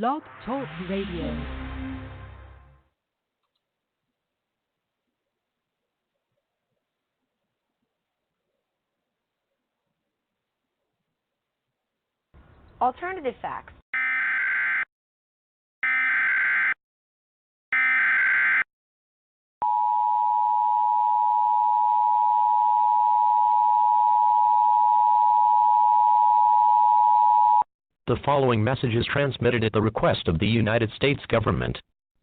Blog Talk Radio. Alternative facts. The following message is transmitted at the request of the United States government.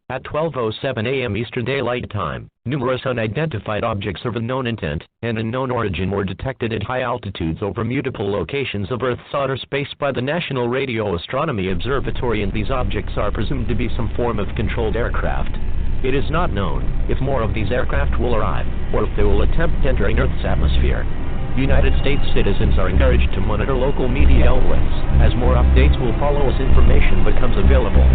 At 12:07 a.m. Eastern Daylight Time, numerous unidentified objects of unknown intent and unknown origin were detected at high altitudes over multiple locations of Earth's outer space by the National Radio Astronomy Observatory, and these objects are presumed to be some form of controlled aircraft. It is not known if more of these aircraft will arrive, or if they will attempt entering Earth's atmosphere. United States citizens are encouraged to monitor local media outlets, as more updates will follow as information becomes available.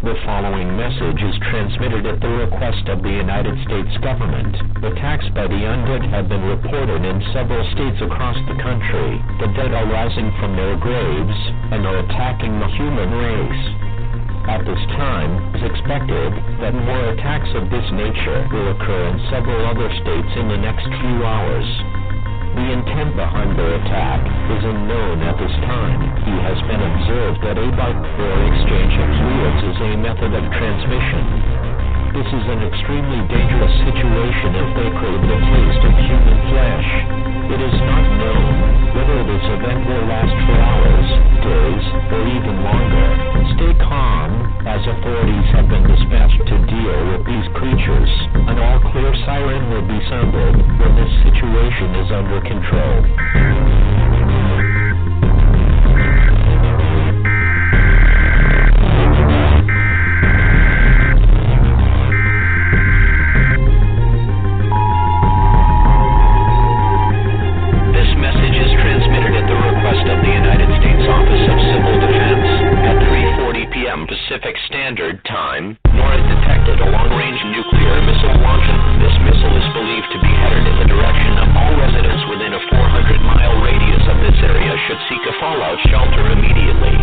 The following message is transmitted at the request of the United States government. Attacks by the undead have been reported in several states across the country. The dead are rising from their graves and are attacking the human race. At this time, it is expected that more attacks of this nature will occur in several other states in the next few hours. The intent behind their attack is unknown at this time. He has been observed that a byte-or exchange of fluids is a method of transmission. This is an extremely dangerous situation if they crave the taste of human flesh. It is not known whether this event will last for hours, days, or even longer. Stay calm, as authorities have been dispatched to deal with these creatures. An all-clear siren will be sounded when this situation is under control. Pacific Standard Time, nor is detected a long-range nuclear missile launcher. This missile is believed to be headed in the direction of all residents within a 400-mile radius of this area should seek a fallout shelter immediately.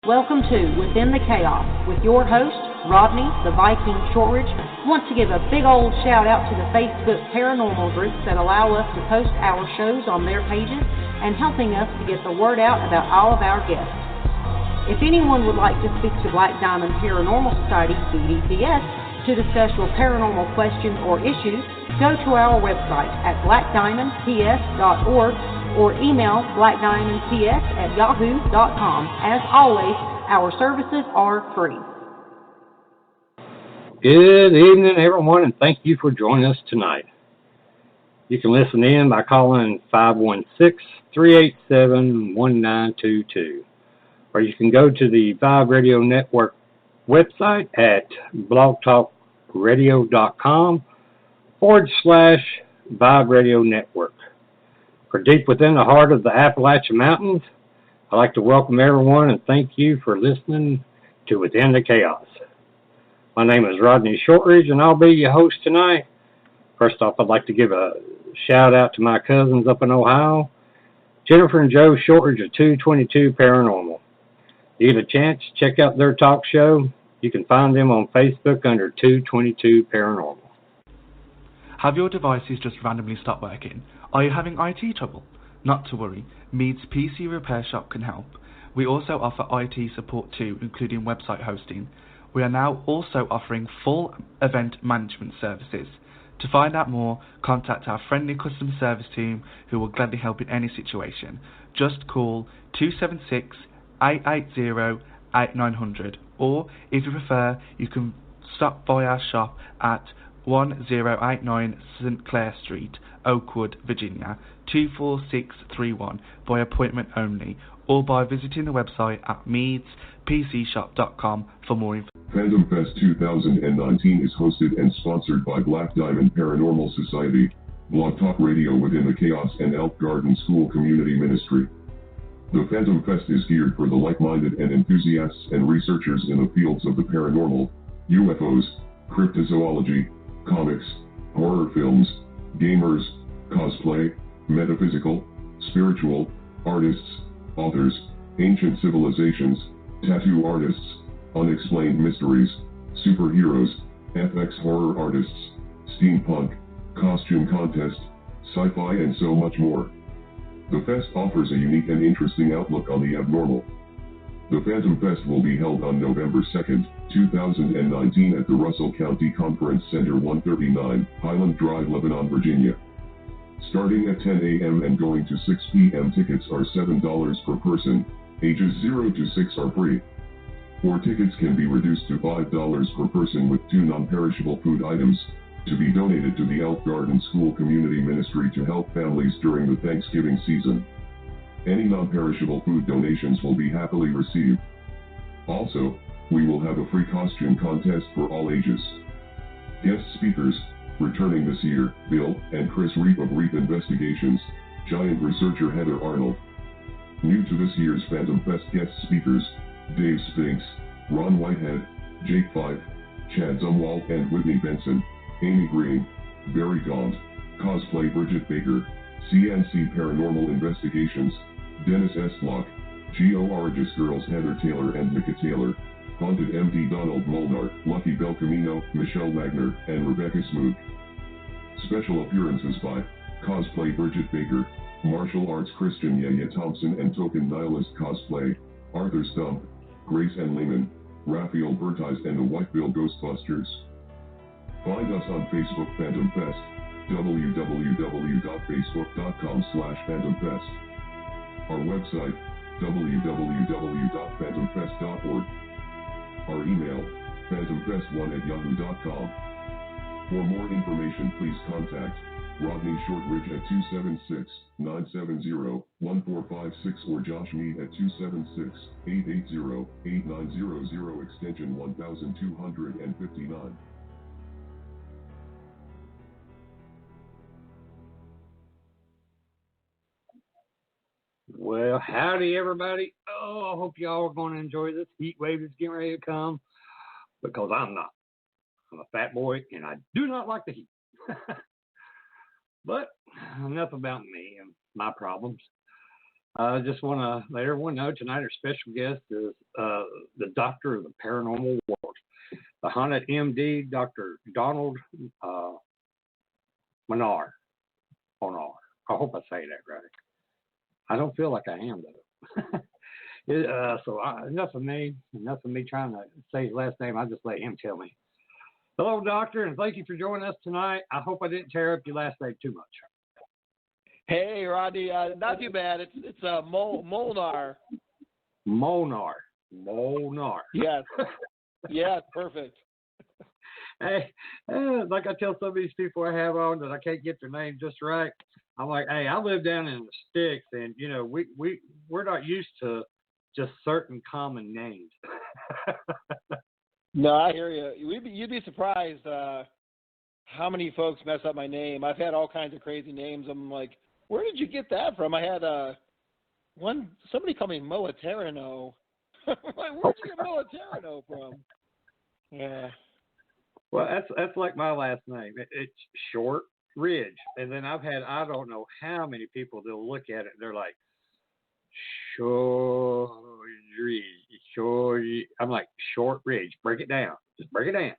Welcome to Within the Chaos with your host, Rodney, the Viking Shortridge. I want to give a big old shout out to the Facebook paranormal groups that allow us to post our shows on their pages and helping us to get the word out about all of our guests. If anyone would like to speak to Black Diamond Paranormal Society, BDPS, to discuss your paranormal questions or issues, go to our website at blackdiamondps.org or email blackdiamondps@yahoo.com. As always, our services are free. Good evening, everyone, and thank you for joining us tonight. You can listen in by calling 516-387-1922, or you can go to the Vibe Radio Network website at blogtalkradio.com/Vibe Radio Network. For deep within the heart of the Appalachian Mountains, I'd like to welcome everyone and thank you for listening to Within the Chaos. My name is Rodney Shortridge, and I'll be your host tonight. First off, I'd like to give a shout out to my cousins up in Ohio, Jennifer and Joe Shortridge of 222 Paranormal. If you get a chance, check out their talk show. You can find them on Facebook under 222 Paranormal. Have your devices just randomly stopped working? Are you having IT trouble? Not to worry, Mead's PC Repair Shop can help. We also offer IT support too, including website hosting. We are now also offering full event management services. To find out more, contact our friendly customer service team who will gladly help in any situation. Just call 276-880-8900, or if you prefer, you can stop by our shop at 1089 St. Clair Street, Oakwood, Virginia, 24631 by appointment only, or by visiting the website at meadspcshop.com for more information. Phantom Fest 2019 is hosted and sponsored by Black Diamond Paranormal Society, Blog Talk Radio within the Chaos and Elk Garden School Community Ministry. The Phantom Fest is geared for the like-minded and enthusiasts and researchers in the fields of the paranormal, UFOs, cryptozoology, comics, horror films, gamers, cosplay, metaphysical, spiritual, artists, authors, ancient civilizations, tattoo artists, unexplained mysteries, superheroes, FX horror artists, steampunk, costume contest, sci-fi and so much more. The fest offers a unique and interesting outlook on the abnormal. The Phantom Fest will be held on November 2nd, 2019 at the Russell County Conference Center 139, Highland Drive, Lebanon, Virginia. Starting at 10 a.m. and going to 6 p.m. Tickets are $7 per person, ages 0 to 6 are free. Or tickets can be reduced to $5 per person with 2 non-perishable food items, to be donated to the Elk Garden School Community Ministry to help families during the Thanksgiving season. Any non-perishable food donations will be happily received. Also, we will have a free costume contest for all ages. Guest speakers, returning this year, Bill and Chris Reap of Reap Investigations, giant researcher Heather Arnold. New to this year's Phantom Fest guest speakers, Dave Spinks, Ron Whitehead, Jake Fife, Chad Zumwalt and Whitney Benson, Amy Green, Barry Gaunt, Cosplay Bridget Baker, CNC Paranormal Investigations, Dennis Estlock, G.O.R.Gis Girls Heather Taylor and Micah Taylor, Haunted MD Donald Molnar, Lucky Belcamino, Michelle Wagner, and Rebecca Smoot. Special appearances by Cosplay Bridget Baker, Martial Arts Christian Yaya Thompson and Token Nihilist Cosplay, Arthur Stump, Grace and Lehman, Raphael Bertiz and the Whitebill Ghostbusters. Find us on Facebook Phantom Fest, www.facebook.com/PhantomFest. Our website, www.phantomfest.org. Our email, phantomfest1@yahoo.com. For more information, please contact Rodney Shortridge at 276-970-1456 or Josh Mead at 276-880-8900 extension 1259. Well, howdy, everybody. Oh, I hope y'all are going to enjoy this heat wave that's getting ready to come, because I'm not. I'm a fat boy, and I do not like the heat. But enough about me and my problems. I just want to let everyone know tonight our special guest is the doctor of the paranormal world, the haunted MD, Dr. Donald Molnar. I hope I say that right. I don't feel like I am, though. Enough of me trying to say his last name. I'll just let him tell me. Hello, doctor, and thank you for joining us tonight. I hope I didn't tear up your last name too much. Hey, Rodney, not too bad. It's Molnar. Molnar. Yes. Yes, perfect. Hey, like I tell some of these people I have on that I can't get their name just right. I'm like, hey, I live down in the sticks, and we're not used to just certain common names. No, I hear you. You'd be surprised how many folks mess up my name. I've had all kinds of crazy names. I'm like, where did you get that from? I had somebody called me Militerano. I'm like, where'd you get Militerano from? Yeah. Well, that's like my last name. It's short. Ridge. And then I've had, I don't know how many people, they'll look at it and they're like, I'm like, Short Ridge. Break it down. Just break it down.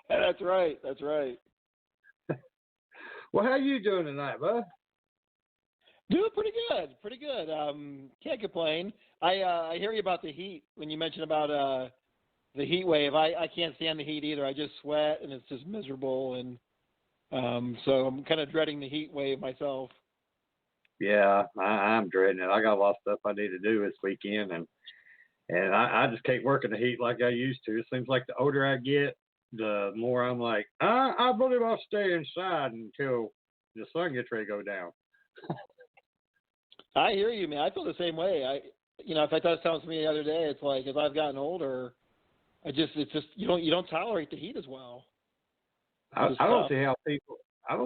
That's right. That's right. Well, how you doing tonight, bud? Doing pretty good. Pretty good. Can't complain. I hear you about the heat when you mentioned about the heat wave. I can't stand the heat either. I just sweat and it's just miserable, and so I'm kind of dreading the heat wave myself. Yeah, I'm dreading it. I got a lot of stuff I need to do this weekend, and I just can't work in the heat like I used to. It seems like the older I get, the more I'm like, I believe I'll stay inside until the sun gets ready to go down. I hear you, man. I feel the same way. In fact, I was telling somebody the other day, it's like as I've gotten older, it's just you don't tolerate the heat as well. I don't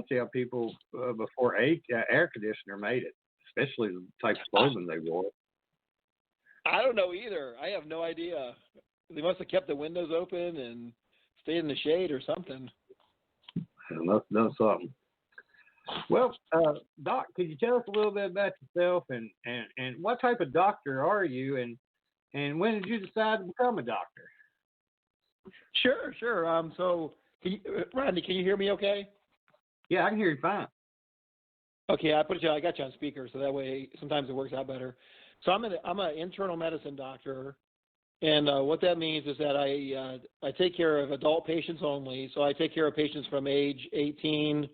see how people before air conditioner made it, especially the type of clothing they wore. I don't know either. I have no idea. They must have kept the windows open and stayed in the shade or something. Must have done something. Well, Doc, could you tell us a little bit about yourself and what type of doctor are you, and when did you decide to become a doctor? Sure. So, Rodney, can you hear me okay? Yeah, I can hear you fine. Okay, I got you on speaker, so that way sometimes it works out better. So I'm an internal medicine doctor, and what that means is that I take care of adult patients only. So I take care of patients from age 18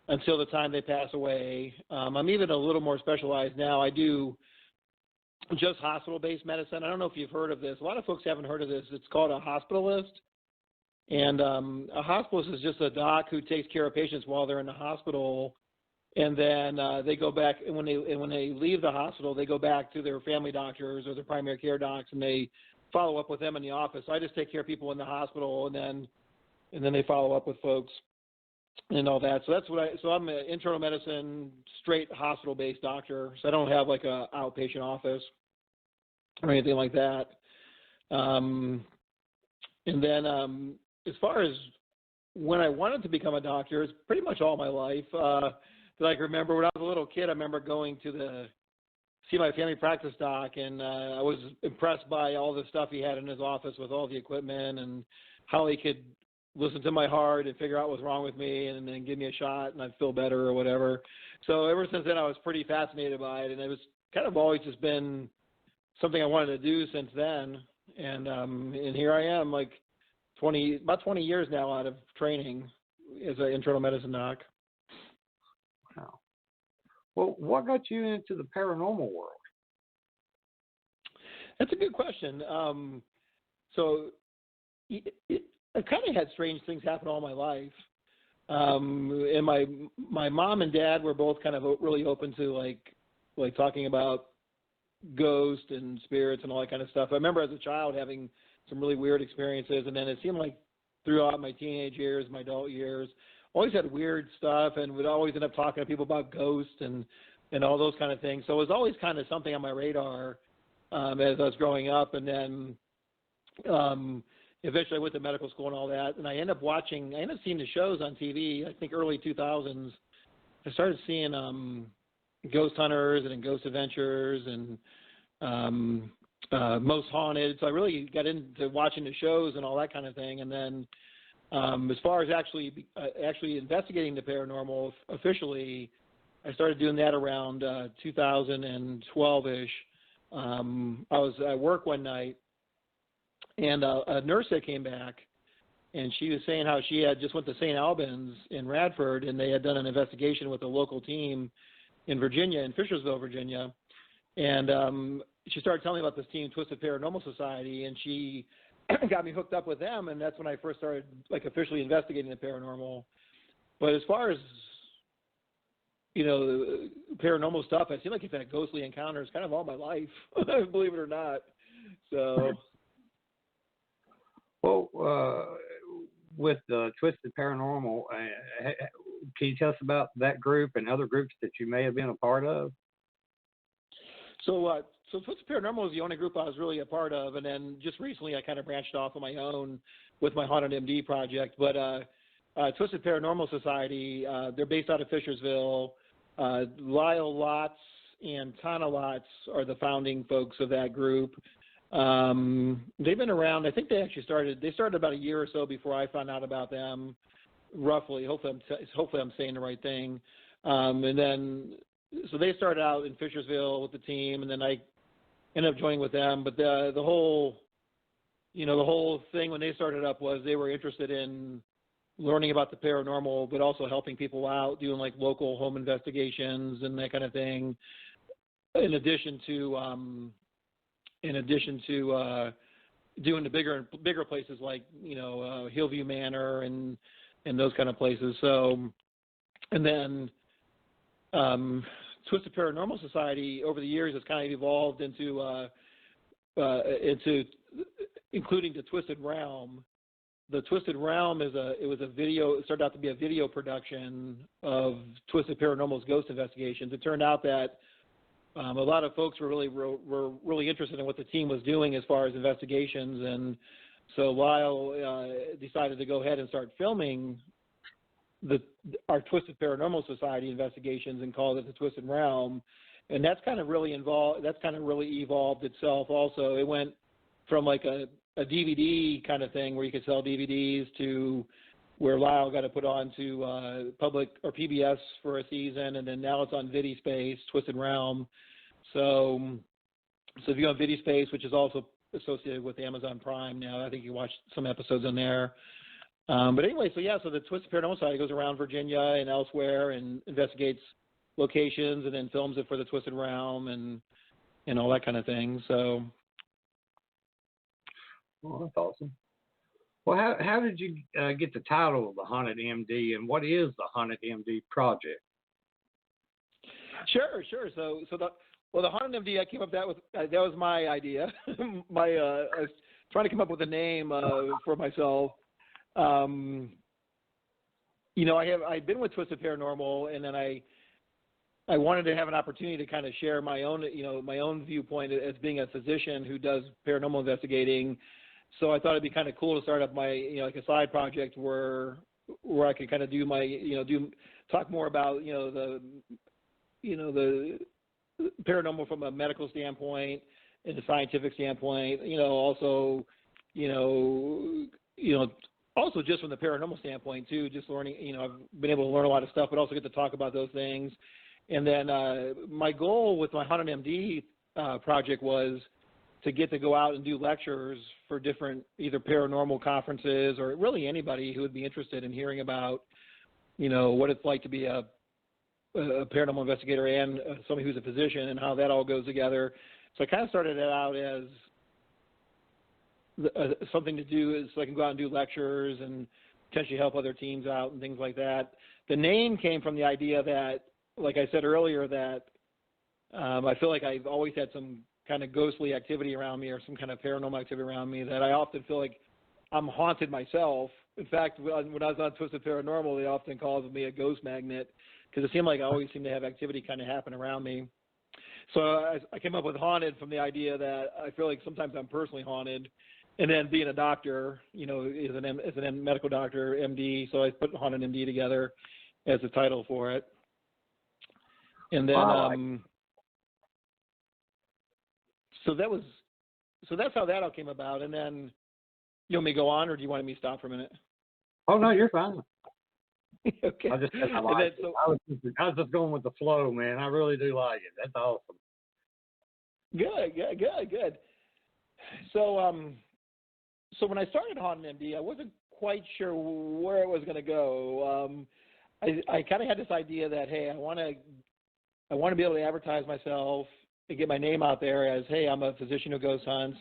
until the time they pass away. I'm even a little more specialized now. I do just hospital-based medicine. I don't know if you've heard of this. A lot of folks haven't heard of this. It's called a hospitalist. And a hospitalist is just a doc who takes care of patients while they're in the hospital, and then they go back. And when they leave the hospital, they go back to their family doctors or their primary care docs, and they follow up with them in the office. So I just take care of people in the hospital, and then they follow up with folks and all that. So I'm an internal medicine, straight hospital-based doctor. So I don't have like a outpatient office or anything like that. And then as far as when I wanted to become a doctor, it's pretty much all my life. That I can remember when I was a little kid, I remember going to see my family practice doc, and I was impressed by all the stuff he had in his office with all the equipment and how he could listen to my heart and figure out what's wrong with me and then give me a shot and I'd feel better or whatever. So ever since then, I was pretty fascinated by it, and it was kind of always just been something I wanted to do since then. And here I am, like about 20 years now out of training as an internal medicine doc. Wow. Well, what got you into the paranormal world? That's a good question. So I kind of had strange things happen all my life. And my mom and dad were both kind of really open to like talking about ghosts and spirits and all that kind of stuff. I remember as a child having some really weird experiences, and then it seemed like throughout my teenage years, my adult years, always had weird stuff, and would always end up talking to people about ghosts and all those kind of things. So it was always kind of something on my radar as I was growing up. And then eventually I went to medical school and all that, and I ended up seeing the shows on TV. I think early 2000s, I started seeing Ghost Hunters and Ghost Adventures and Most Haunted. So I really got into watching the shows and all that kind of thing. And then as far as actually investigating the paranormal officially, I started doing that around 2012-ish. I was at work one night, and a nurse that came back, and she was saying how she had just went to St. Albans in Radford, and they had done an investigation with a local team in Virginia, in Fishersville, Virginia. And she started telling me about this team, Twisted Paranormal Society, and she got me hooked up with them, and that's when I first started like officially investigating the paranormal. But as far as paranormal stuff, I seem like I've had ghostly encounters kind of all my life, believe it or not. So, well, with Twisted Paranormal, can you tell us about that group and other groups that you may have been a part of? So Twisted Paranormal was the only group I was really a part of, and then just recently I kind of branched off on my own with my Haunted MD project. But Twisted Paranormal Society, they're based out of Fishersville. Lyle Lotz and Tonalots are the founding folks of that group. They've been around. I think they started about a year or so before I found out about them, roughly. Hopefully I'm saying the right thing. And then, so they started out in Fishersville with the team, and then I ended up joining with them. But the whole thing when they started up was they were interested in learning about the paranormal, but also helping people out, doing like local home investigations and that kind of thing. In addition to doing the bigger places like Hillview Manor and those kind of places. So, and then Twisted Paranormal Society over the years has kind of evolved into including the Twisted Realm. The Twisted Realm it started out to be a video production of Twisted Paranormal's ghost investigations. It turned out that a lot of folks were really interested in what the team was doing as far as investigations, and so Lyle decided to go ahead and start filming our Twisted Paranormal Society investigations and called it the Twisted Realm, and that's kind of really evolved itself. Also, it went from like a DVD kind of thing where you could sell DVDs to where Lyle got to put on to public or PBS for a season, and then now it's on VidiSpace, Twisted Realm. So if you go on VidiSpace, which is also associated with Amazon Prime now, I think you can watch some episodes on there. But anyway, so the Twisted Paranormal Society goes around Virginia and elsewhere and investigates locations and then films it for the Twisted Realm and all that kind of thing. So. Oh, that's awesome. Well, how did you get the title of the Haunted MD, and what is the Haunted MD project? Sure. So the Haunted MD, I came up that was my idea. I was trying to come up with a name for myself. I'd been with Twisted Paranormal, and then I wanted to have an opportunity to kind of share my own viewpoint as being a physician who does paranormal investigating. So I thought it'd be kind of cool to start up my, like a side project where I could kind of do my, talk more about, the paranormal from a medical standpoint and a scientific standpoint, also just from the paranormal standpoint too, just learning, I've been able to learn a lot of stuff, but also get to talk about those things. And then my goal with my Haunted MD project was to get to go out and do lectures for different either paranormal conferences or really anybody who would be interested in hearing about, what it's like to be a paranormal investigator and somebody who's a physician and how that all goes together. So I kind of started it out as something to do so I can go out and do lectures and potentially help other teams out and things like that. The name came from the idea that, like I said earlier, that I feel like I've always had some kind of ghostly activity around me or some kind of paranormal activity around me that I often feel like I'm haunted myself. In fact, when I was on Twisted Paranormal, they often called me a ghost magnet because it seemed like I always seem to have activity kind of happen around me. So I came up with haunted from the idea that I feel like sometimes I'm personally haunted. And then being a doctor, as an medical doctor, MD, so I put Haunted MD together as a title for it. And then, so that's how that all came about. And then, you want me to go on, or do you want me to stop for a minute? Oh no, you're fine. Okay. I was just going with the flow, man. I really do like it. That's awesome. Good. So when I started Haunted MD, I wasn't quite sure where it was going to go. I kind of had this idea that, hey, I want to be able to advertise myself and get my name out there as, hey, I'm a physician who ghost hunts.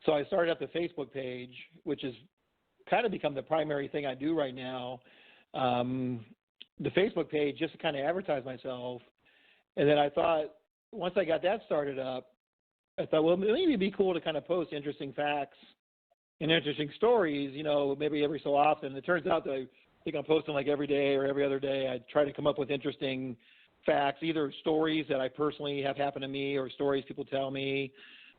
So I started up the Facebook page, which has kind of become the primary thing I do right now. The Facebook page just to kind of advertise myself. And then I thought, once I got that started up, I thought, well, maybe it'd be cool to kind of post interesting facts and interesting stories, maybe every so often. It turns out that I think I'm posting like every day or every other day. I try to come up with interesting facts, either stories that I personally have happened to me or stories people tell me,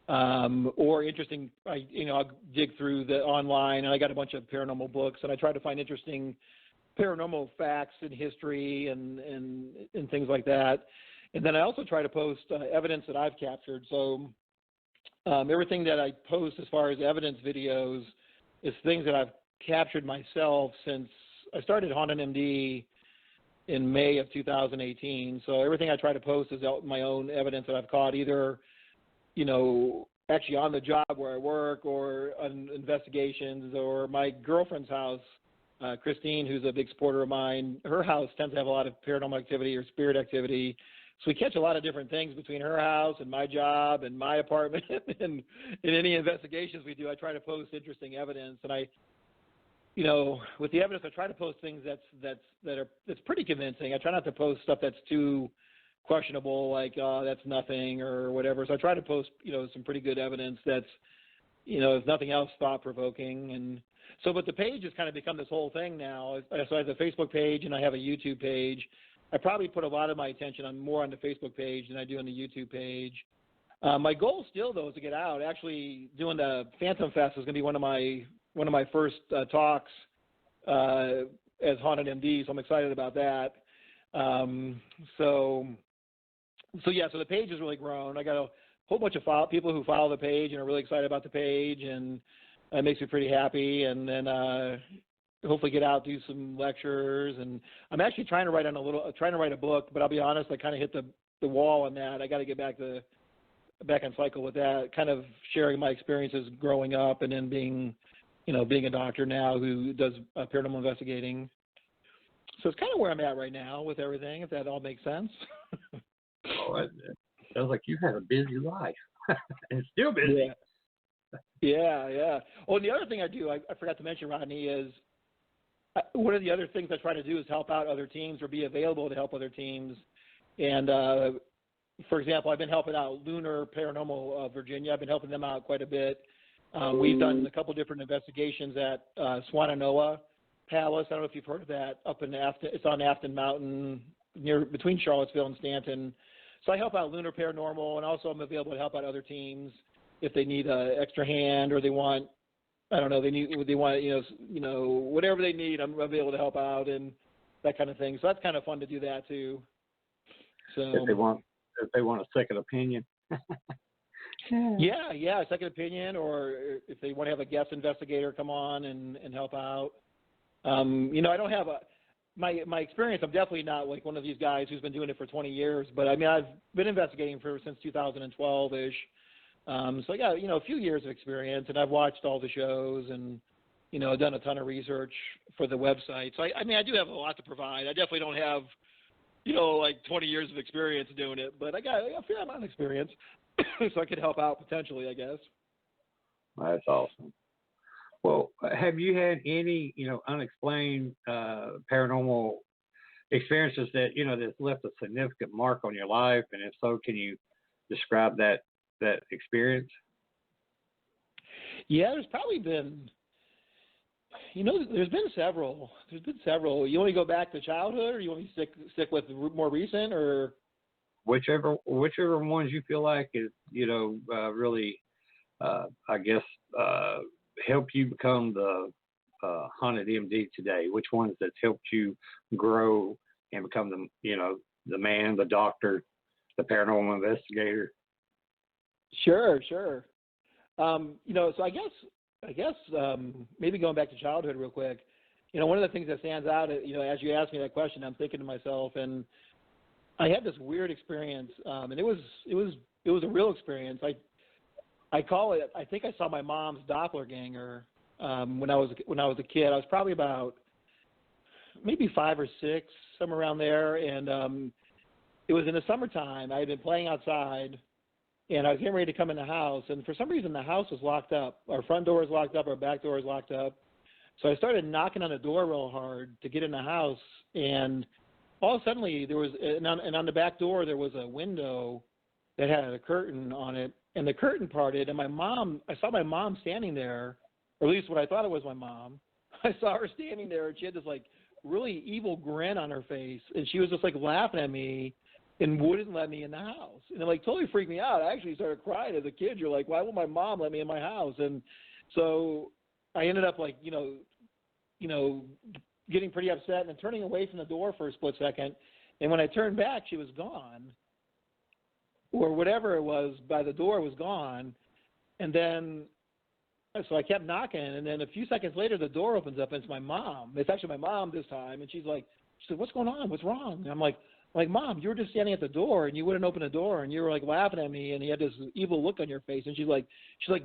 or interesting, I'll dig through the online, and I got a bunch of paranormal books, and I try to find interesting paranormal facts in history and things like that. And then I also try to post evidence that I've captured. So everything that I post as far as evidence videos is things that I've captured myself since I started Haunted MD in May of 2018. So everything I try to post is my own evidence that I've caught, either, actually on the job where I work or on investigations, or my girlfriend's house, Christine, who's a big supporter of mine. Her house tends to have a lot of paranormal activity or spirit activity. So we catch a lot of different things between her house and my job and my apartment. And in any investigations we do, I try to post interesting evidence. And I, with the evidence, I try to post things that's pretty convincing. I try not to post stuff that's too questionable, like that's nothing or whatever. So I try to post, some pretty good evidence that's, if nothing else, thought provoking. And so, but the page has kind of become this whole thing now. So I have a Facebook page and I have a YouTube page. I probably put a lot of my attention more on the Facebook page than I do on the YouTube page. My goal still, though, is to get out. Actually, doing the Phantom Fest is going to be one of my first talks as Haunted MD, so I'm excited about that. So the page has really grown. I got a whole bunch of people who follow the page and are really excited about the page, and it makes me pretty happy. And then hopefully get out, do some lectures, and I'm actually trying to write a book. But I'll be honest, I kind of hit the wall on that. I got to get back on cycle with that, kind of sharing my experiences growing up and then being a doctor now who does paranormal investigating. So it's kind of where I'm at right now with everything, if that all makes sense. Oh, it sounds like you had a busy life and still busy. Yeah. Oh, and the other thing I do, I forgot to mention, Rodney, is one of the other things I try to do is help out other teams or be available to help other teams. And, for example, I've been helping out Lunar Paranormal Virginia. I've been helping them out quite a bit. We've done a couple different investigations at Swannanoa Palace. I don't know if you've heard of that, up in Afton. It's on Afton Mountain, between Charlottesville and Stanton. So I help out Lunar Paranormal, and also I'm available to help out other teams if they need an extra hand or they want, whatever they need, I'm available to help out and that kind of thing. So that's kind of fun to do that too. So if they want a second opinion. Yeah, a second opinion, or if they want to have a guest investigator come on and help out. I don't have my experience. I'm definitely not like one of these guys who's been doing it for 20 years, but I mean, I've been investigating since 2012-ish. So I got, a few years of experience, and I've watched all the shows and, done a ton of research for the website. So I do have a lot to provide. I definitely don't have, like 20 years of experience doing it, but I got a fair amount of experience, so I could help out potentially, I guess. That's awesome. Well, have you had any, unexplained paranormal experiences that, that's left a significant mark on your life? And if so, can you describe that experience? Yeah, there's probably been, there's been several. You want to go back to childhood, or you want me to stick with more recent, or whichever ones you feel like is, really, I guess, help you become the Haunted MD today? Which ones that's helped you grow and become the man, the doctor, the paranormal investigator? Sure. So I guess maybe going back to childhood real quick, one of the things that stands out, as you asked me that question, I'm thinking to myself, and I had this weird experience, and it was a real experience. I call it, I think I saw my mom's doppelganger when I was a kid. I was probably about maybe 5 or 6, somewhere around there, and it was in the summertime. I had been playing outside, and I was getting ready to come in the house, and for some reason the house was locked up. Our front door was locked up, our back door was locked up. So I started knocking on the door real hard to get in the house, and all suddenly there was, and on the back door there was a window that had a curtain on it, and the curtain parted, and I saw my mom standing there, or at least what I thought it was my mom. I saw her standing there, and she had this like really evil grin on her face, and she was just like laughing at me and wouldn't let me in the house. And it like totally freaked me out. I actually started crying as a kid. You're like, why won't my mom let me in my house? And so I ended up like, getting pretty upset and turning away from the door for a split second. And when I turned back, she was gone. or whatever it was by the door was gone. And then, so I kept knocking, and then a few seconds later, the door opens up, and it's my mom. It's actually my mom this time, and she said, "What's going on? What's wrong?" And I'm like, Mom, you were just standing at the door, and you wouldn't open the door, and you were like laughing at me, and you had this evil look on your face. And she's like,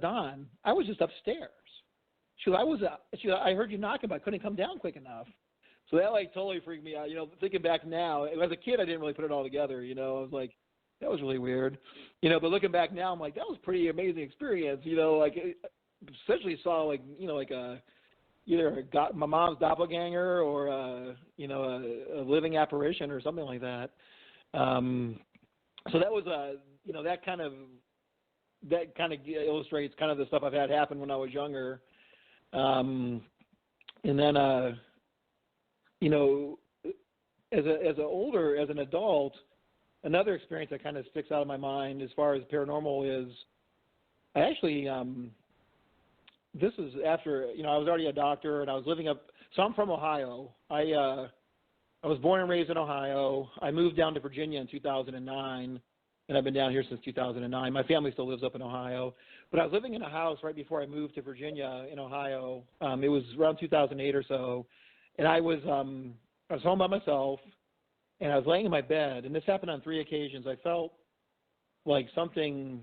Don, I was just upstairs. I heard you knocking, but I couldn't come down quick enough. So that like totally freaked me out. Thinking back now, as a kid, I didn't really put it all together. I was like, that was really weird. But looking back now, I'm like, that was a pretty amazing experience. Essentially saw either my mom's doppelganger or a living apparition or something like that. So that was that kind of illustrates kind of the stuff I've had happen when I was younger. And then as an adult, another experience that kind of sticks out of my mind as far as paranormal is I actually this is after, I was already a doctor and I was living so I'm from Ohio. I was born and raised in Ohio. I moved down to Virginia in 2009, and I've been down here since 2009. My family still lives up in Ohio. But I was living in a house right before I moved to Virginia in Ohio. It was around 2008 or so, and I was home by myself, and I was laying in my bed, and this happened on 3 occasions. I felt like something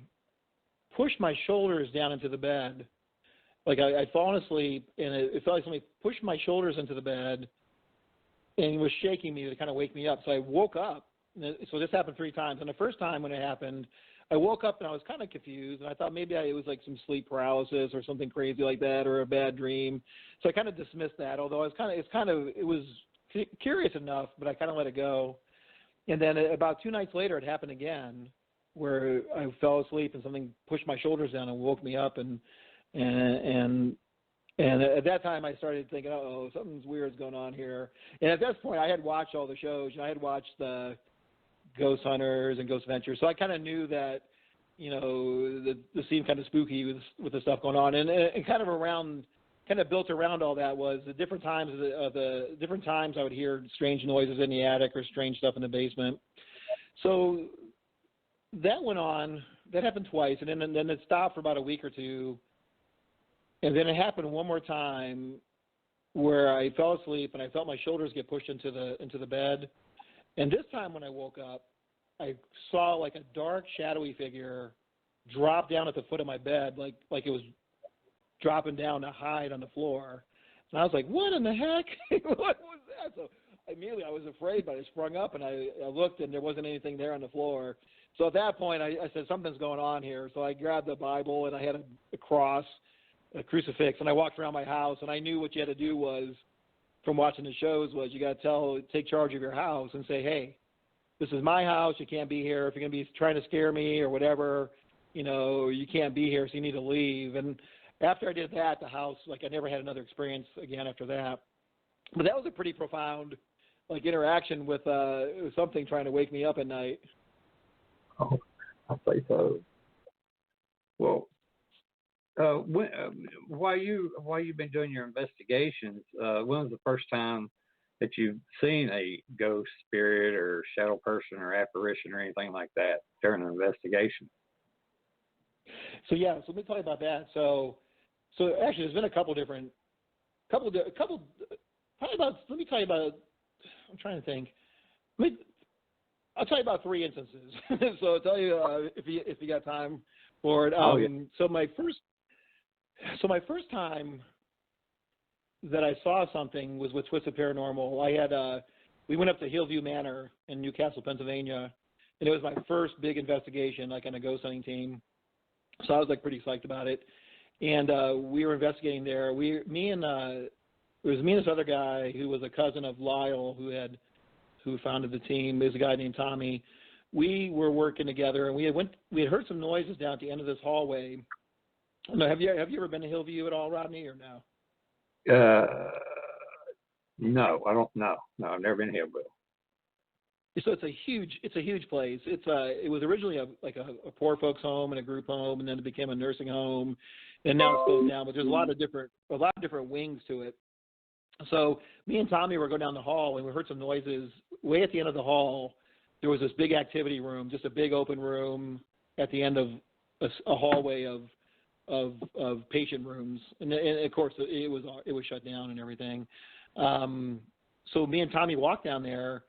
pushed my shoulders down into the bed. Like I'd fallen asleep, and it felt like somebody pushed my shoulders into the bed and was shaking me to kind of wake me up. So I woke up. So this happened 3 times. And the first time when it happened, I woke up and I was kind of confused, and I thought maybe it was like some sleep paralysis or something crazy like that, or a bad dream. So I kind of dismissed that, although it was curious enough, but I kind of let it go. And then about 2 nights later, it happened again, where I fell asleep and something pushed my shoulders down and woke me up, and at that time I started thinking, oh, something's weird's going on here. And at this point, I had watched all the shows. I had watched the Ghost Hunters and Ghost Adventures, so I kind of knew that, the seemed kind of spooky with the stuff going on, and kind of built around all that was the different times the different times I would hear strange noises in the attic or strange stuff in the basement. So that went on. That happened twice, and then it stopped for about a week or two. And then it happened one more time where I fell asleep and I felt my shoulders get pushed into the bed. And this time when I woke up, I saw like a dark, shadowy figure drop down at the foot of my bed, like it was dropping down to hide on the floor. And I was like, what in the heck? What was that? So immediately I was afraid, but I sprung up and I looked and there wasn't anything there on the floor. So at that point I said, something's going on here. So I grabbed the Bible and I had a cross, a crucifix, and I walked around my house, and I knew what you had to do was, from watching the shows, was you got to take charge of your house and say, hey, this is my house, you can't be here. If you're going to be trying to scare me or whatever, you can't be here, so you need to leave. And after I did that, the house, I never had another experience again after that. But that was a pretty profound, interaction with something trying to wake me up at night. Oh, I'll say so. Well, while you've been doing your investigations, when was the first time that you've seen a ghost, spirit, or shadow person, or apparition, or anything like that during an investigation? So let me tell you about that. So actually, there's been a couple. Let me tell you about. I'm trying to think. I'll tell you about 3 instances. So I'll tell you if you got time for it. Yeah. So my first time that I saw something was with Twisted Paranormal. We went up to Hillview Manor in Newcastle, Pennsylvania, and it was my first big investigation, on a ghost hunting team. So I was pretty psyched about it. And we were investigating there. It was me and this other guy who was a cousin of Lyle, who founded the team. There's a guy named Tommy. We were working together, and we had heard some noises down at the end of this hallway. Have you ever been to Hillview at all, Rodney, or no? No, I don't know. No, I've never been to Hillview. So it's a huge place. It was originally a poor folks home and a group home, and then it became a nursing home, and now it's closed down. But there's a lot of different wings to it. So me and Tommy were going down the hall, and we heard some noises way at the end of the hall, there was this big activity room, just a big open room at the end of a hallway of patient rooms, and of course it was shut down and everything. So me and Tommy walked down there,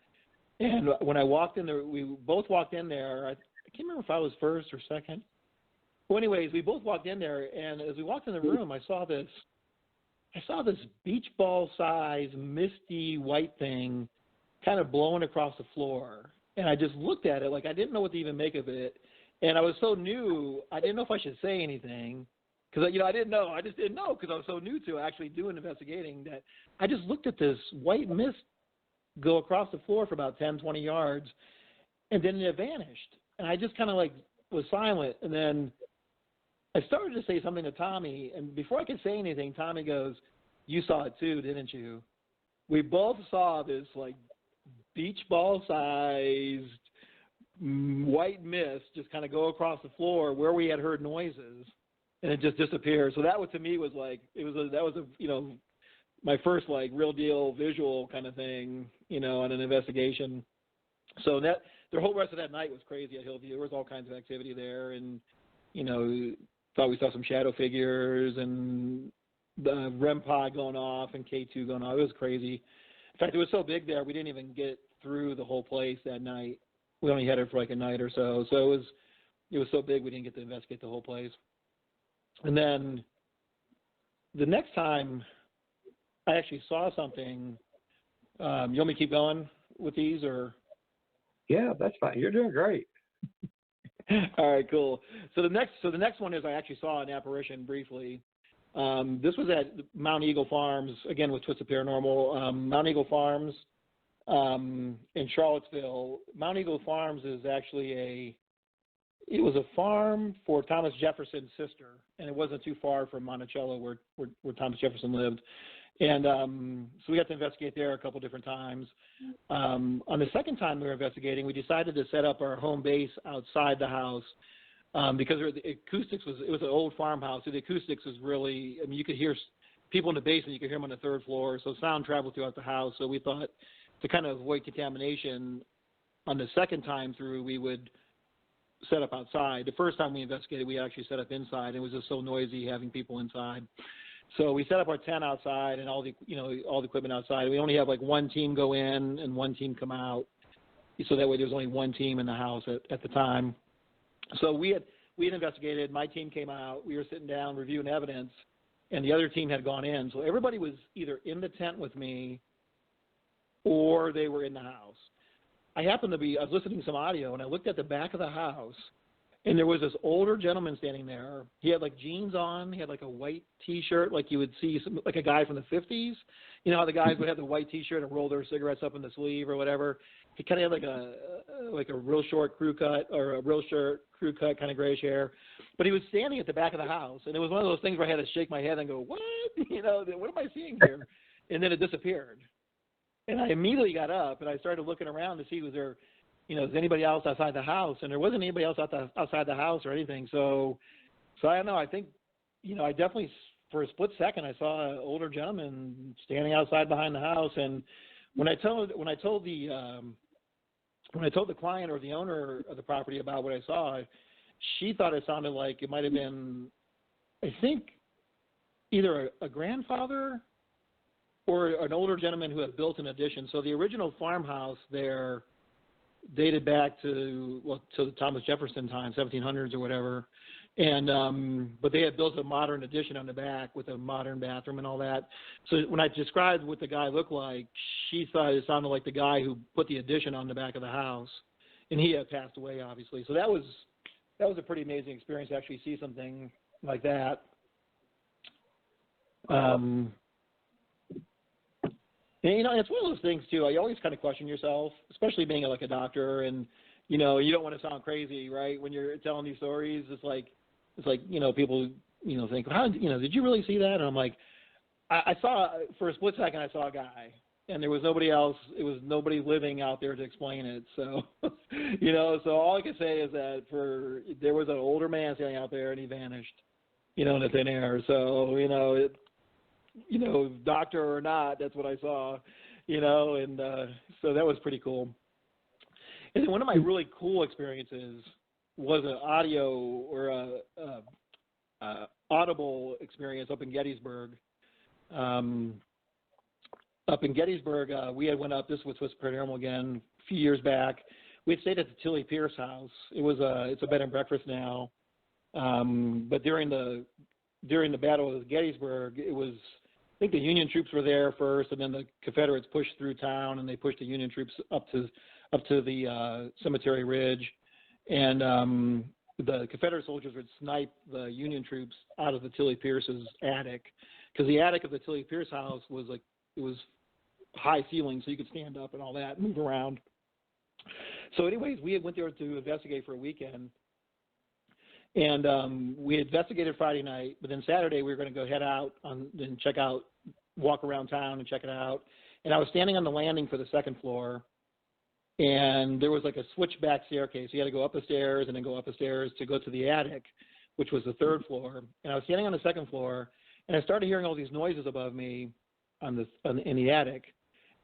and when I walked in there, we both walked in there. I can't remember if I was first or second. Well, anyways, we both walked in there, and as we walked in the room, I saw this beach ball size misty white thing kind of blowing across the floor, and I just looked at it like I didn't know what to even make of it, and I was so new, I didn't know if I should say anything. Because, I didn't know. I just didn't know because I was so new to actually doing investigating that I just looked at this white mist go across the floor for about 10, 20 yards, and then it vanished. And I just kind of was silent. And then I started to say something to Tommy, and before I could say anything, Tommy goes, "You saw it too, didn't you?" We both saw this beach ball sized white mist just kind of go across the floor where we had heard noises. And it just disappeared. So that was, to me, was my first real deal visual kind of thing, in an investigation. So that the whole rest of that night was crazy at Hillview. There was all kinds of activity there, and thought we saw some shadow figures and the REM pod going off and K2 going off. It was crazy. In fact, it was so big there we didn't even get through the whole place that night. We only had it for a night or so. So it was so big we didn't get to investigate the whole place. And then the next time I actually saw something, you want me to keep going with these or? Yeah, that's fine. You're doing great. All right, cool. So the next one is I actually saw an apparition briefly. This was at Mount Eagle Farms, again with Twisted Paranormal. Mount Eagle Farms in Charlottesville. Mount Eagle Farms is actually it was a farm for Thomas Jefferson's sister, and it wasn't too far from Monticello where Thomas Jefferson lived. And so we got to investigate there a couple different times. On the second time we were investigating, we decided to set up our home base outside the house because the acoustics it was an old farmhouse, so the acoustics was really, you could hear people in the basement, you could hear them on the third floor, so sound traveled throughout the house. So we thought to kind of avoid contamination on the second time through, we would set up outside. The first time we investigated, we actually set up inside. It was just so noisy having people inside. So we set up our tent outside and all the equipment outside. We only have one team go in and one team come out. So that way there's only one team in the house at the time. So we had investigated. My team came out. We were sitting down reviewing evidence, and the other team had gone in. So everybody was either in the tent with me or they were in the house. I was listening to some audio, and I looked at the back of the house, and there was this older gentleman standing there. He had jeans on. He had a white T-shirt, like you would see, like a guy from the 50s. You know how the guys would have the white T-shirt and roll their cigarettes up in the sleeve or whatever. He kind of had a real short crew cut or a real short crew cut, kind of grayish hair. But he was standing at the back of the house, and it was one of those things where I had to shake my head and go, "What? What am I seeing here?" And then it disappeared. And I immediately got up and I started looking around to see was there, is anybody else outside the house? And there wasn't anybody else outside the house or anything. So I don't know. I think, I definitely for a split second I saw an older gentleman standing outside behind the house. And when I told the client or the owner of the property about what I saw, she thought it sounded like it might have been, I think, either a grandfather or an older gentleman who had built an addition. So the original farmhouse there dated back to Thomas Jefferson time, 1700s or whatever. And but they had built a modern addition on the back with a modern bathroom and all that. So when I described what the guy looked like, she thought it sounded like the guy who put the addition on the back of the house, and he had passed away, obviously. So that was a pretty amazing experience to actually see something like that. And, it's one of those things, too. You always kind of question yourself, especially being a doctor, and, you don't want to sound crazy, right, when you're telling these stories. It's like people, think, how, did you really see that? And I'm like, I saw, for a split second, I saw a guy, and there was nobody else. It was nobody living out there to explain it. So, so all I can say is that there was an older man standing out there, and he vanished, in the thin air. So, doctor or not, that's what I saw, and so that was pretty cool. And then one of my really cool experiences was an audio or a audible experience up in Gettysburg. Up in Gettysburg, we had went up. This was paranormal again a few years back. We had stayed at the Tilly Pierce house. It's a bed and breakfast now. But during the Battle of Gettysburg, it was, I think the Union troops were there first, and then the Confederates pushed through town, and they pushed the Union troops up to the Cemetery Ridge, and the Confederate soldiers would snipe the Union troops out of the Tilly Pierce's attic, because the attic of the Tilly Pierce house was high ceiling, so you could stand up and all that, move around. So anyways, we went there to investigate for a weekend, and we investigated Friday night, but then Saturday we were going to go head out and walk around town and check it out. And I was standing on the landing for the second floor, and there was like a switchback staircase. You had to go up the stairs and then go up the stairs to go to the attic, which was the third floor. And I was standing on the second floor, and I started hearing all these noises above me in the attic.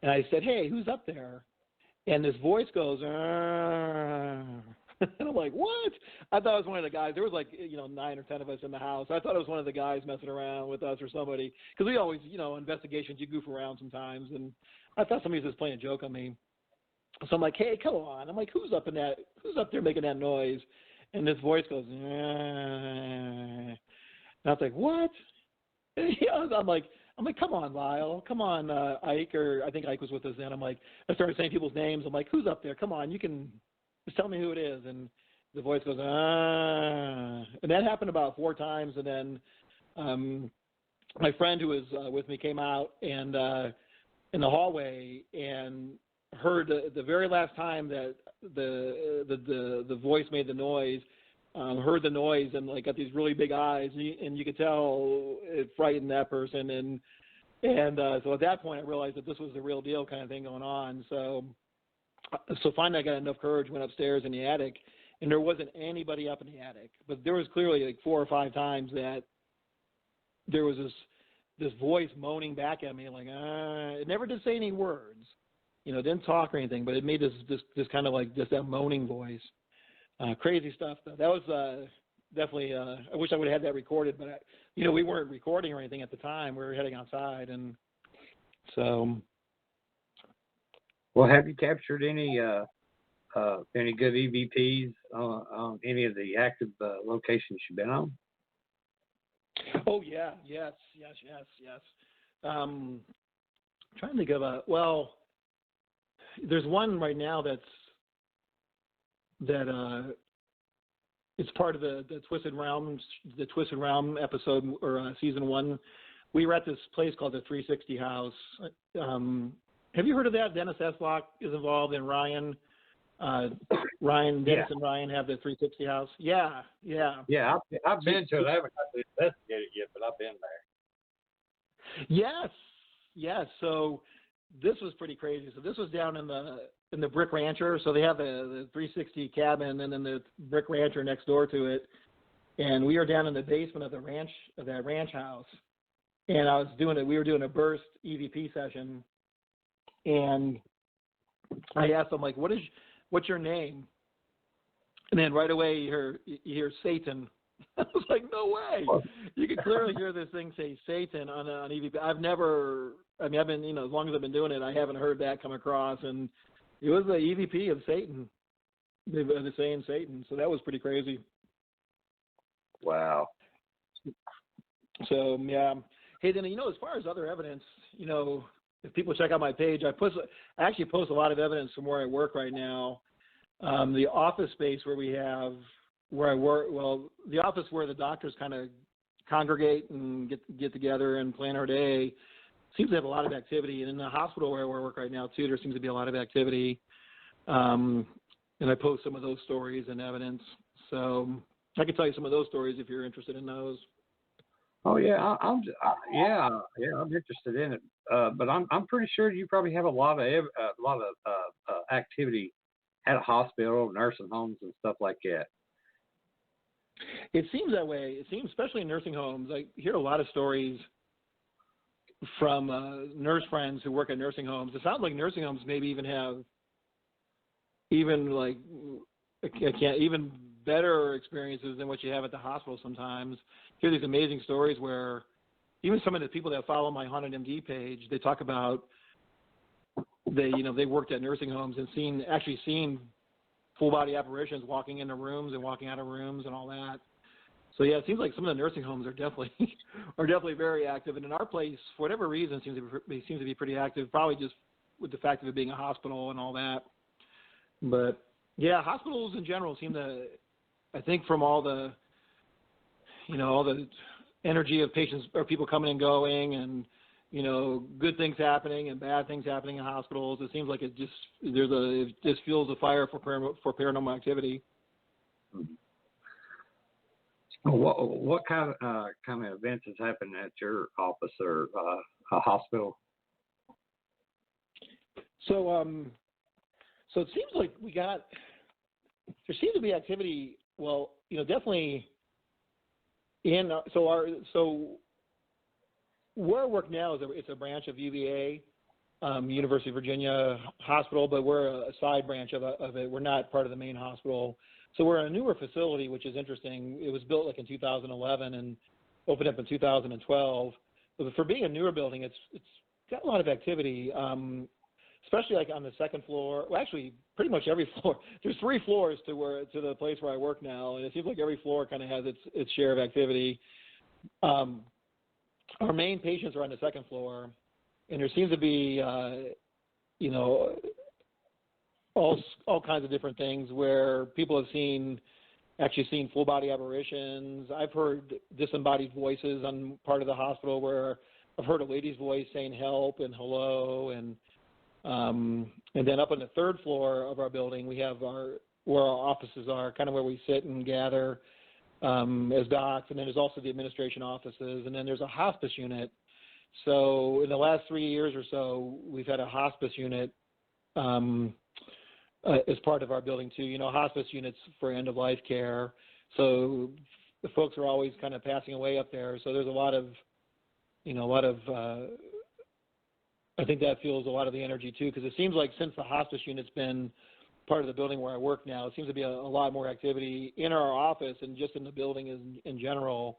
And I said, "Hey, who's up there?" And this voice goes, and I'm like, "What?" I thought it was one of the guys. There was 9 or 10 of us in the house. I thought it was one of the guys messing around with us or somebody, because we always, investigations, you goof around sometimes. And I thought somebody was just playing a joke on me. So I'm like, "Hey, come on." I'm like, "Who's up there making that noise?" And this voice goes, and I was like, "What?" I'm like, "Come on, Lyle. Come on, Ike," or I think Ike was with us then. I'm like, I started saying people's names. I'm like, "Who's up there? Come on, you can just tell me who it is." And the voice goes, "Ah." And that happened about 4 times. And then my friend who was with me came out and in the hallway and heard the very last time that the voice made the noise. Heard the noise and got these really big eyes, and you could tell it frightened that person. And so at that point I realized that this was the real deal kind of thing going on. So finally I got enough courage, went upstairs in the attic, and there wasn't anybody up in the attic, but there was clearly 4 or 5 times that there was this voice moaning back at me, it never did say any words, didn't talk or anything, but it made this kind of just that moaning voice. Crazy stuff, though. That was definitely, I wish I would have had that recorded, but, we weren't recording or anything at the time. We were heading outside, and so. Well, have you captured any good EVPs on any of the active locations you've been on? Oh, yeah. Yes. Trying to think of there's one right now that it's part of the Twisted Realm episode or season 1. We were at this place called the 360 House. Have you heard of that? Dennis Eslock is involved, and Ryan, Dennis and Ryan have the 360 House. Yeah. Yeah, I've been to it. I haven't got to investigate it yet, but I've been there. Yes. So this was pretty crazy. So this was down in the Brick Rancher. So they have the 360 cabin and then the Brick Rancher next door to it. And we were down in the basement of that ranch house. And we were doing a burst EVP session. And I asked them, what's your name? And then right away you hear Satan. I was like, no way. You could clearly hear this thing say Satan on EVP. I've been, as long as I've been doing it, I haven't heard that come across. And it was the EVP of Satan. They're saying Satan. So that was pretty crazy. Wow. So, yeah. Hey, then, as far as other evidence, if people check out my page, I actually post a lot of evidence from where I work right now. The office space where I work, the office where the doctors kind of congregate and get together and plan our day seems to have a lot of activity. And in the hospital where I work right now, too, there seems to be a lot of activity. And I post some of those stories and evidence. So I can tell you some of those stories if you're interested in those. Oh yeah, I'm interested in it. But I'm pretty sure you probably have a lot of activity at a hospital, nursing homes, and stuff like that. It seems that way. It seems, especially in nursing homes. I hear a lot of stories from nurse friends who work at nursing homes. It sounds like nursing homes maybe even have even like even better experiences than what you have at the hospital sometimes. Hear these amazing stories where even some of the people that follow my Haunted MD page, they talk about they worked at nursing homes and seen full body apparitions walking into rooms and walking out of rooms and all that. So yeah, it seems like some of the nursing homes are definitely very active, and in our place, for whatever reason, seems to be pretty active. Probably just with the fact of it being a hospital and all that. But yeah, hospitals in general seem to, I think, from all the energy of patients or people coming and going, and good things happening and bad things happening in hospitals. It seems like it just fuels a fire for paranormal activity. What kind of events has happened at your office or a hospital? So it seems like there seems to be activity. Well, definitely where I work now it's a branch of UVA, University of Virginia Hospital, but we're a side branch of it. We're not part of the main hospital. So we're in a newer facility, which is interesting. It was built like in 2011 and opened up in 2012. But for being a newer building, it's got a lot of activity, especially like on the second floor. Well, actually, pretty much every floor. There's 3 floors to the place where I work now, and it seems like every floor kind of has its share of activity. Our main patients are on the second floor, and there seems to be, all kinds of different things where people have actually seen full body apparitions. I've heard disembodied voices on part of the hospital where I've heard a lady's voice saying help and hello, and then up on the 3rd floor of our building we have where our offices are, kind of where we sit and gather as docs, and then there's also the administration offices, and then there's a hospice unit. So in the last 3 years or so, we've had a hospice unit as part of our building too. Hospice units for end-of-life care. So the folks are always kind of passing away up there. So there's a lot of I think that fuels a lot of the energy too, because it seems like since the hospice unit's been part of the building where I work now, it seems to be a lot more activity in our office and just in the building in general.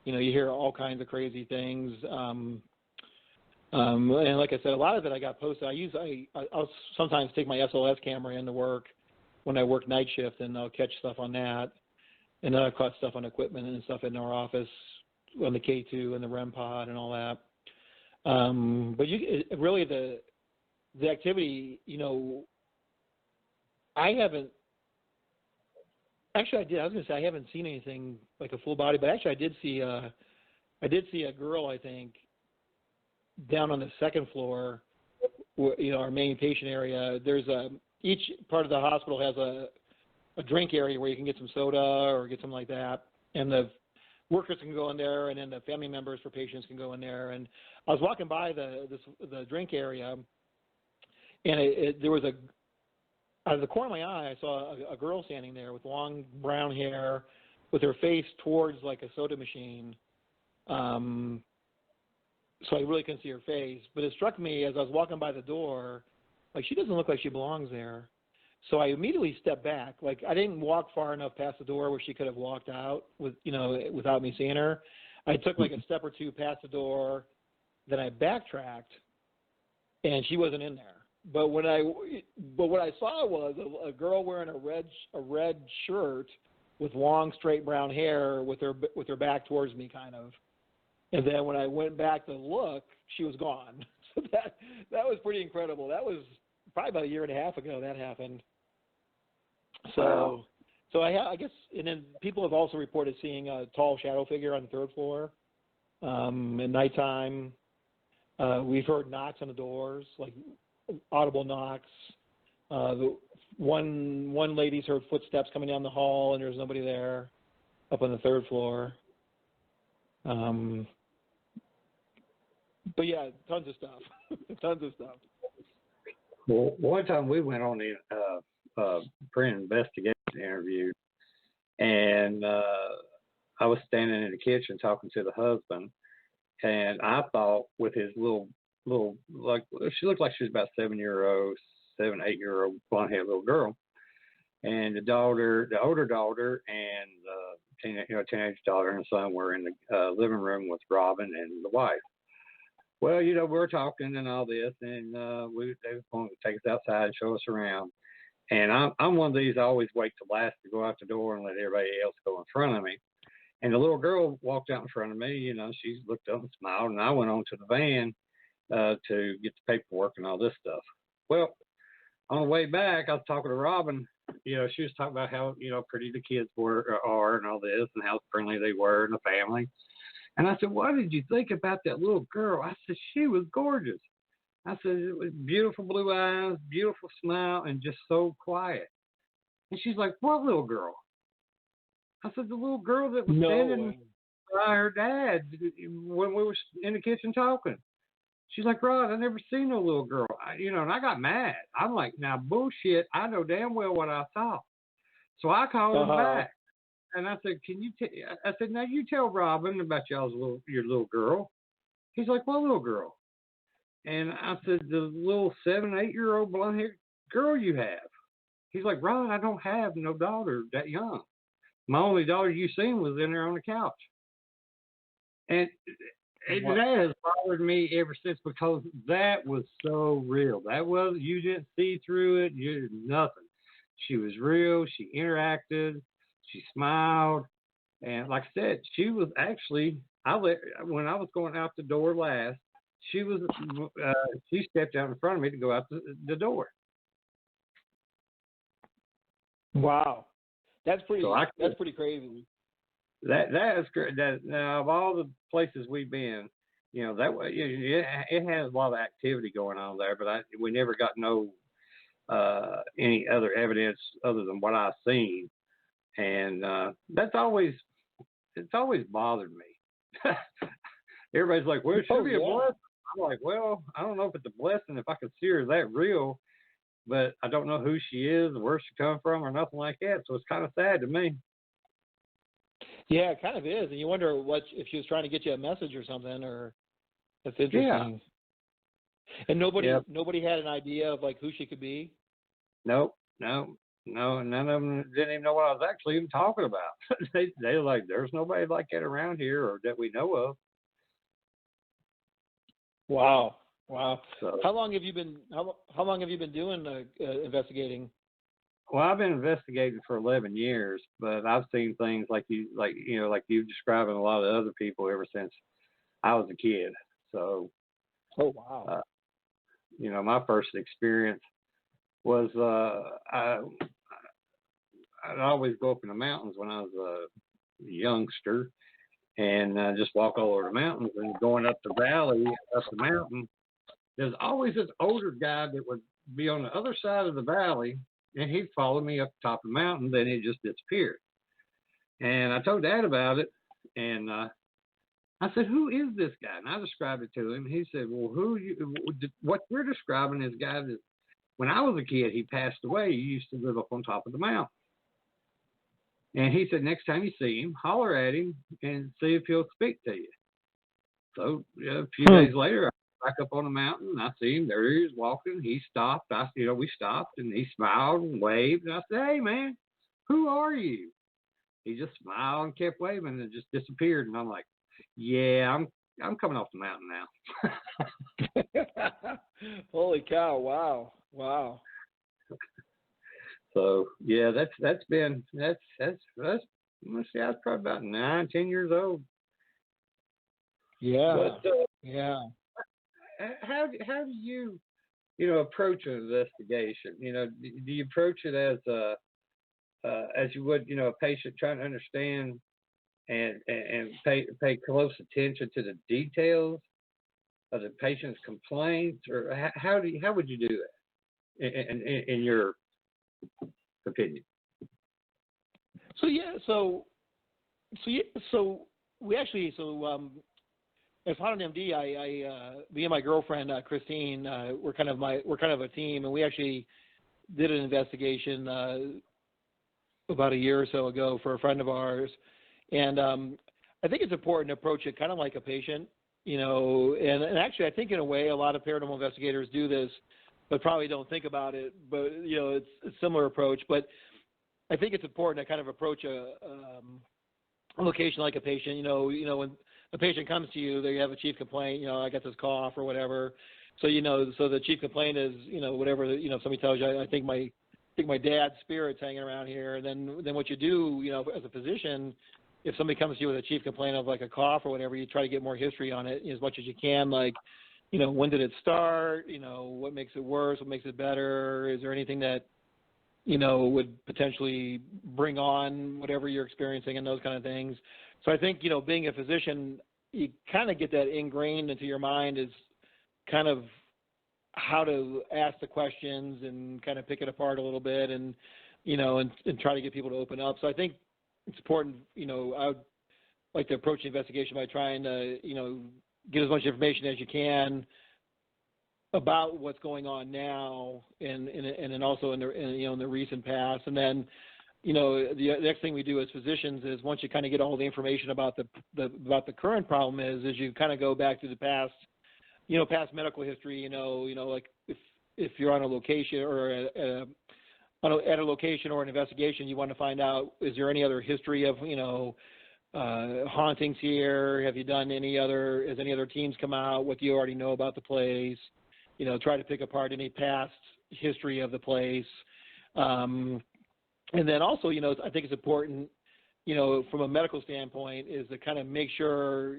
You hear all kinds of crazy things. And like I said, a lot of it I got posted. I'll sometimes take my SLS camera into work when I work night shift, and I'll catch stuff on that. And then I've caught stuff on equipment and stuff in our office on the K2 and the REM pod and all that. But really the activity, I haven't. Actually, I did. I was going to say I haven't seen anything like a full body, but actually I did see a girl, I think, down on the 2nd floor, our main patient area. There's each part of the hospital has a drink area where you can get some soda or get something like that, and the workers can go in there, and then the family members for patients can go in there. And I was walking by the drink area, and there was out of the corner of my eye, I saw a girl standing there with long brown hair, with her face towards like a soda machine. So I really couldn't see her face. But it struck me as I was walking by the door, like she doesn't look like she belongs there. So I immediately stepped back. Like I didn't walk far enough past the door where she could have walked out without me seeing her. I took like a step or two past the door, then I backtracked, and she wasn't in there. But what I saw was a girl wearing a red shirt with long straight brown hair with her back towards me, kind of. And then when I went back to look, she was gone. So that was pretty incredible. That was probably about a year and a half ago that happened. So I guess, and then people have also reported seeing a tall shadow figure on the 3rd floor at nighttime. We've heard knocks on the doors, like audible knocks. The one lady's heard footsteps coming down the hall, and there's nobody there up on the 3rd floor. But yeah, tons of stuff. Well, one time we went on the pre-investigation interview, and I was standing in the kitchen talking to the husband, and I thought with his little like she looked like she was about 7, 8 year old blonde haired little girl. and the older daughter, and teenage daughter and son were in the living room with Robin and the wife. Well, we're talking and all this, and they were going to take us outside and show us around. And I'm one of these, I always wait till last to go out the door and let everybody else go in front of me. And the little girl walked out in front of me, she looked up and smiled, and I went on to the van to get the paperwork and all this stuff. Well, on the way back, I was talking to Robin. She was talking about how, pretty the kids are and all this, and how friendly they were in the family. And I said, what did you think about that little girl? I said, she was gorgeous. I said, it was beautiful blue eyes, beautiful smile, and just so quiet. And she's like, what little girl? I said, the little girl that was standing by her dad when we were in the kitchen talking. She's like, Rod, I never seen no little girl. And I got mad. I'm like, now, bullshit, I know damn well what I saw. So I called him back. And I said, I said, now you tell Robin about your little girl. He's like, what little girl? And I said, the little 7, 8-year-old blonde-haired girl you have. He's like, Rod, I don't have no daughter that young. My only daughter you seen was in there on the couch. And that has bothered me ever since, because that was so real. You didn't see through it. You did nothing. She was real. She interacted. She smiled. And like I said, she was actually, when I was going out the door last, she stepped out in front of me to go out the door. Wow. That's pretty crazy. That is great. Now, of all the places we've been, it has a lot of activity going on there, but we never got any other evidence other than what I've seen, and it's always bothered me. Everybody's like, well, it should be a blessing. I'm like, well, I don't know if it's a blessing if I can see her that real, but I don't know who she is, or where she come from, or nothing like that. So it's kind of sad to me. Yeah, it kind of is, and you wonder if she was trying to get you a message or something, or that's interesting. Yeah. And nobody had an idea of like who she could be. Nope, no, none of them didn't even know what I was actually even talking about. they were like, there's nobody like that around here, or that we know of. Wow. So, how long have you been doing investigating? Well, I've been investigating for 11 years, but I've seen things like you've described, and a lot of other people ever since I was a kid. So, oh wow. My first experience was I'd always go up in the mountains when I was a youngster, and just walk all over the mountains. And going up the valley, up the mountain, there's always this older guy that would be on the other side of the valley, and he'd follow me up the top of the mountain. Then he just disappeared. And I told Dad about it, and I said, "Who is this guy?" And I described it to him. He said, "Well, what you're describing is a guy that, when I was a kid, he passed away. He used to live up on top of the mountain." And he said, next time you see him, holler at him and see if he'll speak to you. So a few days later, I was back up on the mountain, and I see him. There he is walking. He stopped. We stopped, and he smiled and waved. And I said, "Hey, man, who are you?" He just smiled and kept waving and just disappeared. And I'm like, yeah, I'm coming off the mountain now. Holy cow! Wow. So yeah, that's let's see, I was probably about 9, 10 years old. Yeah. But, yeah. How do you approach an investigation? Do you approach it as you would a patient trying to understand and pay close attention to the details of the patient's complaints, or how would you do that in your opinion? As Molnar MD, me and my girlfriend Christine, we're kind of a team, and we actually did an investigation about a year or so ago for a friend of ours, and I think it's important to approach it kind of like a patient, and actually I think in a way a lot of paranormal investigators do this, but probably don't think about it. But it's a similar approach. But I think it's important to kind of approach a location like a patient. When a patient comes to you, they have a chief complaint. I got this cough or whatever. So so the chief complaint is whatever. Somebody tells you, I think my dad's spirit's hanging around here. And then what you do, as a physician, if somebody comes to you with a chief complaint of like a cough or whatever, you try to get more history on it as much as you can. Like, when did it start? What makes it worse? What makes it better? Is there anything that would potentially bring on whatever you're experiencing and those kind of things. So I think, being a physician, you kind of get that ingrained into your mind is kind of how to ask the questions and kind of pick it apart a little bit and try to get people to open up. So I think it's important, I would like to approach the investigation by trying to, get as much information as you can about what's going on now and then also in the recent past. And then, the next thing we do as physicians is once you kind of get all the information about the current problem is you kind of go back to the past, past medical history, like if you're on a location or at a location or an investigation, you want to find out, is there any other history of, hauntings here? Have you done has any other teams come out? What do you already know about the place? Try to pick apart any past history of the place. And then also, I think it's important, from a medical standpoint, is to kind of make sure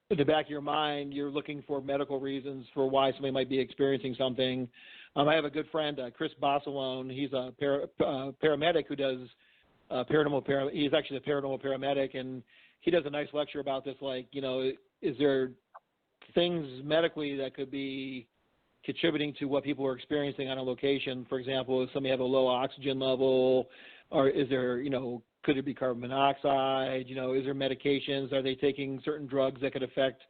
in the back of your mind you're looking for medical reasons for why somebody might be experiencing something. I have a good friend, Chris Bossalone. He's a paramedic who does he's actually a paranormal paramedic, and he does a nice lecture about this, like, is there things medically that could be contributing to what people are experiencing on a location? For example, if somebody have a low oxygen level, or is there, could it be carbon monoxide? Is there medications? Are they taking certain drugs that could affect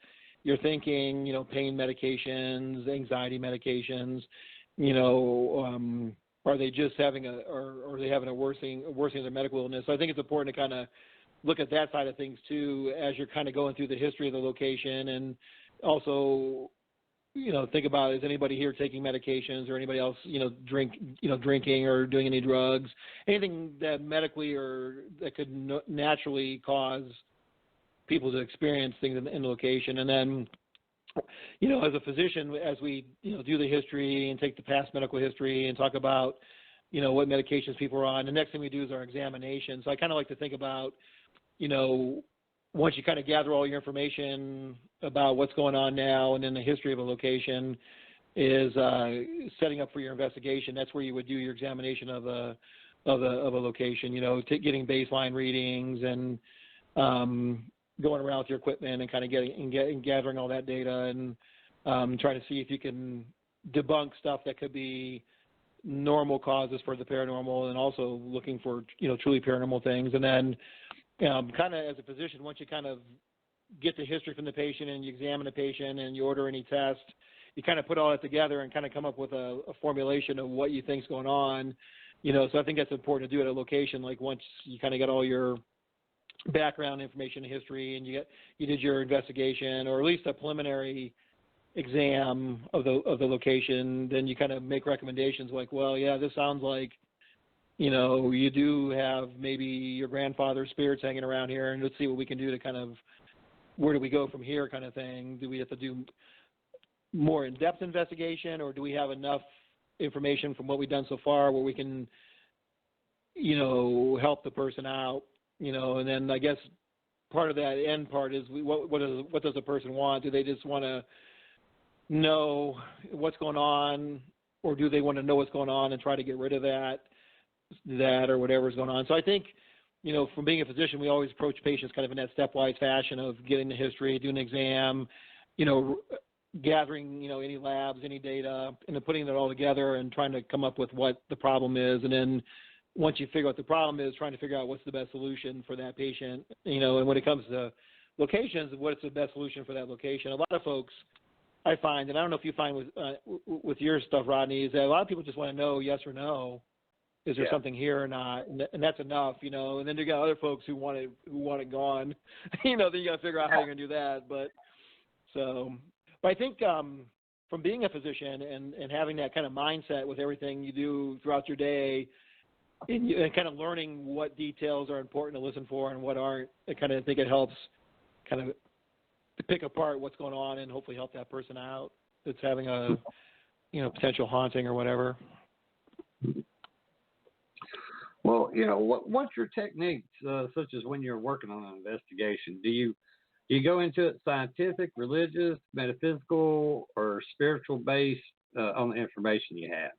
your thinking? Pain medications, anxiety medications. Are they just having are they having a worsening of their medical illness? So I think it's important to kind of look at that side of things too, as you're kind of going through the history of the location, and also, think about, is anybody here taking medications or anybody else, drinking or doing any drugs, anything that medically or that could naturally cause people to experience things in the location. And then, as a physician, as we, do the history and take the past medical history and talk about, what medications people are on, the next thing we do is our examination. So I kind of like to think about, once you kind of gather all your information about what's going on now and then the history of a location, is setting up for your investigation. That's where you would do your examination of a location, getting baseline readings and going around with your equipment and kind of gathering all that data and trying to see if you can debunk stuff that could be normal causes for the paranormal, and also looking for, truly paranormal things. And then kind of as a physician, once you kind of get the history from the patient and you examine the patient and you order any test, you kind of put all that together and kind of come up with a formulation of what you think's going on. So I think that's important to do at a location. Like once you kind of get all your background information and history and you did your investigation, or at least a preliminary exam of the location, then you kind of make recommendations like, well, yeah, this sounds like, you do have maybe your grandfather's spirits hanging around here, and let's see what we can do to kind of, where do we go from here kind of thing. Do we have to do more in-depth investigation, or do we have enough information from what we've done so far where we can, help the person out, and then I guess part of that end part is what does a person want? Do they just want to know what's going on, or do they want to know what's going on and try to get rid of that or whatever's going on? So I think, from being a physician, we always approach patients kind of in that stepwise fashion of getting the history, doing an exam, gathering, any labs, any data, and then putting it all together and trying to come up with what the problem is. And then once you figure out the problem is, trying to figure out what's the best solution for that patient, and when it comes to locations, what's the best solution for that location. A lot of folks, I find, and I don't know if you find with your stuff, Rodney, is that a lot of people just want to know yes or no. Is there something here or not? And that's enough, And then you got other folks who want it gone. Then you got to figure out how you're going to do that. But I think from being a physician and having that kind of mindset with everything you do throughout your day, and kind of learning what details are important to listen for and what aren't. I kind of think it helps kind of to pick apart what's going on and hopefully help that person out that's having a potential haunting or whatever. Well, what's your techniques, such as when you're working on an investigation? Do you go into it scientific, religious, metaphysical, or spiritual based on the information you have?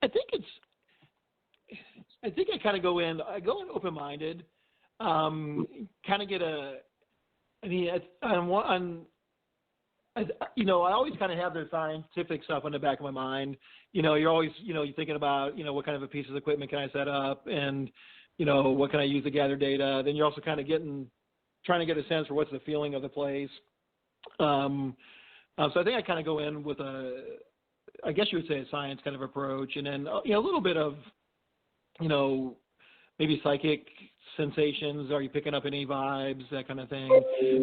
I think I kind of go in open-minded, kind of get I always kind of have the scientific stuff in the back of my mind. You're always, you're thinking about, what kind of a piece of equipment can I set up and, what can I use to gather data? Then you're also kind of trying to get a sense for what's the feeling of the place. So I think I kind of go in with I guess you would say a science kind of approach, and then, a little bit of, maybe psychic sensations. Are you picking up any vibes, that kind of thing?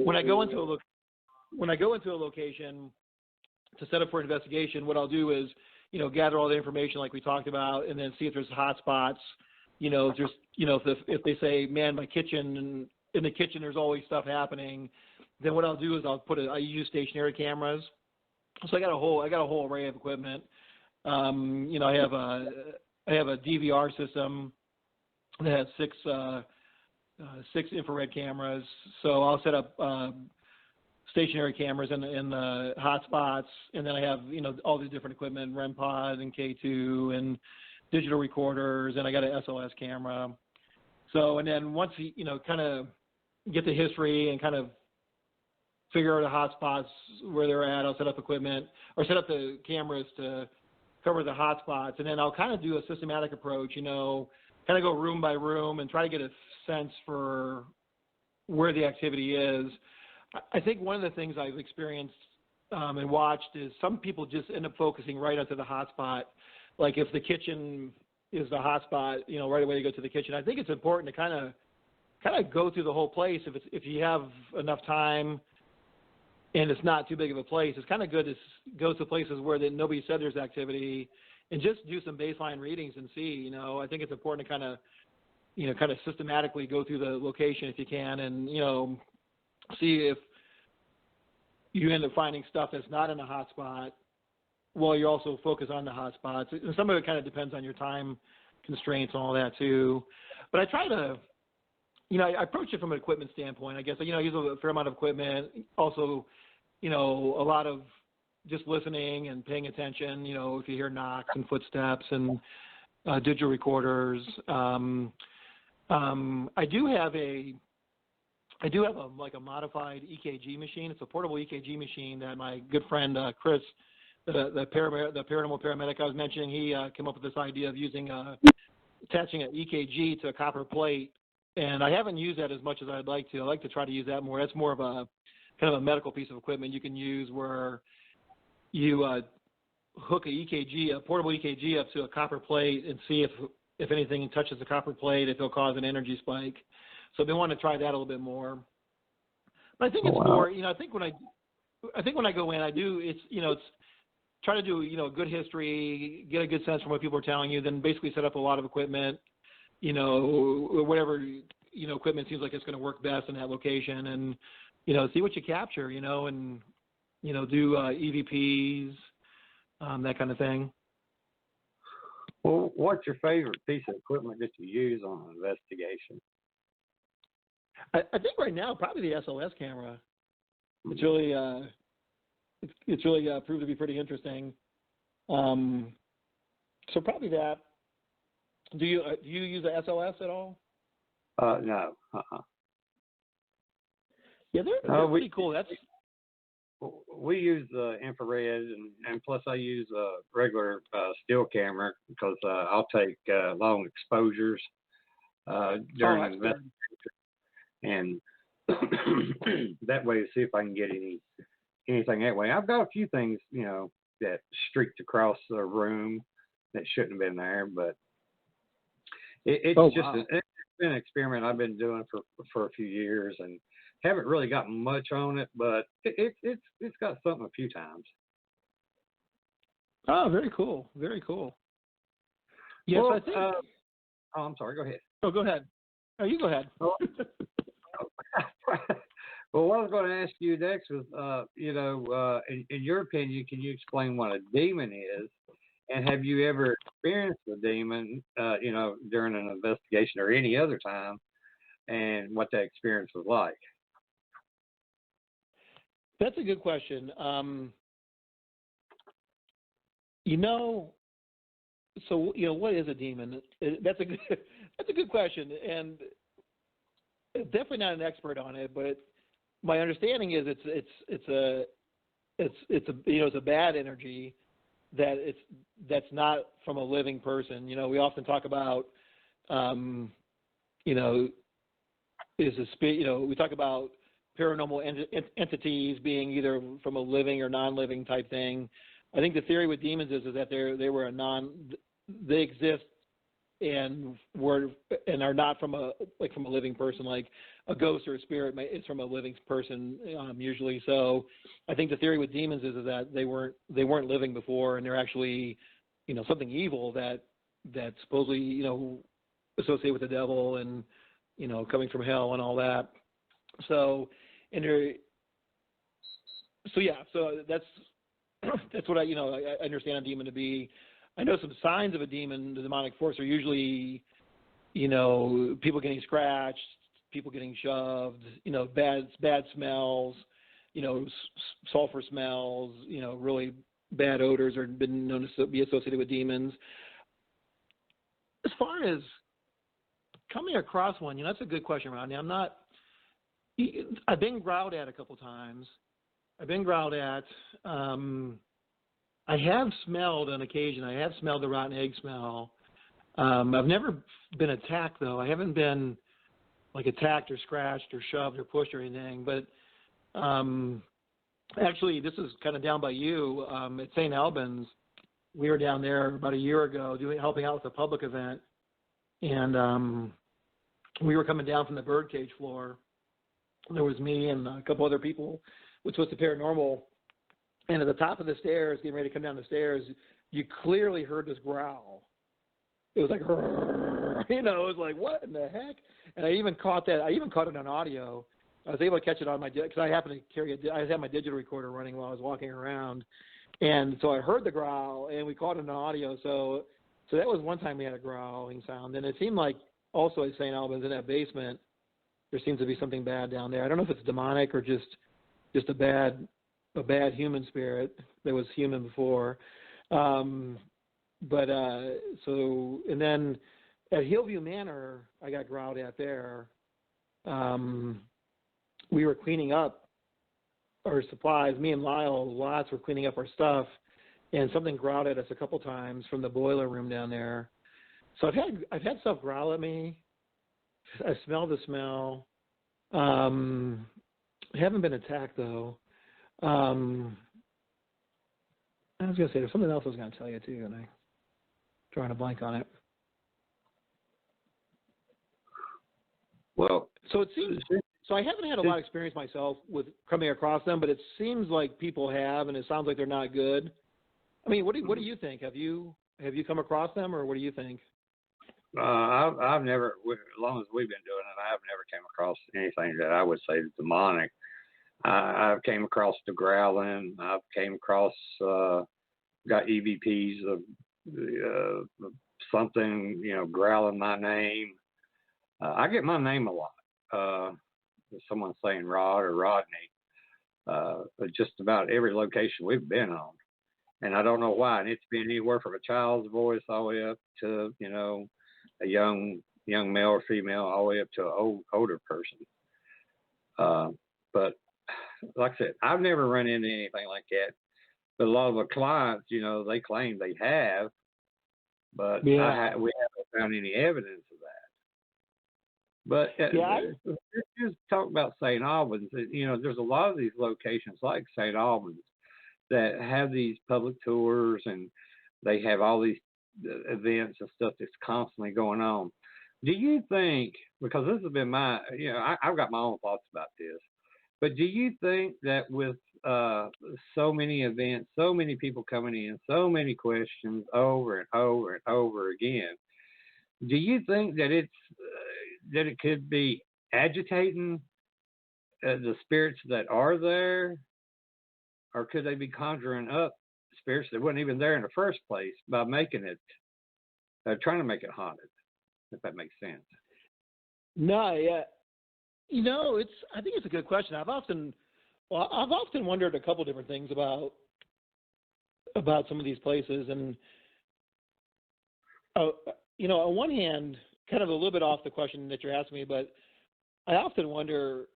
When I go into a location to set up for an investigation, what I'll do is, gather all the information like we talked about, and then see if there's hot spots. If they say, man, my kitchen, and in the kitchen there's always stuff happening, then what I'll do is I use stationary cameras. So I got a whole array of equipment. I have a DVR system that has six infrared cameras. So I'll set up stationary cameras in the hot spots, and then I have all these different equipment, REM pod and K2 and digital recorders, and I got an SOS camera. So, and then once kind of get the history and kind of figure out the hot spots where they're at, I'll set up equipment or set up the cameras to cover the hot spots, and then I'll kind of do a systematic approach, kind of go room by room and try to get a sense for where the activity is. I think one of the things I've experienced and watched is some people just end up focusing right onto the hot spot. Like if the kitchen is the hot spot, right away you go to the kitchen. I think it's important to kind of go through the whole place if you have enough time and it's not too big of a place. It's kind of good to go to places where nobody said there's activity and just do some baseline readings and see. I think it's important to kind of systematically go through the location if you can, and see if you end up finding stuff that's not in a hot spot while you also focus on the hot spots. And some of it kind of depends on your time constraints and all that too. But I try to, I approach it from an equipment standpoint, I guess. I use a fair amount of equipment. Also, a lot of just listening and paying attention, if you hear knocks and footsteps and digital recorders. I do have a modified EKG machine. It's a portable EKG machine that my good friend Chris, the paranormal paramedic I was mentioning, he came up with this idea of attaching an EKG to a copper plate, and I haven't used that as much as I'd like to. I'd like to try to use that more. That's more of a kind of a medical piece of equipment you can use where you hook a portable EKG up to a copper plate and see if anything touches the copper plate, if it'll cause an energy spike. So they want to try that a little bit more. But I think it's more, I think when I go in, I do, it's try to do, good history, get a good sense from what people are telling you, then basically set up a lot of equipment, whatever, equipment seems like it's going to work best in that location, and, see what you capture, and, do EVPs, that kind of thing. Well, what's your favorite piece of equipment that you use on an investigation? I think right now probably the SOS camera. It's really proved to be pretty interesting. So probably that. Do you use the SOS at all? No. Yeah, they're pretty cool. We use infrared, and plus I use a regular still camera because I'll take long exposures during the investigation. And that way to see if I can get anything that way. I've got a few things, that streaked across the room that shouldn't have been there, but it's been an experiment I've been doing for a few years and haven't really got much on it, but it's got something a few times. Oh, very cool. Very cool. Yes, well, I think. I'm sorry. Go ahead. Oh, go ahead. Oh, you go ahead. Well, well, what I was going to ask you next was, in your opinion, can you explain what a demon is? And have you ever experienced a demon, during an investigation or any other time, and what that experience was like? That's a good question. What is a demon? That's a good question, and definitely not an expert on it. But my understanding is it's a bad energy that's not from a living person. We often talk about we talk about paranormal entities being either from a living or non-living type thing. I think the theory with demons is that they exist and are not from a living person, like a ghost or a spirit is from a living person usually. So I think the theory with demons is that they weren't living before, and they're actually something evil that supposedly associated with the devil and coming from hell and all that. So that's what I understand a demon to be. I know some signs of a demon, the demonic force, are usually, people getting scratched, people getting shoved, bad smells, sulfur smells, really bad odors are been known to be associated with demons. As far as coming across one, that's a good question, Rodney. I've been growled at a couple times. I have smelled on occasion. I have smelled the rotten egg smell. I've never been attacked, though. I haven't been attacked or scratched or shoved or pushed or anything. But actually, this is kind of down by you at St. Albans. We were down there about a year ago helping out with a public event, and we were coming down from the birdcage floor. There was me and a couple other people, which was the paranormal. And at the top of the stairs, getting ready to come down the stairs, you clearly heard this growl. It was like, it was like, what in the heck? And I even caught that. I even caught it on audio. I was able to catch it on because I happened to I had my digital recorder running while I was walking around. And so I heard the growl, and we caught it on audio. So that was one time we had a growling sound. And it seemed like also at St. Albans in that basement, there seems to be something bad down there. I don't know if it's demonic or just a bad human spirit that was human before. And then at Hillview Manor, I got growled at there. We were cleaning up our supplies. Me and Lyle Watts were cleaning up our stuff, and something growled at us a couple times from the boiler room down there. So I've had stuff growl at me. I smell the smell. I haven't been attacked, though. I was going to say, there's something else I was going to tell you, too, and I'm drawing a blank on it. Well, so it seems. So I haven't had a lot of experience myself with coming across them, but it seems like people have, and it sounds like they're not good. I mean, what do you think? Have you come across them, or what do you think? I've never, as long as we've been doing it, I've never came across anything that I would say is demonic. I've came across the growling. I've came across got EVPs of something, growling my name. I get my name a lot. Someone saying Rod or Rodney. Just about every location we've been on, and I don't know why. And it's been anywhere from a child's voice all the way up to a young male or female, all the way up to an older person. But like I said, I've never run into anything like that. But a lot of the clients, they claim they have, but we haven't found any evidence of that. But just talk about St. Albans. There's a lot of these locations like St. Albans that have these public tours, and they have all these events and stuff that's constantly going on. Do you think, because this has been I've got my own thoughts about this, but do you think that with so many events, so many people coming in, so many questions over and over and over again. Do you think that that it could be agitating the spirits that are there, or could they be conjuring up spirits that weren't even there in the first place by making it, trying to make it haunted? If that makes sense. No, yeah. I think it's a good question. I've often wondered a couple different things about some of these places, and on one hand, kind of a little bit off the question that you're asking me, but I often wonder,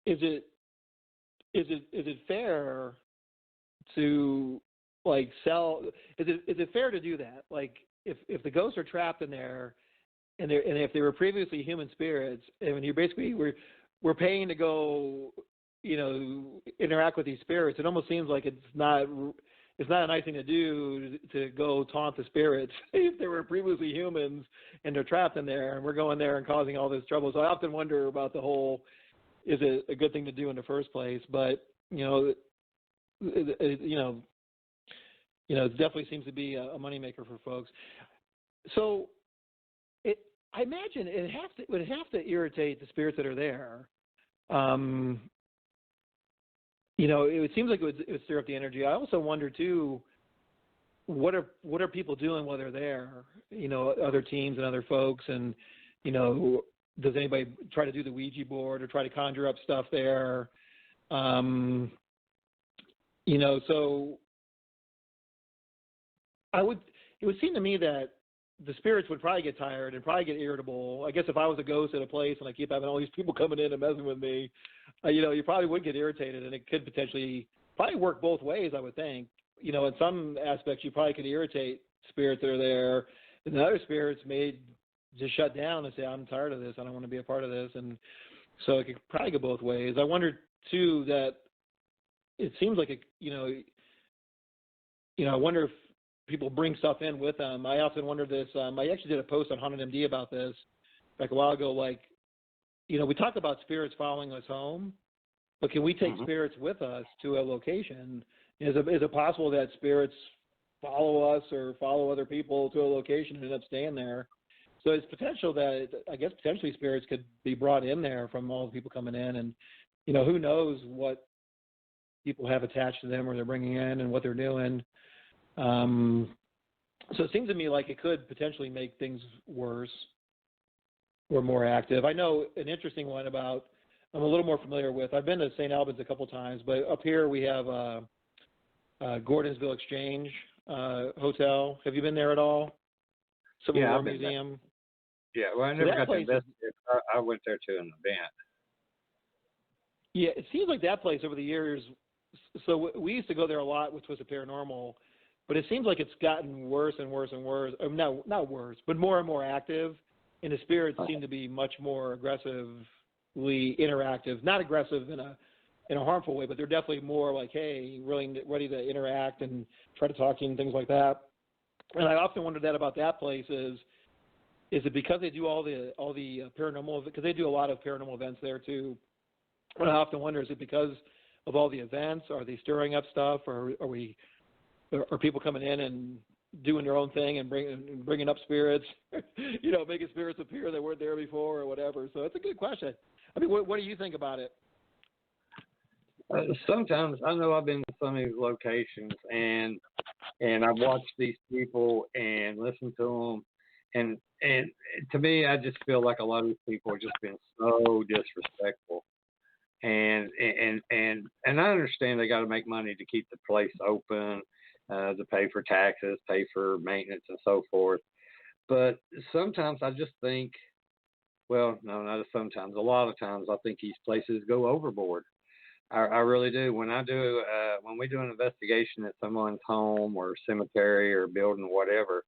is it fair to sell? Is it fair to do that? Like, if the ghosts are trapped in there, and if they were previously human spirits, and you're basically we're paying to go, interact with these spirits, it almost seems like it's not a nice thing to do to go taunt the spirits if they were previously humans and they're trapped in there, and we're going there and causing all this trouble. So I often wonder about the whole, is it a good thing to do in the first place? But it definitely seems to be a moneymaker for folks. So I imagine it would have to irritate the spirits that are there. It seems like it would stir up the energy. I also wonder too, what are people doing while they're there? Other teams and other folks, and does anybody try to do the Ouija board or try to conjure up stuff there? So it would seem to me that the spirits would probably get tired and probably get irritable. I guess if I was a ghost at a place and I keep having all these people coming in and messing with me, you probably would get irritated, and it could potentially probably work both ways, I would think. In some aspects, you probably could irritate spirits that are there, and the other spirits may just shut down and say, I'm tired of this, I don't want to be a part of this. And so it could probably go both ways. I wonder, too, that it seems like, I wonder if people bring stuff in with them. I often wonder this. I actually did a post on Haunted MD about this a while ago. We talk about spirits following us home, but can we take spirits with us to a location? Is it possible that spirits follow us or follow other people to a location and end up staying there? So it's potential that, I guess, potentially spirits could be brought in there from all the people coming in, and who knows what people have attached to them or they're bringing in and what they're doing. So it seems to me like it could potentially make things worse or more active. I know an interesting one I'm a little more familiar with. I've been to St. Albans a couple times, but up here we have Gordonsville Exchange Hotel. Have you been there at all? Civil War Museum. Yeah, well, I never got to investigate. I went there to an event. Yeah, it seems like that place over the years. So we used to go there a lot with Twisted Paranormal, but it seems like it's gotten worse and worse and worse. No, not worse, but more and more active. And the spirits seem to be much more aggressively interactive. Not aggressive in a harmful way, but they're definitely more like, hey, really ready to interact and try to talk to you and things like that. And I often wonder that about that place is it because they do all the paranormal, because they do a lot of paranormal events there too. And I often wonder, is it because of all the events? Are they stirring up stuff, or are people coming in and doing their own thing and bringing up spirits, making spirits appear that weren't there before or whatever? So it's a good question. I mean, what do you think about it? Sometimes I know I've been to some of these locations and I've watched these people and listened to them, and to me, I just feel like a lot of these people are just being so disrespectful. And I understand they got to make money to keep the place open, to pay for taxes, pay for maintenance, and so forth. But sometimes I just think, well, no, not sometimes. A lot of times I think these places go overboard. I really do. When we do an investigation at someone's home or cemetery or building, whatever,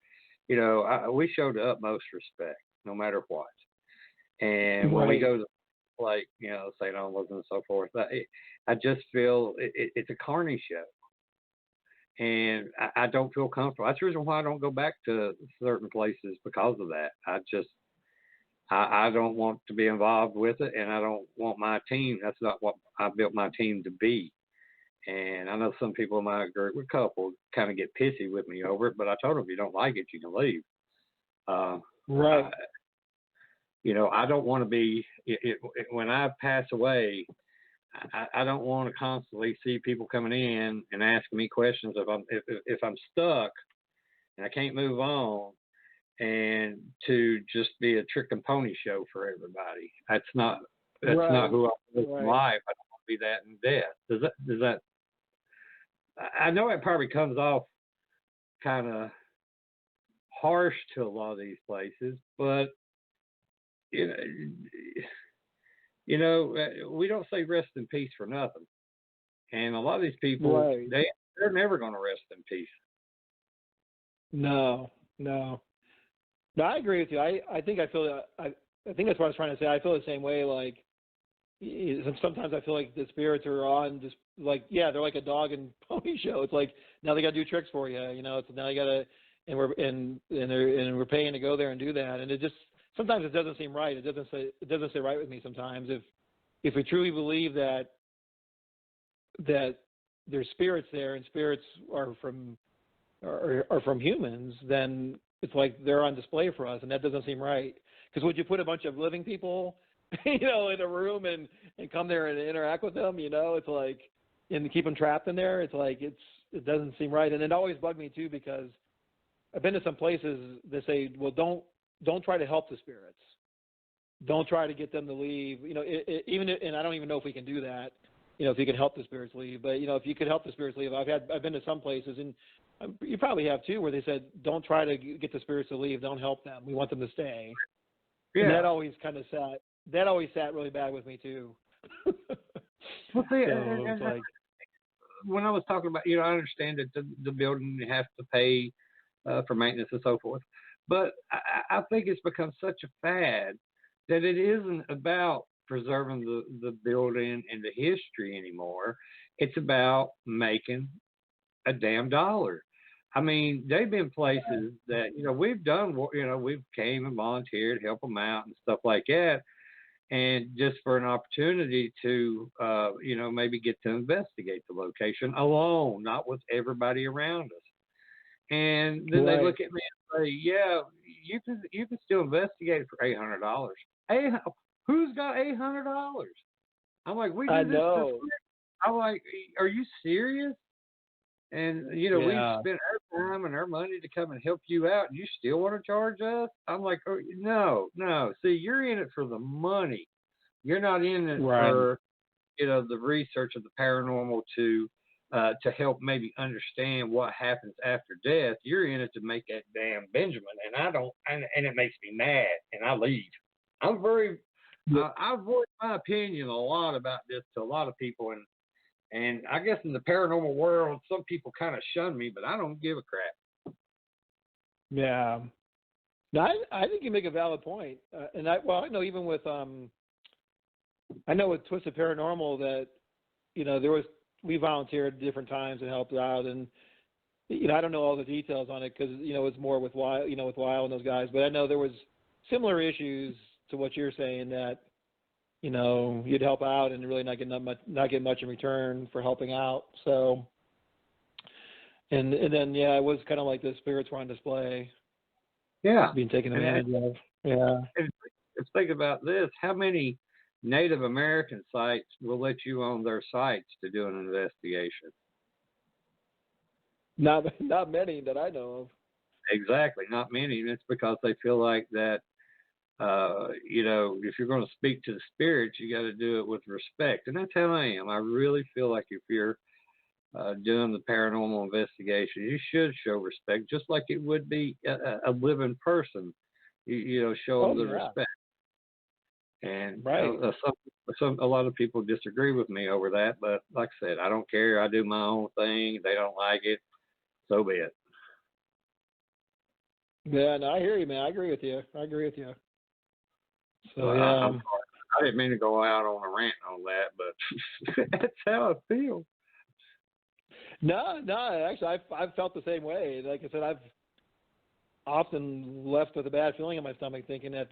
we show the utmost respect, no matter what. And when we go to St. Albans and so forth, I just feel it's a carny show. And I don't feel comfortable. That's the reason why I don't go back to certain places, because of that. I don't want to be involved with it, and I don't want my team. That's not what I built my team to be. And I know some people in my group, a couple, kind of get pissy with me over it, but I told them if you don't like it, you can leave. Right. I don't want to be, when I pass away, I don't want to constantly see people coming in and asking me questions if I'm stuck and I can't move on, and to just be a trick and pony show for everybody. That's not who I live in life. I don't want to be that in death. Does that? I know it probably comes off kind of harsh to a lot of these places, but we don't say rest in peace for nothing. And a lot of these people, they're never going to rest in peace. No, I agree with you. I think that's what I was trying to say. I feel the same way. Like, sometimes I feel like the spirits are on just like, they're like a dog and pony show. It's like, now they got to do tricks for you. It's now you got to, and we're paying to go there and do that. And it just, sometimes it doesn't seem right. It doesn't sit right with me sometimes. If we truly believe that there's spirits there and spirits are from humans, then it's like they're on display for us, and that doesn't seem right. Because would you put a bunch of living people, in a room and come there and interact with them? It's like, and keep them trapped in there. It's like it doesn't seem right, and it always bugged me too, because I've been to some places that say, well, don't try to help the spirits. Don't try to get them to leave. And I don't even know if we can do that. If you can help the spirits leave, but if you could help the spirits leave, I've been to some places, and you probably have too, where they said, don't try to get the spirits to leave. Don't help them. We want them to stay. Yeah. And that always kind of sat really bad with me too. Well, see, when I was talking about, I understand that the building you have to pay for maintenance and so forth, but I think it's become such a fad that it isn't about preserving the building and the history anymore. It's about making a damn dollar. I mean, they've been places that, we've done, we've came and volunteered, help them out and stuff like that. And just for an opportunity to, maybe get to investigate the location alone, not with everybody around us. And then they look at me and say, yeah, you can still investigate it for $800. Hey, who's got $800? I'm like, we do this for free. I'm like, are you serious? And, we've spent our time and our money to come and help you out, and you still want to charge us? I'm like, oh, no. See, you're in it for the money. You're not in it for, the research of the paranormal to help maybe understand what happens after death. You're in it to make that damn Benjamin, and it makes me mad, and I leave. I'm I've voiced my opinion a lot about this to a lot of people, and I guess in the paranormal world, some people kind of shun me, but I don't give a crap. Yeah. No, I think you make a valid point. I know even with, I know with Twisted Paranormal that, we volunteered at different times and helped out, and, I don't know all the details on it because, it's more with Weil, with Weil and those guys, but I know there was similar issues to what you're saying, that, you'd help out and really not get much in return for helping out. So, and then it was kind of like the spirits were on display. Yeah, being taken advantage of. Yeah. And think about this: how many Native American sites will let you on their sites to do an investigation? Not many that I know of. Exactly, not many. And it's because they feel like that. If you're going to speak to the spirits, you got to do it with respect. And that's how I am. I really feel like if you're doing the paranormal investigation, you should show respect, just like it would be a living person. Show them the respect. And a lot of people disagree with me over that, but like I said, I don't care. I do my own thing. They don't like it, so be it. Yeah, no, I hear you, man. I agree with you. So I didn't mean to go out on a rant on that, but that's how I feel. No, actually, I've felt the same way. Like I said, I've often left with a bad feeling in my stomach, thinking that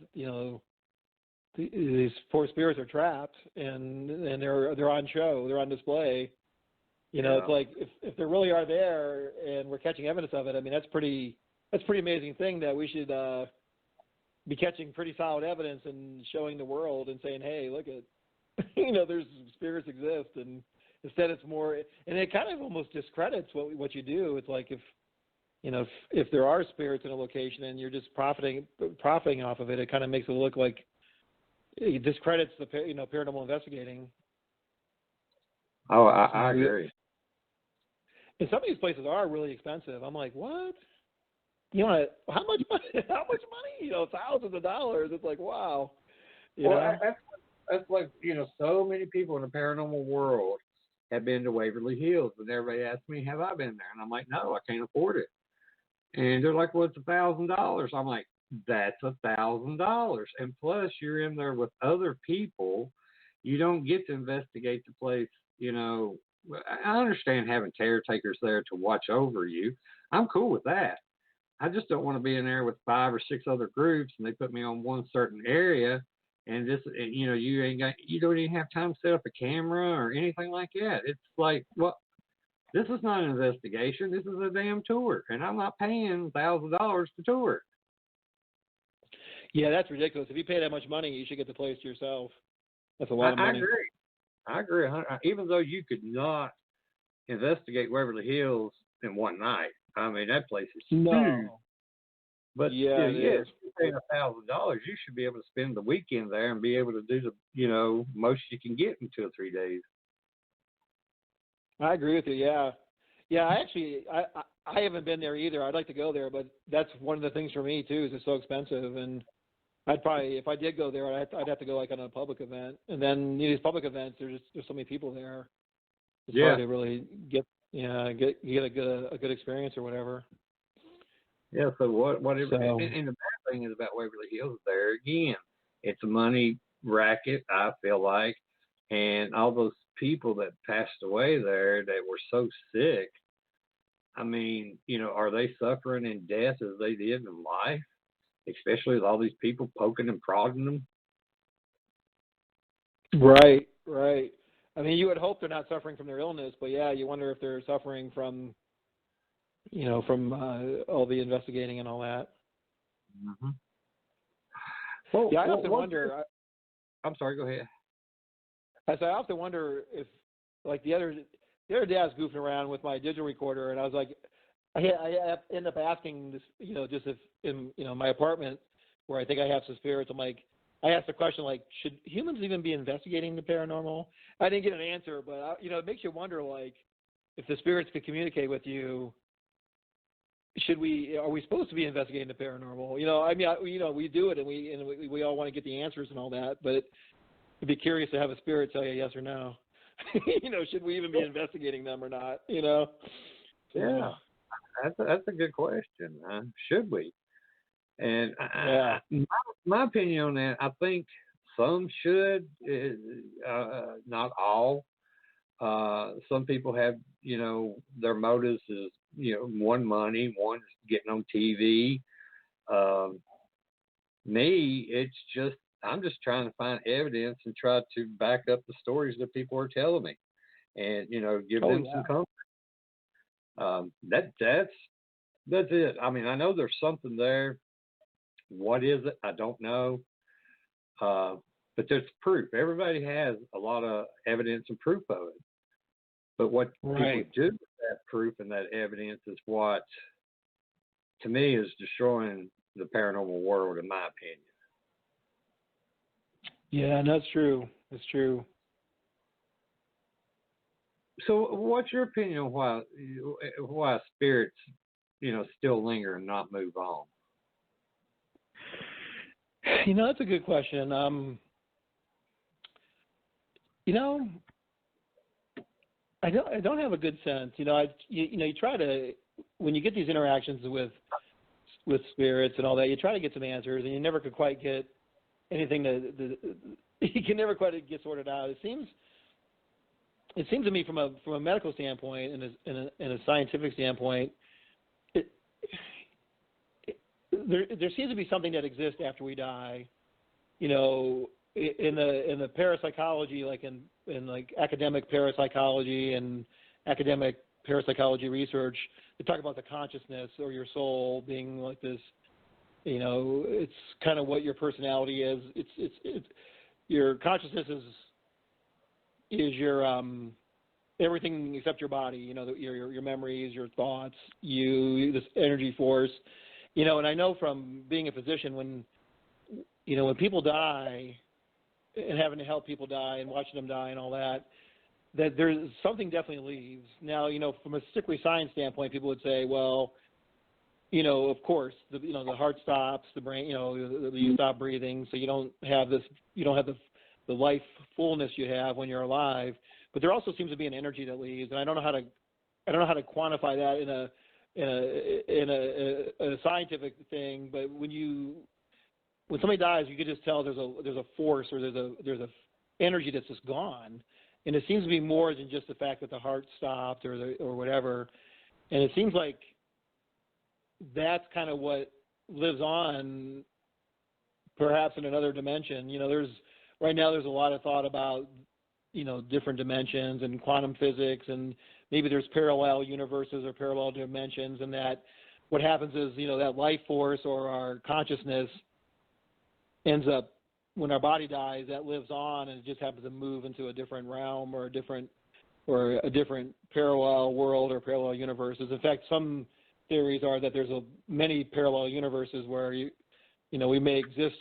these poor spirits are trapped and they're on show, they're on display, You know, it's like if there really are there and we're catching evidence of it, I mean, that's pretty amazing thing that we should be catching pretty solid evidence and showing the world and saying, hey, look at, you know, there's spirits exist, and instead it's more, and it kind of almost discredits what you do. It's like if there are spirits in a location and you're just profiting off of it, it kind of makes it look like it discredits the paranormal investigating. Oh, I agree. And some of these places are really expensive. I'm like, what? You know, how much money? How much money? You know, thousands of dollars. It's like, wow. That's like, you know, so many people in the paranormal world have been to Waverly Hills, and everybody asks me, have I been there? And I'm like, no, I can't afford it. And they're like, well, it's $1,000. I'm like, that's $1,000. And plus, you're in there with other people. You don't get to investigate the place. You know, I understand having caretakers there to watch over you. I'm cool with that. I just don't want to be in there with 5 or 6 other groups, and they put me on one certain area, and you know, you don't even have time to set up a camera or anything like that. It's like, well, this is not an investigation. This is a damn tour, and I'm not paying $1,000 to tour. Yeah, that's ridiculous. If you pay that much money, you should get the place to yourself. That's a lot of money. I agree. Even though you could not investigate Waverly Hills in one night. I mean, that place is huge. No. But yeah, if you're paying $1,000, you should be able to spend the weekend there and be able to do the, you know, most you can get in 2 or 3 days. I agree with you. Yeah. I haven't been there either. I'd like to go there, but that's one of the things for me too. Is it's so expensive, and I'd probably, if I did go there, I'd have to go like on a public event, and then these public events, there's so many people there. It's hard to really get a good experience or whatever. Yeah. So whatever. And the bad thing is about Waverly Hills, there again, it's a money racket. I feel like, and all those people that passed away there that were so sick. I mean, you know, are they suffering in death as they did in life? Especially with all these people poking and prodding them. Right. I mean, you would hope they're not suffering from their illness, but yeah, you wonder if they're suffering from, you know, from all the investigating and all that. Mm-hmm. Well, yeah, I often wonder. I'm sorry. Go ahead. I often wonder if, like the other day, I was goofing around with my digital recorder, and I was like, I end up asking this, you know, just if in, you know, my apartment where I think I have some spirits, I'm like, I asked the question, like, should humans even be investigating the paranormal? I didn't get an answer, but, you know, it makes you wonder, like, if the spirits could communicate with you, are we supposed to be investigating the paranormal? You know, I mean, you know, we do it, and we all want to get the answers and all that, but it'd be curious to have a spirit tell you yes or no. You know, should we even be investigating them or not, you know? Yeah, that's a good question. Should we? And my opinion on that, I think some should, not all. Some people have, you know, their motives is, you know, one, money, one is getting on TV. Me, it's just, I'm just trying to find evidence and try to back up the stories that people are telling me, and, you know, give them some comfort. That's it. I mean, I know there's something there. What is it? I don't know. But there's proof. Everybody has a lot of evidence and proof of it. But what people do with that proof and that evidence is what, to me, is destroying the paranormal world, in my opinion. Yeah, and that's true. That's true. So, what's your opinion on why spirits, you know, still linger and not move on? You know, that's a good question. You know, I don't have a good sense. You know, you try to, when you get these interactions with spirits and all that, you try to get some answers, and you never could quite get anything you can never quite get sorted out. It seems to me from a medical standpoint and a scientific standpoint, there seems to be something that exists after we die. You know, in the parapsychology, like in like academic parapsychology and academic parapsychology research, they talk about the consciousness or your soul being like this. It's kind of what your personality is. It's your consciousness is your everything except your body. Your memories, your thoughts, this energy force. And I know from being a physician when people die and having to help people die and watching them die and all that there's something definitely leaves. Now, from a strictly science standpoint, people would say, well, of course, the heart stops, the brain, you stop breathing, so you don't have the life fullness you have when you're alive. But there also seems to be an energy that leaves, and I don't know how to quantify that in a scientific thing. But when somebody dies, you can just tell there's a force or there's a energy that's just gone, and it seems to be more than just the fact that the heart stopped or whatever. And it seems like that's kind of what lives on, perhaps in another dimension. Right now there's a lot of thought about, different dimensions and quantum physics, and maybe there's parallel universes or parallel dimensions, and that what happens is, that life force or our consciousness ends up, when our body dies, that lives on, and it just happens to move into a different realm or a different parallel world or parallel universes. In fact, some theories are that there's many parallel universes where we may exist,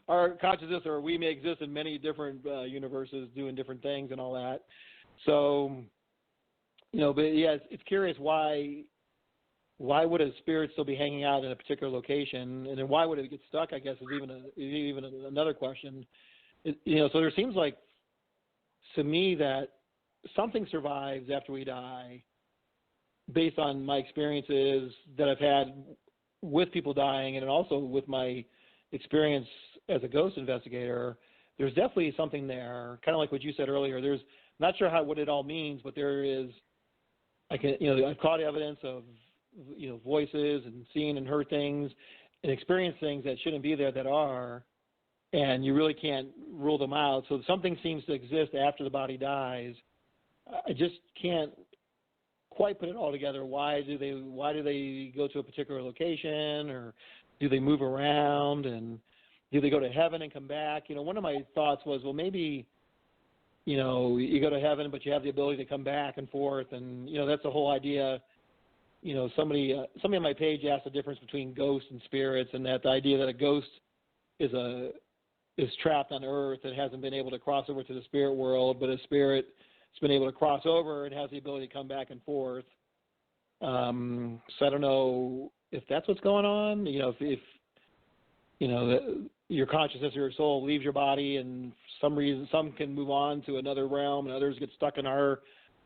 our consciousness, or we may exist in many different universes doing different things and all that. So, but yeah, it's curious why would a spirit still be hanging out in a particular location, and then why would it get stuck? I guess is even another question. So there seems like to me that something survives after we die, based on my experiences that I've had with people dying, and also with my experience as a ghost investigator. There's definitely something there, kind of like what you said earlier. There's not sure what it all means, but there is. I've caught evidence of voices and seen and heard things and experienced things that shouldn't be there that are, and you really can't rule them out. So something seems to exist after the body dies. I just can't quite put it all together. Why do they go to a particular location, or do they move around, and do they go to heaven and come back? One of my thoughts was, well, maybe you go to heaven, but you have the ability to come back and forth, and that's the whole idea. Somebody on my page asked the difference between ghosts and spirits, and that the idea that a ghost is trapped on Earth and hasn't been able to cross over to the spirit world, but a spirit has been able to cross over and has the ability to come back and forth. So I don't know if that's what's going on. If your consciousness or your soul leaves your body, and for some reason some can move on to another realm, and others get stuck in our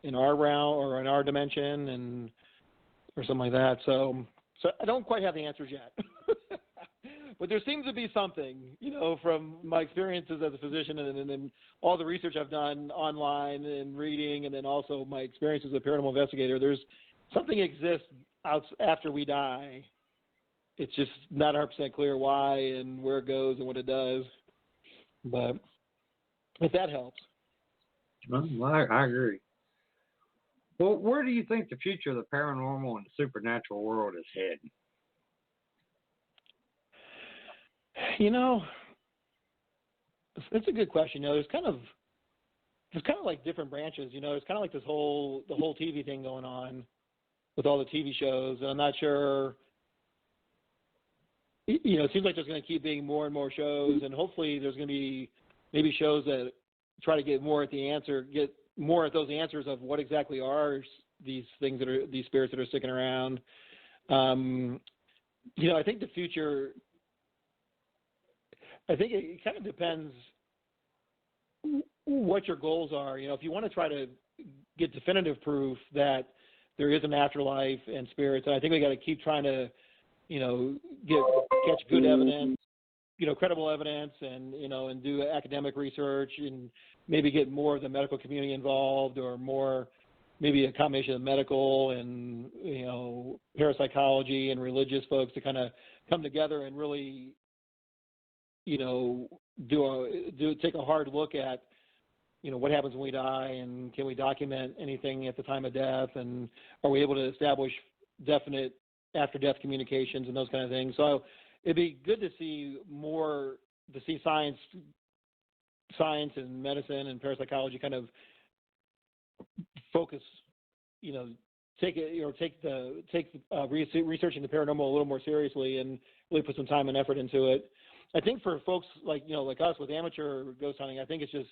realm or in our dimension, and or something like that. So I don't quite have the answers yet. But there seems to be something, from my experiences as a physician, and then all the research I've done online and reading, and then also my experiences as a paranormal investigator. There's something exists after we die. It's just not 100% clear why and where it goes and what it does. But if that helps. Well, I agree. Well, where do you think the future of the paranormal and the supernatural world is heading? It's a good question. There's kind of like different branches. There's kind of like the whole TV thing going on with all the TV shows. And I'm not sure. It seems like there's going to keep being more and more shows, and hopefully there's going to be maybe shows that try to get more at those answers of what exactly are these things these spirits that are sticking around. I think the future. I think it kind of depends what your goals are. If you want to try to get definitive proof that there is an afterlife and spirits, and I think we got to keep trying to, catch good evidence, credible evidence, and and do academic research, and maybe get more of the medical community involved, or more, maybe a combination of medical and parapsychology and religious folks to kind of come together and really take a hard look at what happens when we die, and can we document anything at the time of death, and are we able to establish definite after-death communications and those kind of things. So it'd be good to see science and medicine and parapsychology kind of focus, take researching the paranormal a little more seriously and really put some time and effort into it. I think for folks like us with amateur ghost hunting, I think it's just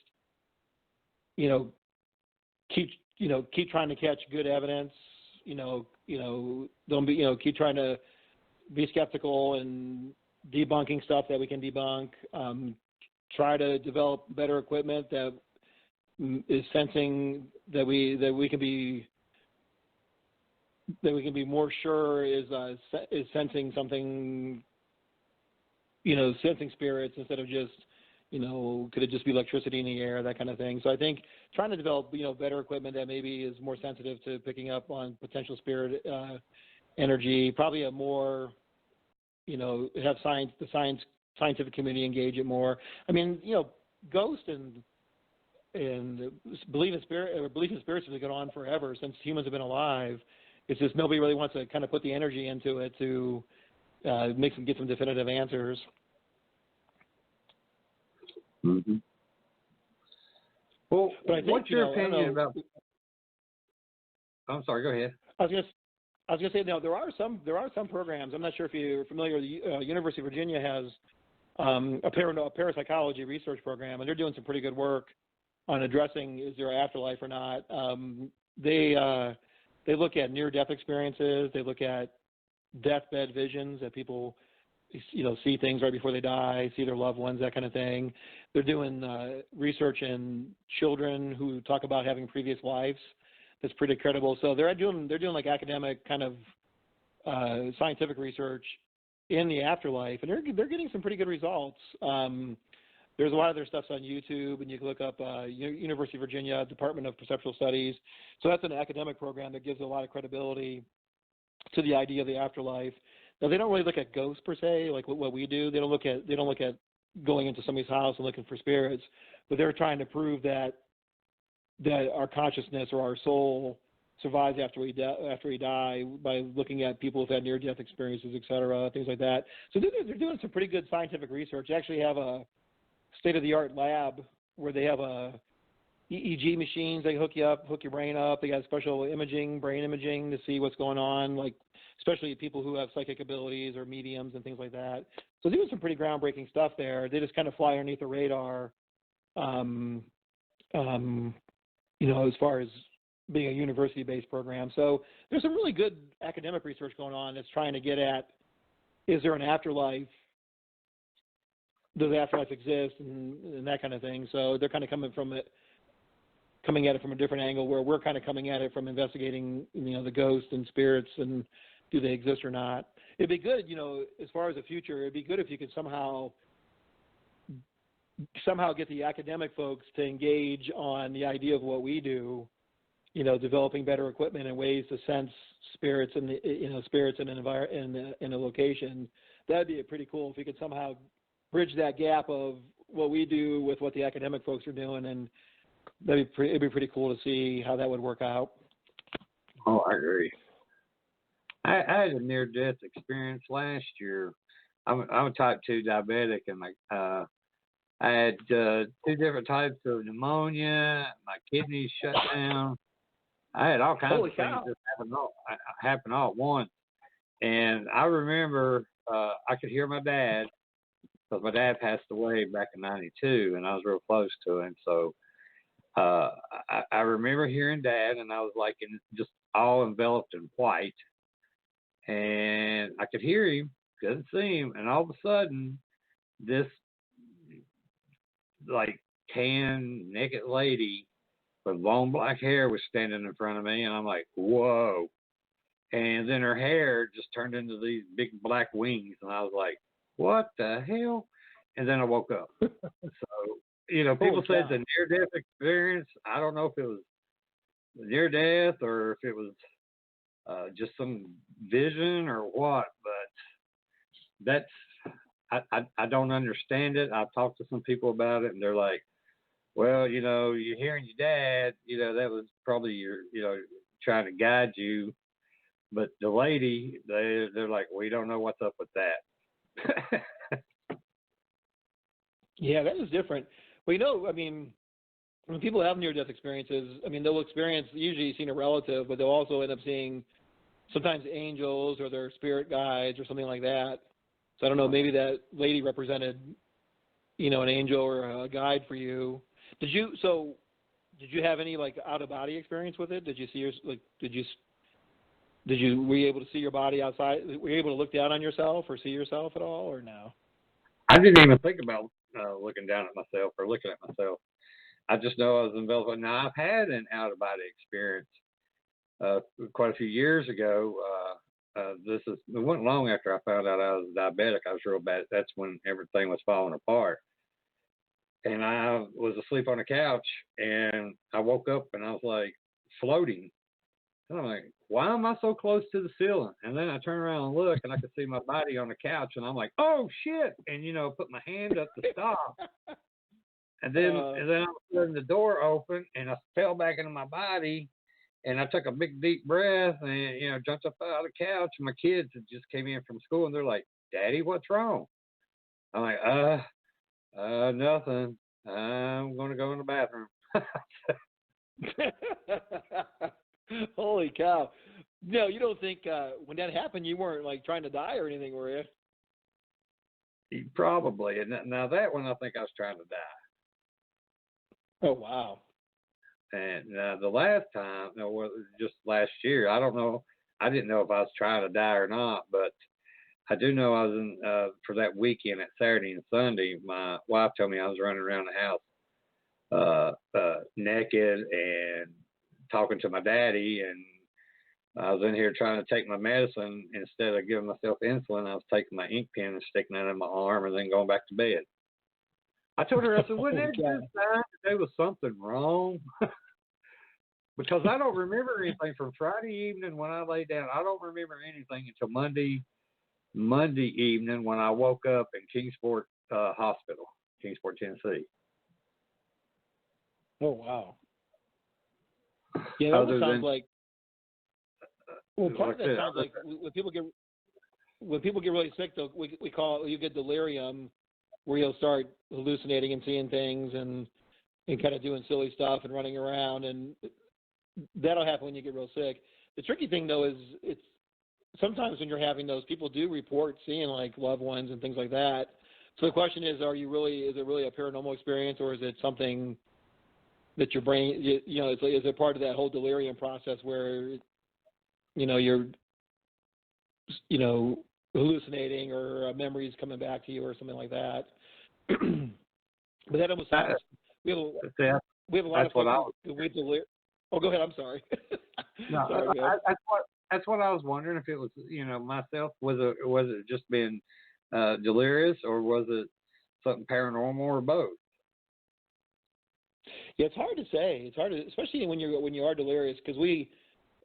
keep trying to catch good evidence. Don't be keep trying to be skeptical and debunking stuff that we can debunk. Try to develop better equipment that is sensing that we can be more sure is sensing something, sensing spirits instead of just, could it just be electricity in the air, that kind of thing. So I think trying to develop, better equipment that maybe is more sensitive to picking up on potential spirit energy, probably a more, have scientific community engage it more. I mean, ghosts and belief in spirits has gone on forever since humans have been alive. It's just nobody really wants to kind of put the energy into it to get some definitive answers. Mm-hmm. Well, what's your opinion about? I'm sorry. Go ahead. I was gonna say there are some programs. I'm not sure if you're familiar. The University of Virginia has a parapsychology research program, and they're doing some pretty good work on addressing is there an afterlife or not. They look at near-death experiences. They look at deathbed visions, that people see things right before they die, see their loved ones, that kind of thing. They're doing research in children who talk about having previous lives. That's pretty credible. So they're doing like academic kind of scientific research in the afterlife, and they're getting some pretty good results. There's a lot of their stuff's on YouTube, and you can look up University of Virginia Department of Perceptual Studies. So that's an academic program that gives a lot of credibility to the idea of the afterlife. Now they don't really look at ghosts per se, like what we do. They don't look at going into somebody's house and looking for spirits, but they're trying to prove that our consciousness or our soul survives after we die by looking at people who've had near-death experiences, et cetera, things like that. So they're doing some pretty good scientific research. They actually have a state-of-the-art lab where they have EEG machines. They hook your brain up. They got special brain imaging to see what's going on, like especially people who have psychic abilities or mediums and things like that. So doing some pretty groundbreaking stuff there. They just kind of fly underneath the radar, as far as being a university-based program. So there's some really good academic research going on that's trying to get at, is there an afterlife? Does the afterlife exist, and that kind of thing. So they're kind of coming at it from a different angle, where we're kind of coming at it from investigating, the ghosts and spirits and do they exist or not. It'd be good, as far as the future, it'd be good if you could somehow get the academic folks to engage on the idea of what we do, developing better equipment and ways to sense spirits in a location. That'd be pretty cool if we could somehow bridge that gap of what we do with what the academic folks are doing, and it'd be pretty cool to see how that would work out. Oh, I agree. I had a near-death experience last year. I'm a type 2 diabetic, and I had 2 different types of pneumonia. My kidneys shut down. I had all kinds of things that happen all at once. And I remember I could hear my dad, because my dad passed away back in '92, and I was real close to him. So I remember hearing Dad, and I was like just all enveloped in white. And I could hear him, couldn't see him, and all of a sudden, this like tan, naked lady with long black hair was standing in front of me, and I'm like, whoa. And then her hair just turned into these big black wings, and I was like, what the hell? And then I woke up. So, people say it's a near-death experience. I don't know if it was near-death or if it was just some vision or what, but I don't understand it. I've talked to some people about it, and they're like, well, you're hearing your dad, that was probably your, trying to guide you. But the lady, they're like, we don't know what's up with that. Yeah, that is different. Well, I mean, when people have near-death experiences, I mean, they'll experience usually seeing a relative, but they'll also end up seeing sometimes angels or their spirit guides or something like that. So I don't know, maybe that lady represented, an angel or a guide for you. Did you have any like out-of-body experience with it? Did you see were you able to see your body outside? Were you able to look down on yourself or see yourself at all, or no? I didn't even think about looking down at myself or looking at myself. I just know I was enveloped. Now, I've had an out-of-body experience quite a few years ago. It wasn't long after I found out I was diabetic. I was real bad. That's when everything was falling apart. And I was asleep on the couch, and I woke up, and I was like floating. And I'm like, why am I so close to the ceiling? And then I turn around and look, and I could see my body on the couch, and I'm like, oh shit! And put my hand up to stop. And then all of a sudden the door opened, and I fell back into my body, and I took a big deep breath, and jumped up out of the couch. And my kids had just came in from school, and they're like, Daddy, what's wrong? I'm like, nothing. I'm gonna go in the bathroom. Holy cow! No, you don't think when that happened you weren't like trying to die or anything, were you? Probably. And now that one, I think I was trying to die. Oh wow! And the last time, just last year, I don't know. I didn't know if I was trying to die or not, but I do know I was in for that weekend at Saturday and Sunday. My wife told me I was running around the house naked and talking to my daddy, and I was in here trying to take my medicine. Instead of giving myself insulin, I was taking my ink pen and sticking it in my arm and then going back to bed. I told her, I said, wouldn't it be a sign that there was something wrong? Because I don't remember anything from Friday evening when I lay down. I don't remember anything until Monday evening when I woke up in Kingsport Hospital, Kingsport, Tennessee. Oh, wow. Yeah, that almost sounds like, well, part of that sounds like when people get really sick, though, we call it, you get delirium, where you'll start hallucinating and seeing things and kind of doing silly stuff and running around, and that'll happen when you get real sick. The tricky thing, though, is it's sometimes when you're having those, people do report seeing like loved ones and things like that. So the question is, is it really a paranormal experience, or is it something that your brain, is it part of that whole delirium process where, you're, hallucinating or memories coming back to you or something like that? But that almost sounds, we have a lot of folks who delirium. Oh, go ahead. I'm sorry. No, sorry, that's what I was wondering, if it was, myself. Was it just being delirious, or was it something paranormal, or both? Yeah, it's hard to say. It's hard to, especially when you are delirious, because we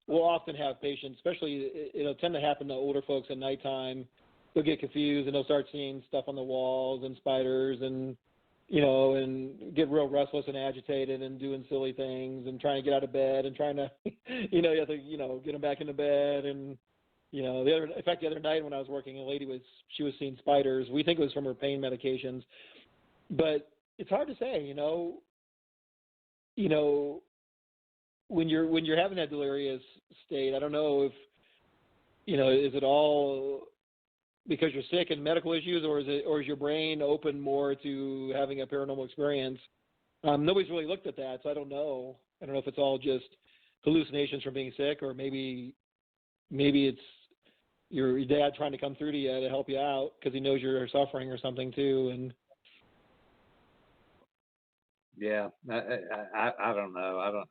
will often have patients, especially it'll tend to happen to older folks at nighttime. They'll get confused and they'll start seeing stuff on the walls and spiders and and get real restless and agitated and doing silly things and trying to get out of bed and trying to, you have to, get them back into bed. And, in fact, the other night when I was working, a lady she was seeing spiders. We think it was from her pain medications, but it's hard to say, when you're having that delirious state, I don't know if, is it all because you're sick and medical issues, or is your brain open more to having a paranormal experience? Nobody's really looked at that, so I don't know. I don't know if it's all just hallucinations from being sick, or maybe it's your dad trying to come through to you to help you out because he knows you're suffering or something too. And yeah, I don't know. I don't.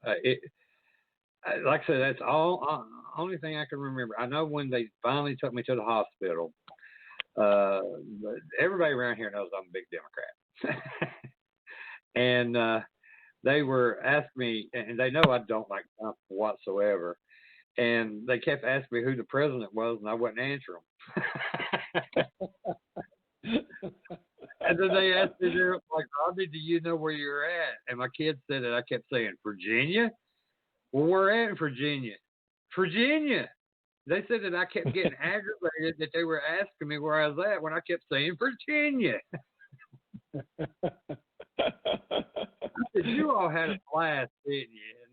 Like I said, that's all. Only thing I can remember. I know when they finally took me to the hospital. Everybody around here knows I'm a big Democrat, and they were asking me, and they know I don't like Trump whatsoever, and they kept asking me who the president was, and I wouldn't answer them. And then they asked me, they're like, Rodney, do you know where you're at? And my kid said it. I kept saying, Virginia? Well, we're at in Virginia. Virginia. They said that I kept getting aggravated that they were asking me where I was at when I kept saying Virginia. I said, you all had a blast, didn't you? And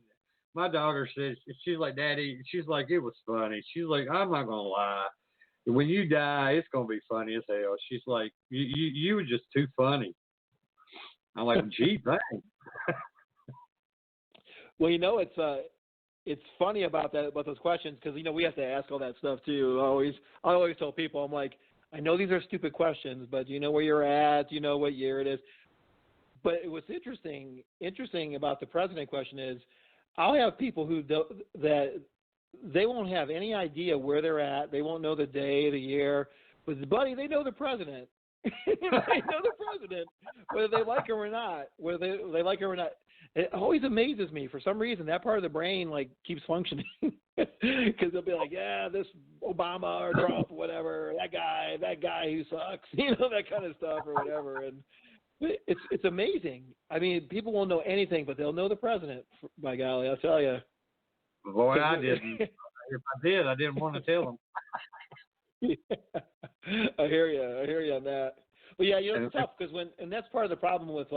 my daughter says, she's like, Daddy, she's like, it was funny. She's like, I'm not going to lie. When you die, it's going to be funny as hell. She's like, you were just too funny. I'm like, gee, thanks. Well, it's funny about those questions because we have to ask all that stuff too. I always tell people, I'm like, I know these are stupid questions, but do you know where you're at? Do you know what year it is? But what's interesting about the president question is, I'll have people that they won't have any idea where they're at. They won't know the day, the year. But buddy, they know the president. They know the president, whether they like him or not. Whether they like him or not. It always amazes me. For some reason, that part of the brain keeps functioning because they'll be like, yeah, this Obama or Trump, or whatever, that guy who sucks, that kind of stuff or whatever. And it's amazing. I mean, people won't know anything, but they'll know the president. By golly, I'll tell you. Boy, I didn't. If I did, I didn't want to tell them. Yeah. I hear you on that. But yeah, it's tough because and that's part of the problem with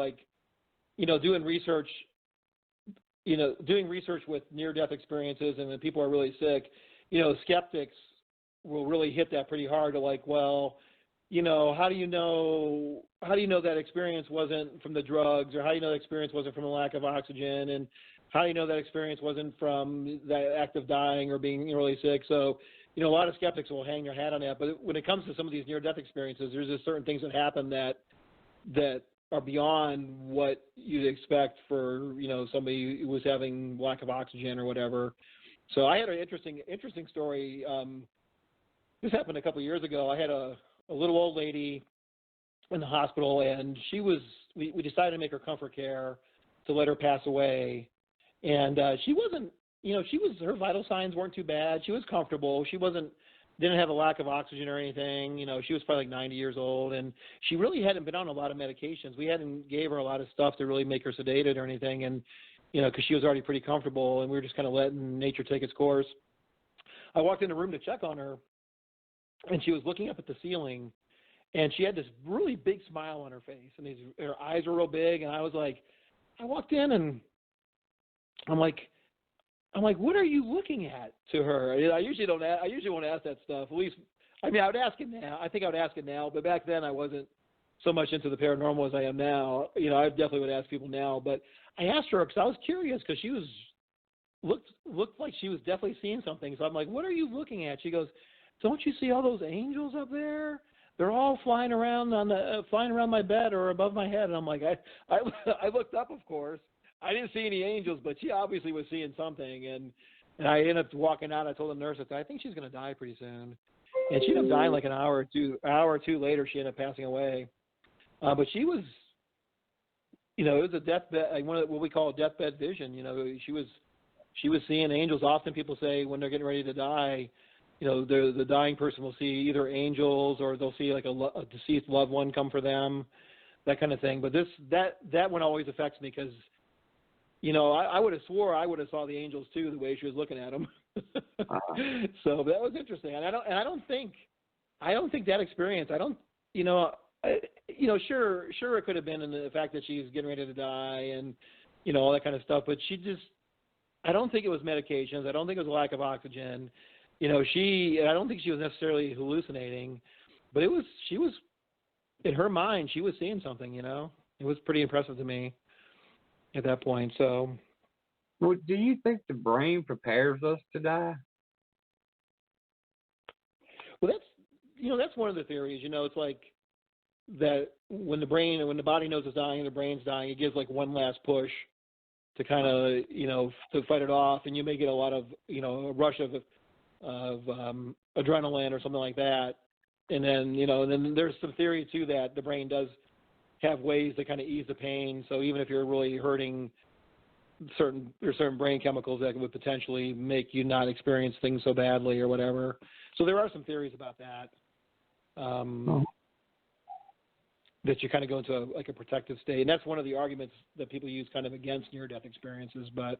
doing research. Doing research with near-death experiences, and when people are really sick, skeptics will really hit that pretty hard. To how do you know that experience wasn't from the drugs, or how do you know that experience wasn't from a lack of oxygen, and how do you know that experience wasn't from that act of dying or being really sick? So, a lot of skeptics will hang their hat on that. But when it comes to some of these near-death experiences, there's just certain things that happen that are beyond what you'd expect for, somebody who was having lack of oxygen or whatever. So I had an interesting story. This happened a couple of years ago. I had a little old lady in the hospital, and we decided to make her comfort care to let her pass away. And she wasn't, her vital signs weren't too bad. She was comfortable. She didn't have a lack of oxygen or anything. She was probably 90 years old, and she really hadn't been on a lot of medications. We hadn't gave her a lot of stuff to really make her sedated or anything, and because she was already pretty comfortable, and we were just kind of letting nature take its course. I walked in the room to check on her, and she was looking up at the ceiling, and she had this really big smile on her face, and her eyes were real big, and I walked in, and I'm like, what are you looking at to her? I usually won't ask that stuff. At least, I would ask it now. I think I would ask it now, but back then I wasn't so much into the paranormal as I am now. I definitely would ask people now, but I asked her because I was curious because she looked like she was definitely seeing something. So I'm like, what are you looking at? She goes, don't you see all those angels up there? They're all flying around my bed or above my head. And I'm like, I looked up, of course. I didn't see any angels, but she obviously was seeing something. And I ended up walking out. I told the nurse, I think she's going to die pretty soon. And she ended up dying like an hour or two later. She ended up passing away. But she was, it was a deathbed, what we call a deathbed vision. She was seeing angels. Often people say when they're getting ready to die, the dying person will see either angels or they'll see like a deceased loved one come for them, that kind of thing. But that one always affects me because, I would have swore I would have saw the angels too, the way she was looking at them. So that was interesting. And I don't think that experience, sure it could have been in the fact that she's getting ready to die and, all that kind of stuff, but I don't think it was medications. I don't think it was a lack of oxygen. I don't think she was necessarily hallucinating, but she was, in her mind, she was seeing something, It was pretty impressive to me at that point, so. Well, do you think the brain prepares us to die? Well, that's one of the theories, it's like that when the body knows it's dying and the brain's dying, it gives like one last push to kind of, to fight it off, and you may get a lot of, a rush of adrenaline or something like that. And then, then there's some theory too that the brain does have ways to kind of ease the pain. So even if you're really hurting, there's certain brain chemicals that would potentially make you not experience things so badly or whatever. So there are some theories about that. that you kind of go into a protective state. And that's one of the arguments that people use kind of against near-death experiences. But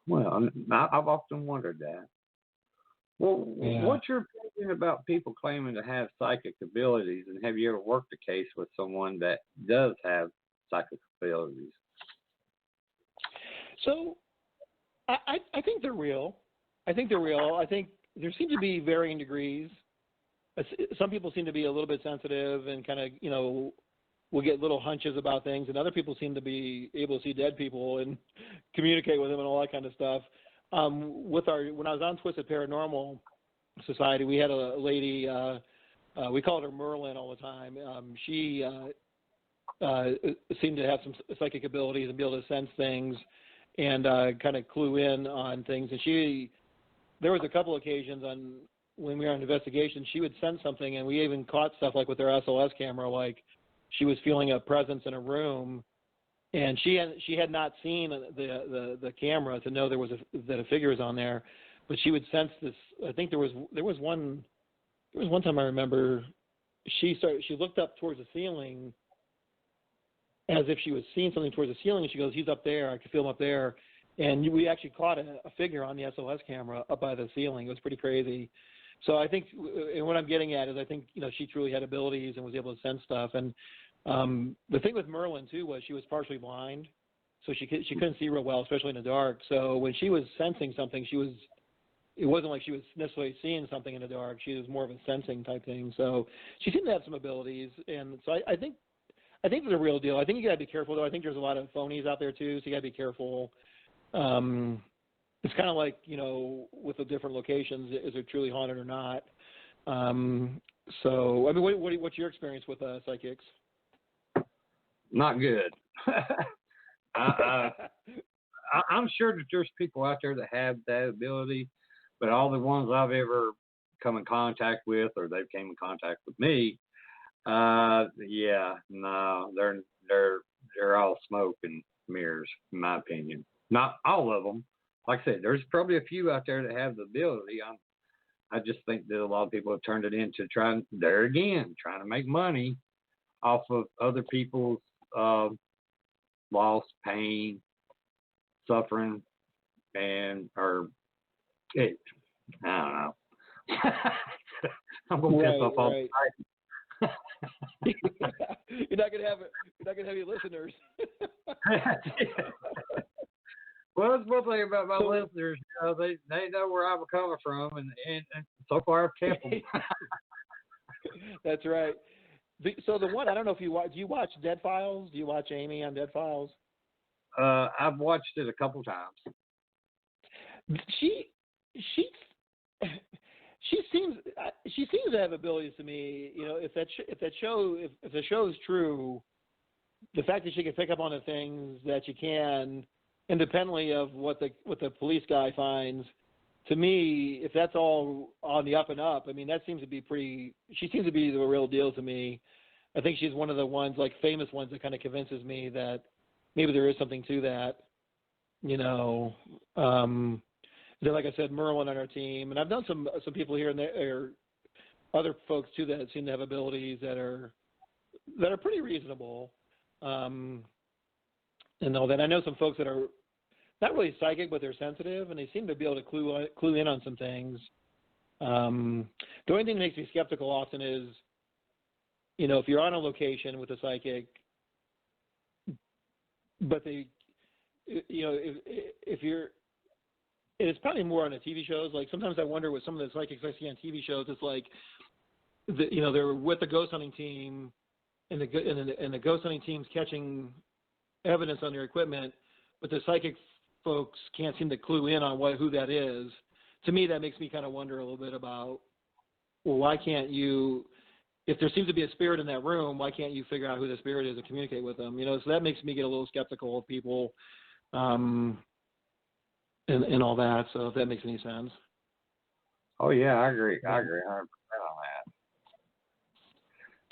well, I've often wondered that. Well, yeah. what's your opinion about people claiming to have psychic abilities, and have you ever worked a case with someone that does have psychic abilities? So I think they're real. I think there seem to be varying degrees. Some people seem to be a little bit sensitive and kind of, will get little hunches about things, and other people seem to be able to see dead people and communicate with them and all that kind of stuff. When I was on Twisted Paranormal Society, we had a lady, we called her Merlin all the time. She seemed to have some psychic abilities and be able to sense things and kind of clue in on things. And there was a couple occasions when we were on investigation, she would sense something, and we even caught stuff like with her SLS camera, like she was feeling a presence in a room, and she had not seen the camera to know that a figure was on there, but she would sense this. I think there was one time I remember she looked up towards the ceiling as if she was seeing something towards the ceiling, and she goes, "He's up there. I can feel him up there." And we actually caught a figure on the SLS camera up by the ceiling. It was pretty crazy. So I think, and what I'm getting at is, I think she truly had abilities and was able to sense stuff. And the thing with Merlin too was she was partially blind, so she couldn't see real well, especially in the dark. So when she was sensing something, it wasn't like she was necessarily seeing something in the dark. She was more of a sensing type thing. So she seemed to have some abilities, and so I think it's a real deal. I think you gotta be careful though. I think there's a lot of phonies out there too, so you gotta be careful. It's kind of like, with the different locations, is it truly haunted or not? So, I mean, what's your experience with psychics? Not good. I'm sure that there's people out there that have that ability, but all the ones I've ever come in contact with, or they've came in contact with me, no, they're all smoke and mirrors, in my opinion. Not all of them. Like I said, there's probably a few out there that have the ability. I just think that a lot of people have turned it into trying to make money off of other people's loss, pain, suffering, I don't know. I'm gonna piss off all the time. You're not gonna have any listeners. Well, that's one thing about my listeners. They know where I'm coming from, and so far I've kept them. That's right. So the one, I don't know if do you watch Dead Files? Do you watch Amy on Dead Files? I've watched it a couple times. She seems to have abilities to me. If the show is true, the fact that she can pick up on the things that you can, independently of what the police guy finds, to me, if that's all on the up and up, I mean, that seems to be she seems to be the real deal to me. I think she's one of the ones, like famous ones, that kind of convinces me that maybe there is something to that. Then, like I said, Merlin on our team, and I've done some people here and there, other folks too, that seem to have abilities that are pretty reasonable. And all that. I know some folks that are not really psychic, but they're sensitive, and they seem to be able to clue in on some things. The only thing that makes me skeptical often is, if you're on a location with a psychic, but they, if you're, and it's probably more on the TV shows. Like sometimes I wonder with some of the psychics I see on TV shows, it's like, they're with the ghost hunting team, and the ghost hunting team's catching evidence on their equipment, but the psychic folks can't seem to clue in on who that is. To me, that makes me kind of wonder a little bit about, well, why can't you, if there seems to be a spirit in that room, why can't you figure out who the spirit is and communicate with them? So that makes me get a little skeptical of people, and all that. So if that makes any sense. Oh yeah, I agree. I agree 100% on that.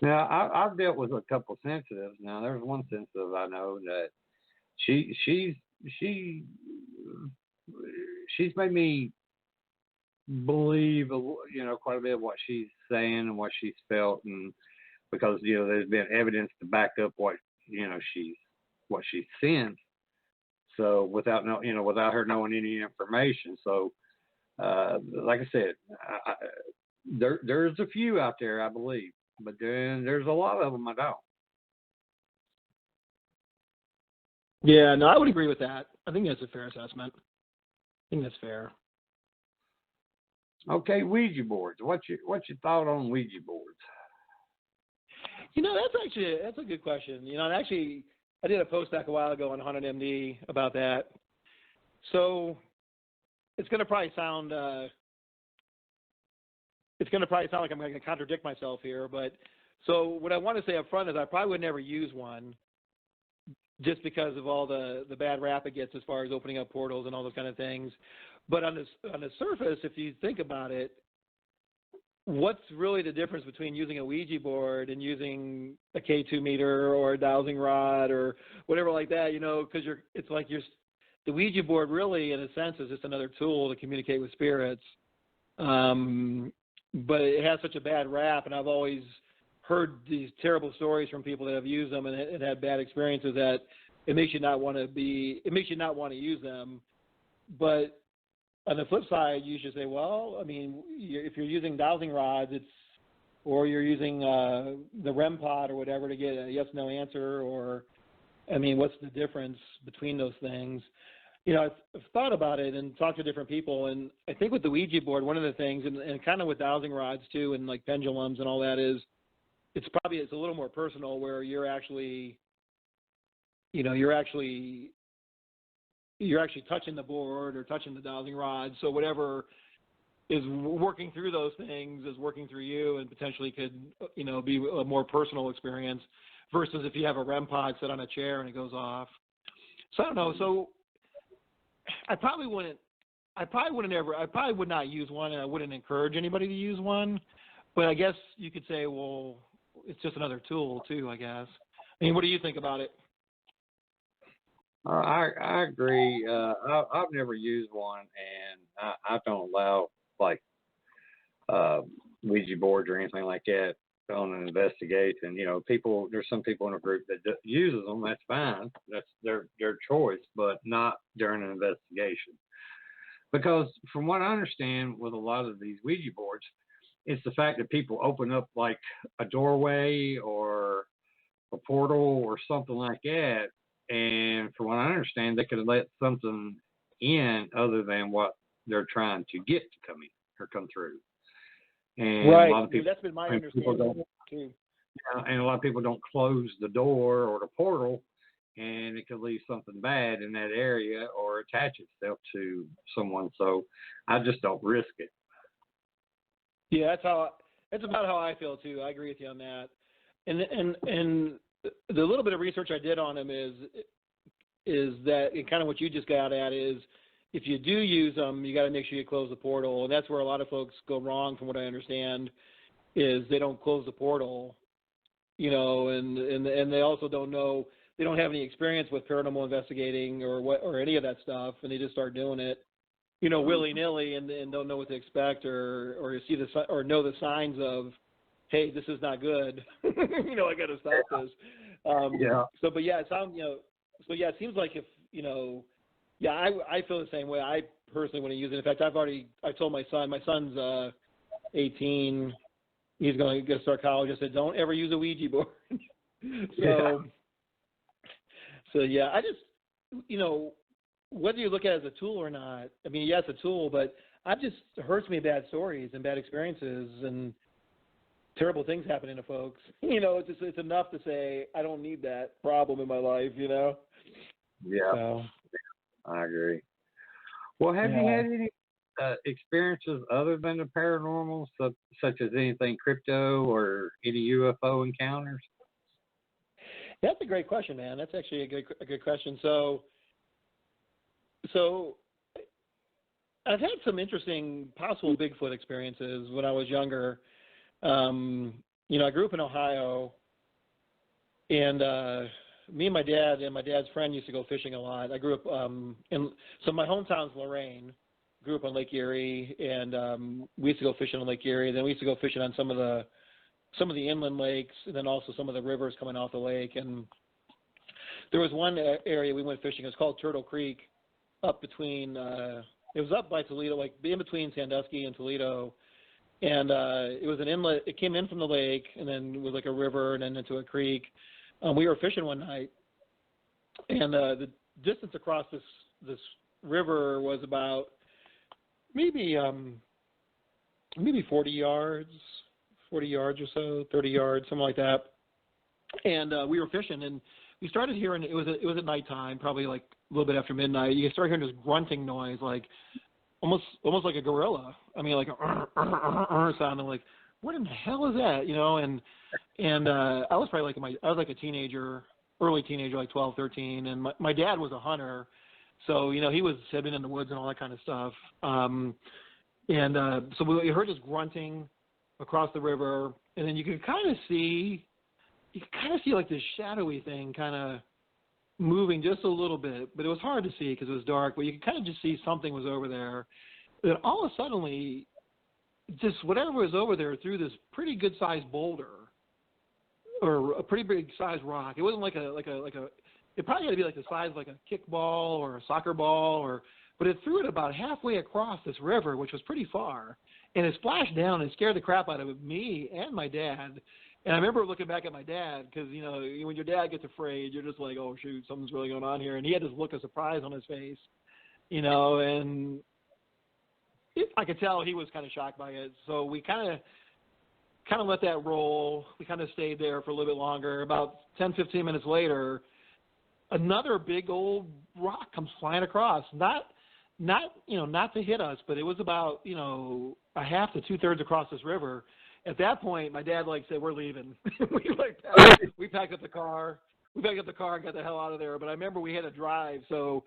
Now, I've dealt with a couple sensitives. Now, there's one sensitive I know that she's made me believe, quite a bit of what she's saying and what she's felt, and because there's been evidence to back up what she's sensed. So without her knowing any information, so like I said, there's a few out there I believe, but then there's a lot of them I don't. Yeah, no, I would agree with that. I think that's a fair assessment. I think that's fair. Okay, Ouija boards. What's your thought on Ouija boards? That's a good question. And actually, I did a post back a while ago on Molnar MD about that. So it's going to probably sound like I'm going to contradict myself here, but so what I want to say up front is I probably would never use one, just because of all the bad rap it gets as far as opening up portals and all those kind of things. But on the surface, if you think about it, what's really the difference between using a Ouija board and using a K2 meter or a dowsing rod or whatever like that? Because the Ouija board really, in a sense, is just another tool to communicate with spirits. But it has such a bad rap, and I've always heard these terrible stories from people that have used them and had bad experiences that it makes you not want to use them. But on the flip side, you should say, well, I mean, if you're using dowsing rods, or you're using the REM pod or whatever to get a yes/no answer, or, I mean, what's the difference between those things? I've thought about it and talked to different people, and I think with the Ouija board, one of the things, and kind of with dowsing rods too, and like pendulums and all that, is it's a little more personal, where you're actually touching the board or touching the dowsing rod. So whatever is working through those things is working through you, and potentially could, be a more personal experience versus if you have a REM pod sit on a chair and it goes off. So I don't know. So I probably would not use one, and I wouldn't encourage anybody to use one. But I guess you could say, well, it's just another tool too, I guess. I mean, what do you think about it? I agree. I've never used one, and I don't allow Ouija boards or anything like that on an investigation. There's some people in a group that uses them. That's fine. That's their choice, but not during an investigation. Because from what I understand with a lot of these Ouija boards, it's the fact that people open up like a doorway or a portal or something like that. And from what I understand, they could let something in other than what they're trying to get to come in or come through. And right. A lot of people, that's been my understanding too. And a lot of people don't close the door or the portal, and it could leave something bad in that area or attach itself to someone. So I just don't risk it. Yeah, that's about how I feel too. I agree with you on that. And the little bit of research I did on them is that, and kind of what you just got at, is if you do use them, you got to make sure you close the portal. And that's where a lot of folks go wrong, from what I understand, is they don't close the portal, and they also don't know, they don't have any experience with paranormal investigating or any of that stuff, and they just start doing it, willy-nilly, and don't know what to expect, or know the signs of, hey, this is not good. I got to stop this. Yeah. It seems like if, I feel the same way. I personally want to use it. In fact, I told my son's 18, he's going to start college. I said, don't ever use a Ouija board. I just, whether you look at it as a tool or not, I mean, yes, a tool, but it hurts me bad stories and bad experiences and terrible things happening to folks. It's enough to say, I don't need that problem in my life, Yeah. So. I agree. Well, have you had any experiences other than the paranormal, such as anything crypto or any UFO encounters? That's a great question, man. That's actually a good question. So I've had some interesting possible Bigfoot experiences when I was younger. I grew up in Ohio, and me and my dad's friend used to go fishing a lot. I grew up so my hometown's Lorain, grew up on Lake Erie, and we used to go fishing on Lake Erie. Then we used to go fishing on some of the inland lakes, and then also some of the rivers coming off the lake. And there was one area we went fishing. It was called Turtle Creek, up between. It was up by Toledo, like in between Sandusky and Toledo. And it was an inlet. It came in from the lake, and then it was like a river, and then into a creek. We were fishing one night, and the distance across this river was about maybe 40 yards or so, 30 yards, something like that. And we were fishing, and we started hearing it was at nighttime, probably like a little bit after midnight. You started hearing this grunting noise, like almost like a gorilla. I mean, like a sound. I'm like, what in the hell is that? You know, and I was probably like a teenager, early teenager, like 12, 13, and my dad was a hunter, so you know he had been in the woods and all that kind of stuff. So we heard this grunting across the river, and then you could kind of see like this shadowy thing kind of moving just a little bit, but it was hard to see because it was dark, but you could kind of just see something was over there. And then all of a sudden, just whatever was over there threw this pretty good sized boulder or a pretty big sized rock. It wasn't like a it probably had to be like the size of like a kickball or a soccer ball, but it threw it about halfway across this river, which was pretty far, and it splashed down and scared the crap out of me and my dad. And I remember looking back at my dad because, you know, when your dad gets afraid, you're just like, oh, shoot, something's really going on here. And he had this look of surprise on his face, you know, and I could tell he was kind of shocked by it. So we kind of let that roll. We kind of stayed there for a little bit longer. About 10, 15 minutes later, another big old rock comes flying across. Not to hit us, but it was about, you know, a half to 2/3 across this river. At that point, my dad said, "We're leaving." we packed up the car. We packed up the car and got the hell out of there. But I remember we had to drive, so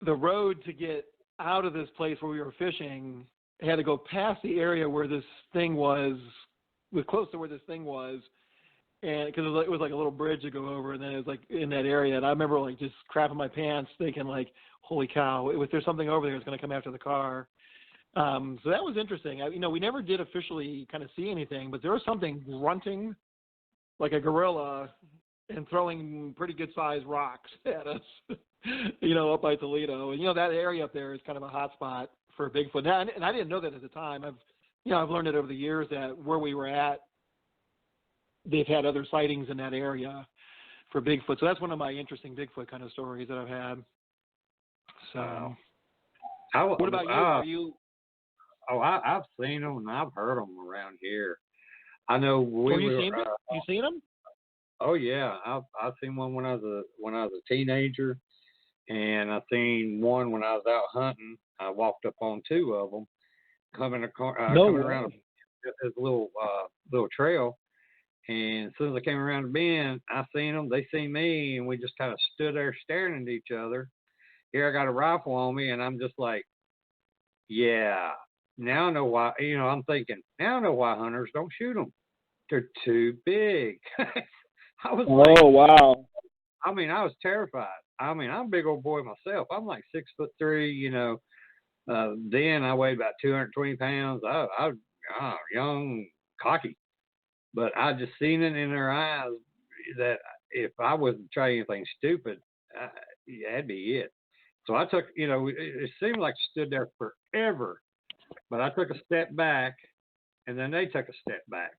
the road to get out of this place where we were fishing had to go past the area where this thing was close to where this thing was, and because it was like a little bridge to go over, and then it was like in that area. And I remember like just crapping my pants, thinking like, "Holy cow! If there's something over there, it's going to come after the car." So that was interesting. We never did officially kind of see anything, but there was something grunting like a gorilla and throwing pretty good sized rocks at us, up by Toledo. And, that area up there is kind of a hot spot for Bigfoot. Now, and I didn't know that at the time. I've learned it over the years that where we were at, they've had other sightings in that area for Bigfoot. So that's one of my interesting Bigfoot kind of stories that I've had. So what about you? Are you... Oh, I've seen them and I've heard them around here. I know you seen them? Oh yeah, I've seen one when I was a teenager, and I seen one when I was out hunting. I walked up on two of them coming around this little trail, and as soon as I came around the bend, I seen them. They seen me, and we just kind of stood there staring at each other. Here I got a rifle on me, and I'm just like, yeah. Now I know why, I'm thinking, now I know why hunters don't shoot them. They're too big. I was wow. I mean, I was terrified. I mean, I'm a big old boy myself. I'm like 6'3", then I weighed about 220 pounds. I was young, cocky. But I just seen it in their eyes that if I wasn't trying anything stupid, that'd be it. So I took, it seemed like I stood there forever. But I took a step back, and then they took a step back.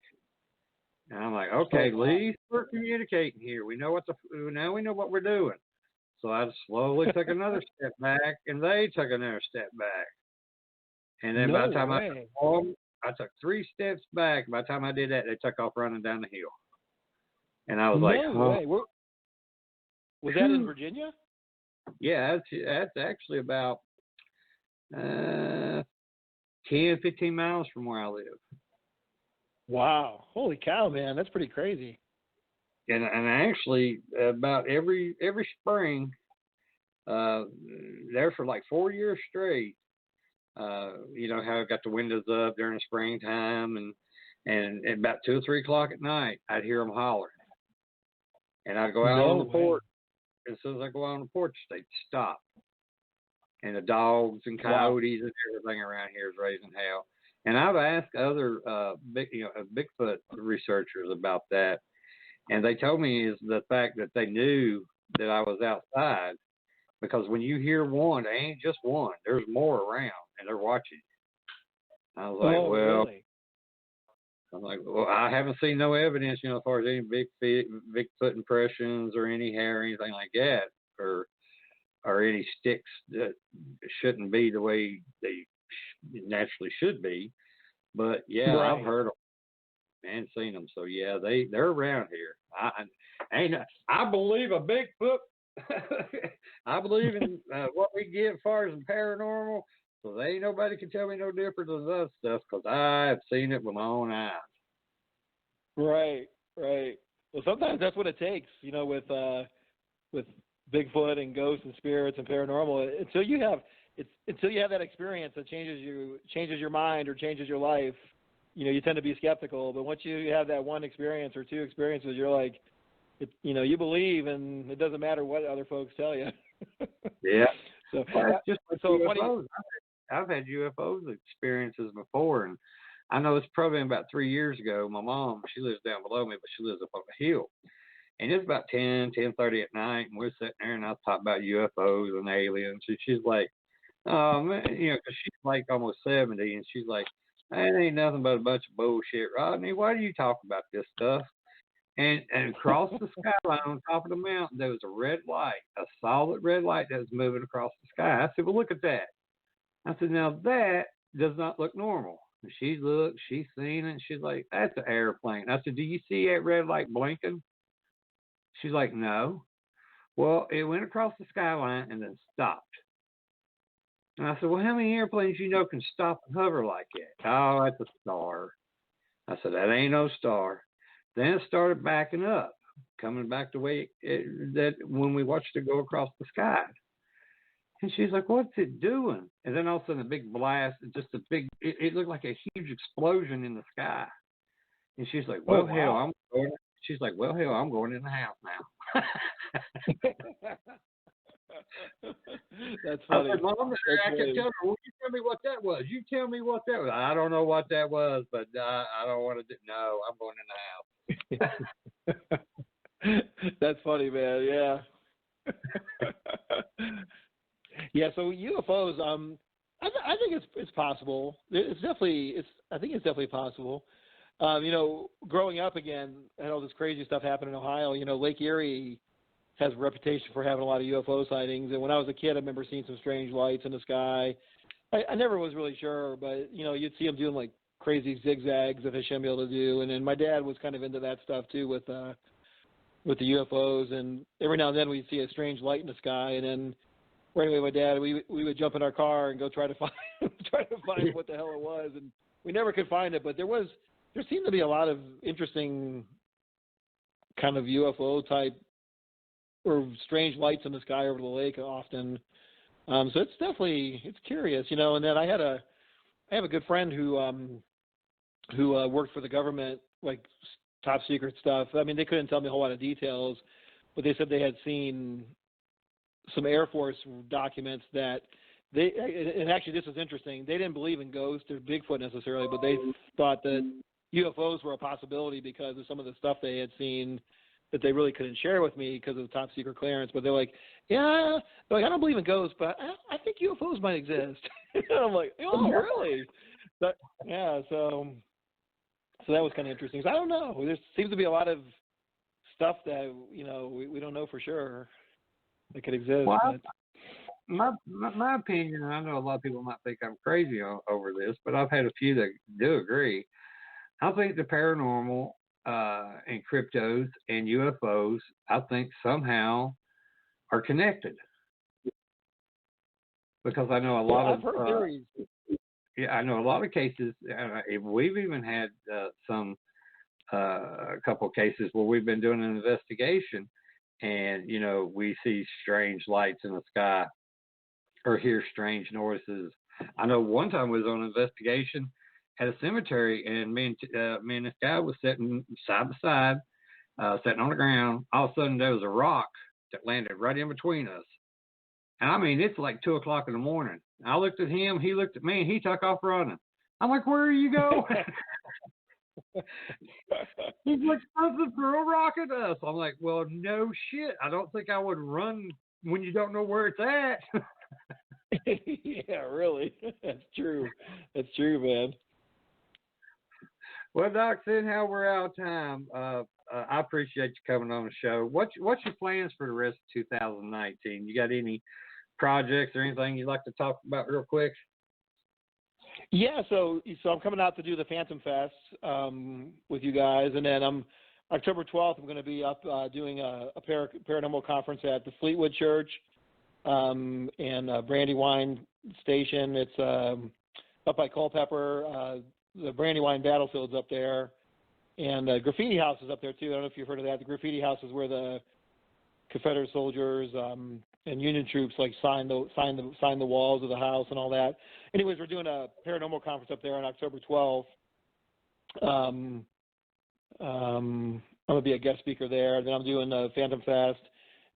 And I'm like, okay, at least we're communicating here. Now we know what we're doing. So I slowly took another step back, and they took another step back. And then by the time I took 3 steps back. By the time I did that, they took off running down the hill. And I was way. Was that in Virginia? Yeah, that's actually about 10, 15 miles from where I live. Wow. Holy cow, man. That's pretty crazy. And actually, about every spring, there for like 4 years straight, how I got the windows up during the springtime, and at about 2 or 3 o'clock at night, I'd hear them hollering. And I'd go out on the porch. As soon as I go out on the porch, they'd stop. and the dogs and coyotes and everything around here is raising hell. And I've asked other Bigfoot researchers about that, and they told me is the fact that they knew that I was outside, because when you hear one, they ain't just one. There's more around, and they're watching. I was like, really? I'm like, well, I haven't seen no evidence, as far as any Bigfoot impressions or any hair or anything like that, or any sticks that shouldn't be the way they naturally should be. But yeah, right. I've heard them and seen them. So yeah, they're around here. I believe a Bigfoot. I believe in what we get as far as the paranormal. So there ain't nobody can tell me no different than that stuff, because I have seen it with my own eyes. Right. Well, sometimes that's what it takes, with Bigfoot and ghosts and spirits and paranormal. Until you have that experience that changes your mind or changes your life, you tend to be skeptical. But once you have that one experience or two experiences, you're like, you believe, and it doesn't matter what other folks tell you. Yeah. So that's just like UFOs. funny. I've had UFOs experiences before, and I know it's probably about 3 years ago. My mom, she lives down below me, but she lives up on the hill. And it's about 10:30 at night, and we're sitting there, and I was talking about UFOs and aliens. And she's like, oh, man, 'cause she's like almost 70, and she's like, that ain't nothing but a bunch of bullshit, Rodney. Why do you talk about this stuff? And across the skyline on top of the mountain, there was a red light, a solid red light that was moving across the sky. I said, well, look at that. I said, now that does not look normal. And she looked, she's seen it, and she's like, that's an airplane. I said, do you see that red light blinking? She's like, no. Well, it went across the skyline and then stopped. And I said, well, how many airplanes can stop and hover like that? Oh, that's a star. I said, that ain't no star. Then it started backing up, coming back the way that when we watched it go across the sky. And she's like, what's it doing? And then all of a sudden a big blast, it looked like a huge explosion in the sky. And she's like, well, hell, I'm going. She's like, well, hell, I'm going in the house now. That's funny. I said, Mom, I kept telling her, well, you tell me what that was. You tell me what that was. I don't know what that was, but I don't want to. No, I'm going in the house. That's funny, man. Yeah. Yeah. So UFOs, I think it's possible. I think it's definitely possible. Growing up again, and all this crazy stuff happened in Ohio. Lake Erie has a reputation for having a lot of UFO sightings. And when I was a kid, I remember seeing some strange lights in the sky. I never was really sure, but you'd see them doing like crazy zigzags that they shouldn't be able to do. And then my dad was kind of into that stuff too with the UFOs. And every now and then we'd see a strange light in the sky. And then anyway, my dad, we would jump in our car and go try to find what the hell it was. And we never could find it, but there seemed to be a lot of interesting kind of UFO type or strange lights in the sky over the lake often. So it's curious, And then I have a good friend who worked for the government, like top secret stuff. I mean, they couldn't tell me a whole lot of details, but they said they had seen some Air Force documents that and actually this is interesting. They didn't believe in ghosts or Bigfoot necessarily, but they thought that UFOs were a possibility because of some of the stuff they had seen that they really couldn't share with me because of the top secret clearance. But they're like, I don't believe in ghosts, but I think UFOs might exist. And I'm like, oh, really? But yeah, so that was kind of interesting. So I don't know. There seems to be a lot of stuff that we don't know for sure that could exist. Well, my opinion, and I know a lot of people might think I'm crazy over this, but I've had a few that do agree. I think the paranormal and cryptos and UFOs, I think somehow are connected. Because I know a lot of theories. Yeah, I know a lot of cases. We've even had a couple of cases where we've been doing an investigation, and we see strange lights in the sky or hear strange noises. I know one time we was on an investigation at a cemetery, and me and this guy was sitting side by side, sitting on the ground. All of a sudden, there was a rock that landed right in between us. And I mean, it's like 2 o'clock in the morning. I looked at him, he looked at me, and he took off running. I'm like, where are you going? He's like, there's a girl rocking us. I'm like, well, no shit. I don't think I would run when you don't know where it's at. Yeah, really. That's true. That's true, man. Well, Doc, seeing how we're out of time, I appreciate you coming on the show. What's your plans for the rest of 2019? You got any projects or anything you'd like to talk about real quick? Yeah, so I'm coming out to do the Phantom Fest with you guys, and then October 12th, I'm going to be up doing a paranormal conference at the Fleetwood Church and Brandywine Station. It's up by Culpeper. The Brandywine Battlefield's up there, and Graffiti House is up there too. I don't know if you've heard of that. The Graffiti House is where the Confederate soldiers and Union troops like sign the walls of the house and all that. Anyways, we're doing a paranormal conference up there on October 12th. I'm gonna be a guest speaker there. Then I'm doing the Phantom Fest,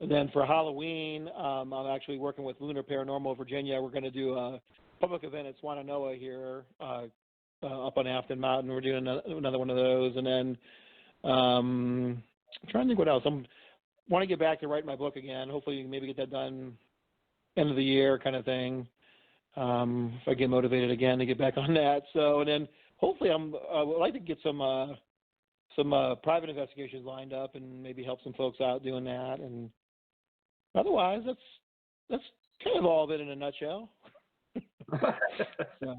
and then for Halloween, I'm actually working with Lunar Paranormal Virginia. We're going to do a public event at Swananoa here up on Afton Mountain. We're doing another one of those, and then I'm trying to think what else. Want to get back to writing my book again. Hopefully, maybe get that done end of the year kind of thing. If I get motivated again to get back on that. So, and then hopefully I would like to get some private investigations lined up and maybe help some folks out doing that. And otherwise, that's kind of all of it in a nutshell. So.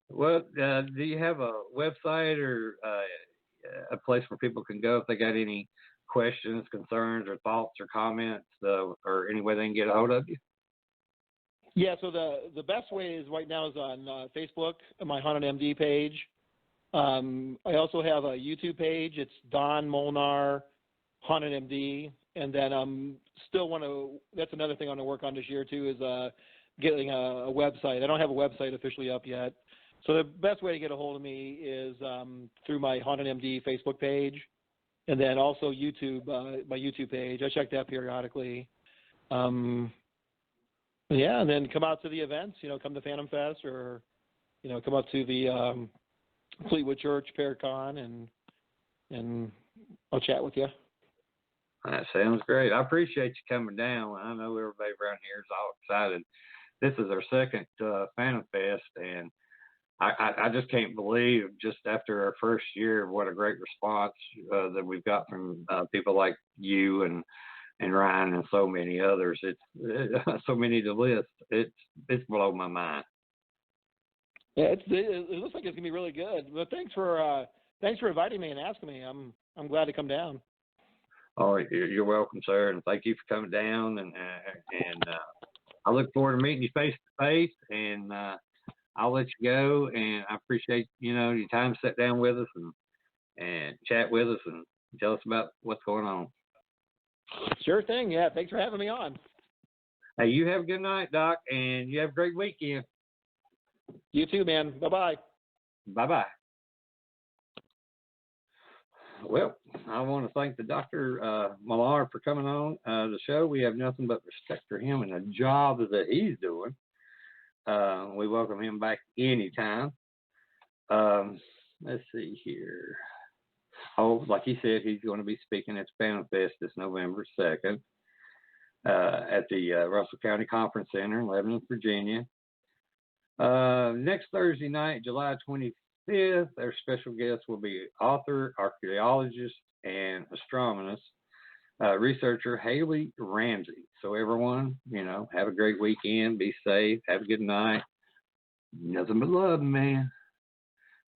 Well, do you have a website or a place where people can go if they got any questions, concerns, or thoughts or comments, or any way they can get a hold of you? Yeah, so the best way is right now is on Facebook, my Haunted MD page. I also have a YouTube page. It's Don Molnar Haunted MD, and then that's another thing I want to work on this year too, is getting a website. I don't have a website officially up yet. So the best way to get a hold of me is through my Haunted MD Facebook page, and then also YouTube, my YouTube page. I check that periodically. Yeah, and then come out to the events, come to Phantom Fest, or, come up to the Fleetwood Church Paracon, and I'll chat with you. That sounds great. I appreciate you coming down. I know everybody around here is all excited. This is our second Phantom Fest, and I just can't believe, just after our first year, what a great response that we've got from people like you and Ryan and so many others. It's so many to list. It's blown my mind. Yeah, it looks like it's gonna be really good. But thanks for inviting me and asking me. I'm glad to come down. Oh, you're welcome, sir, and thank you for coming down. And I look forward to meeting you face to face. And I'll let you go. And I appreciate your time to sit down with us and chat with us and tell us about what's going on. Sure thing. Yeah, thanks for having me on. Hey, you have a good night, Doc, and you have a great weekend. You too, man. Bye-bye. Bye-bye. Well, I want to thank the Dr. Molnar for coming on the show. We have nothing but respect for him and the job that he's doing. We welcome him back anytime. Let's see here. Oh, like he said, he's going to be speaking at Phantom Fest this November 2nd at the Russell County Conference Center in Lebanon, Virginia. Next Thursday night, July 25th, our special guest will be author, archaeologist, and astronomist, researcher Haley Ramsey. So everyone, have a great weekend. Be safe. Have a good night. Nothing but love, man.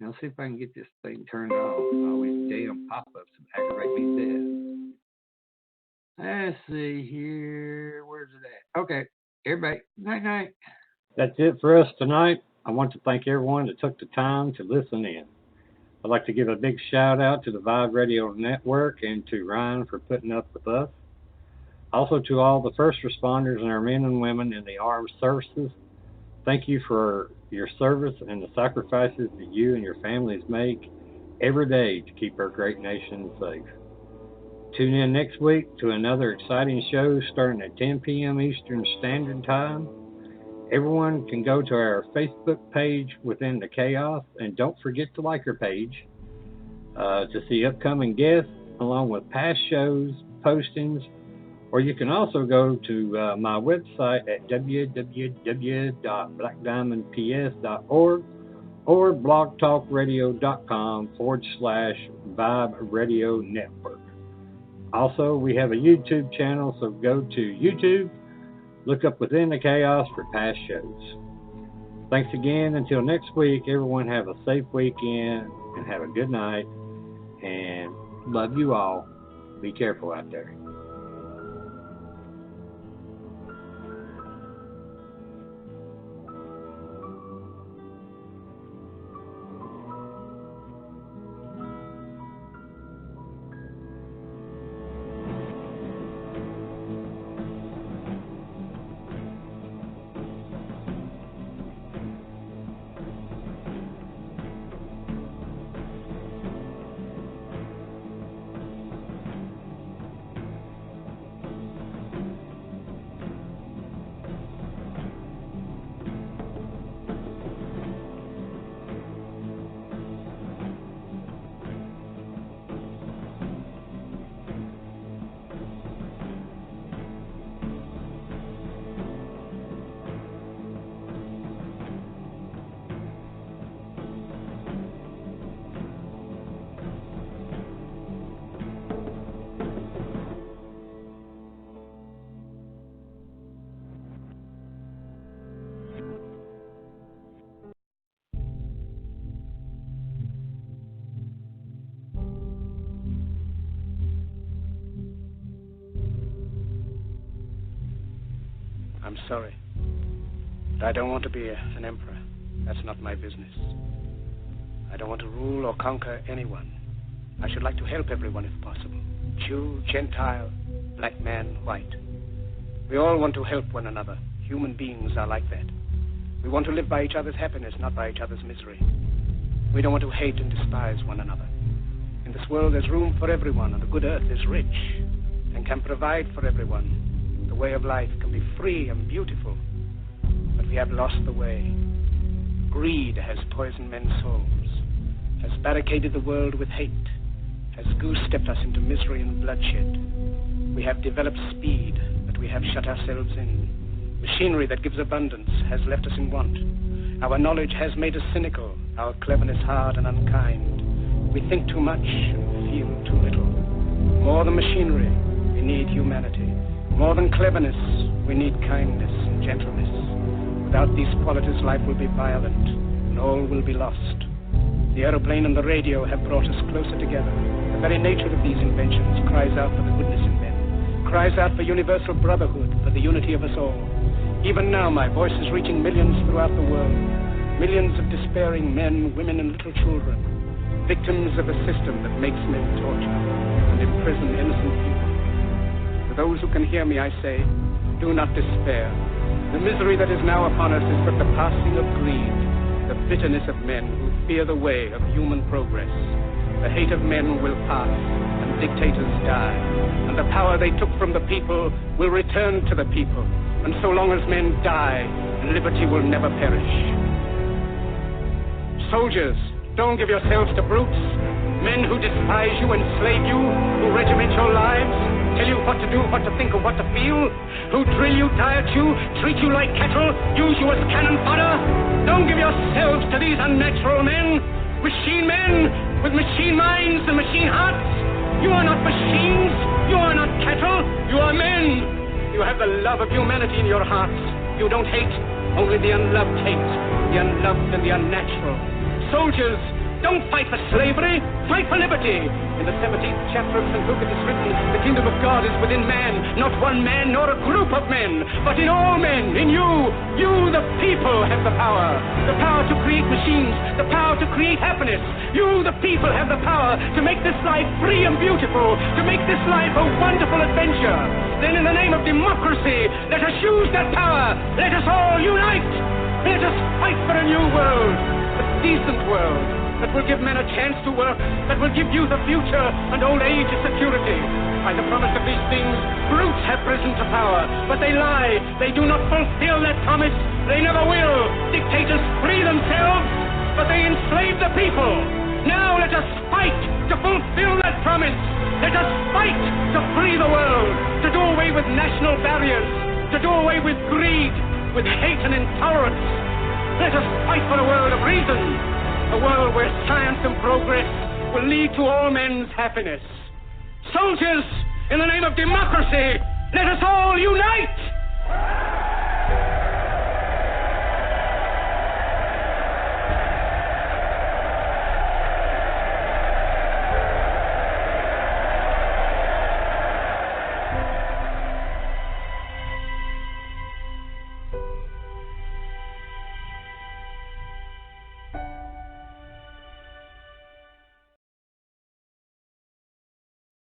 Now, see if I can get this thing turned on. All these damn pop-ups aggravate me to death. Let's see here. Where's it at? Okay. Everybody, night-night. That's it for us tonight. I want to thank everyone that took the time to listen in. I'd like to give a big shout-out to the Vibe Radio Network and to Ryan for putting up with us. Also to all the first responders and our men and women in the armed services. Thank you for your service and the sacrifices that you and your families make every day to keep our great nation safe. Tune in next week to another exciting show starting at 10 p.m. Eastern Standard Time. Everyone can go to our Facebook page Within the Chaos, and don't forget to like our page to see upcoming guests along with past shows, postings, or you can also go to my website at www.blackdiamondps.org or blogtalkradio.com/Vibe Radio Network. Also, we have a YouTube channel, so go to YouTube, look up Within the Chaos for past shows. Thanks again. Until next week, everyone have a safe weekend and have a good night. And love you all. Be careful out there. I'm sorry, but I don't want to be an emperor. That's not my business. I don't want to rule or conquer anyone. I should like to help everyone if possible. Jew, Gentile, black man, white. We all want to help one another. Human beings are like that. We want to live by each other's happiness, not by each other's misery. We don't want to hate and despise one another. In this world there's room for everyone, and the good earth is rich and can provide for everyone. The way of life can be free and beautiful, but we have lost the way. Greed has poisoned men's souls, has barricaded the world with hate, has goose-stepped us into misery and bloodshed. We have developed speed, but we have shut ourselves in. Machinery that gives abundance has left us in want. Our knowledge has made us cynical, our cleverness hard and unkind. We think too much and feel too little. More than machinery, we need humanity. More than cleverness, we need kindness and gentleness. Without these qualities, life will be violent, and all will be lost. The aeroplane and the radio have brought us closer together. The very nature of these inventions cries out for the goodness in men, cries out for universal brotherhood, for the unity of us all. Even now, my voice is reaching millions throughout the world, millions of despairing men, women, and little children, victims of a system that makes men torture and imprison innocent people. To those who can hear me, I say, do not despair. The misery that is now upon us is but the passing of greed, the bitterness of men who fear the way of human progress. The hate of men will pass, and dictators die, and the power they took from the people will return to the people. And so long as men die, liberty will never perish. Soldiers, don't give yourselves to brutes, men who despise you, enslave you, who regiment your lives, tell you what to do, what to think, or what to feel, who drill you, diet you, treat you like cattle, use you as cannon fodder. Don't give yourselves to these unnatural men, machine men with machine minds and machine hearts. You are not machines, you are not cattle, you are men. You have the love of humanity in your hearts. You don't hate, only the unloved hate, the unloved and the unnatural. Soldiers, don't fight for slavery, fight for liberty. In the 17th chapter of St. Luke it is written, the kingdom of God is within man, not one man nor a group of men, but in all men, in you. You, the people, have the power to create machines, the power to create happiness. You, the people, have the power to make this life free and beautiful, to make this life a wonderful adventure. Then in the name of democracy, let us use that power. Let us all unite. Let us fight for a new world, a decent world, that will give men a chance to work, that will give youth a future and old age a security. By the promise of these things, brutes have risen to power, but they lie. They do not fulfill that promise. They never will. Dictators free themselves, but they enslave the people. Now let us fight to fulfill that promise. Let us fight to free the world, to do away with national barriers, to do away with greed, with hate and intolerance. Let us fight for a world of reason, a world where science and progress will lead to all men's happiness. Soldiers, in the name of democracy, let us all unite!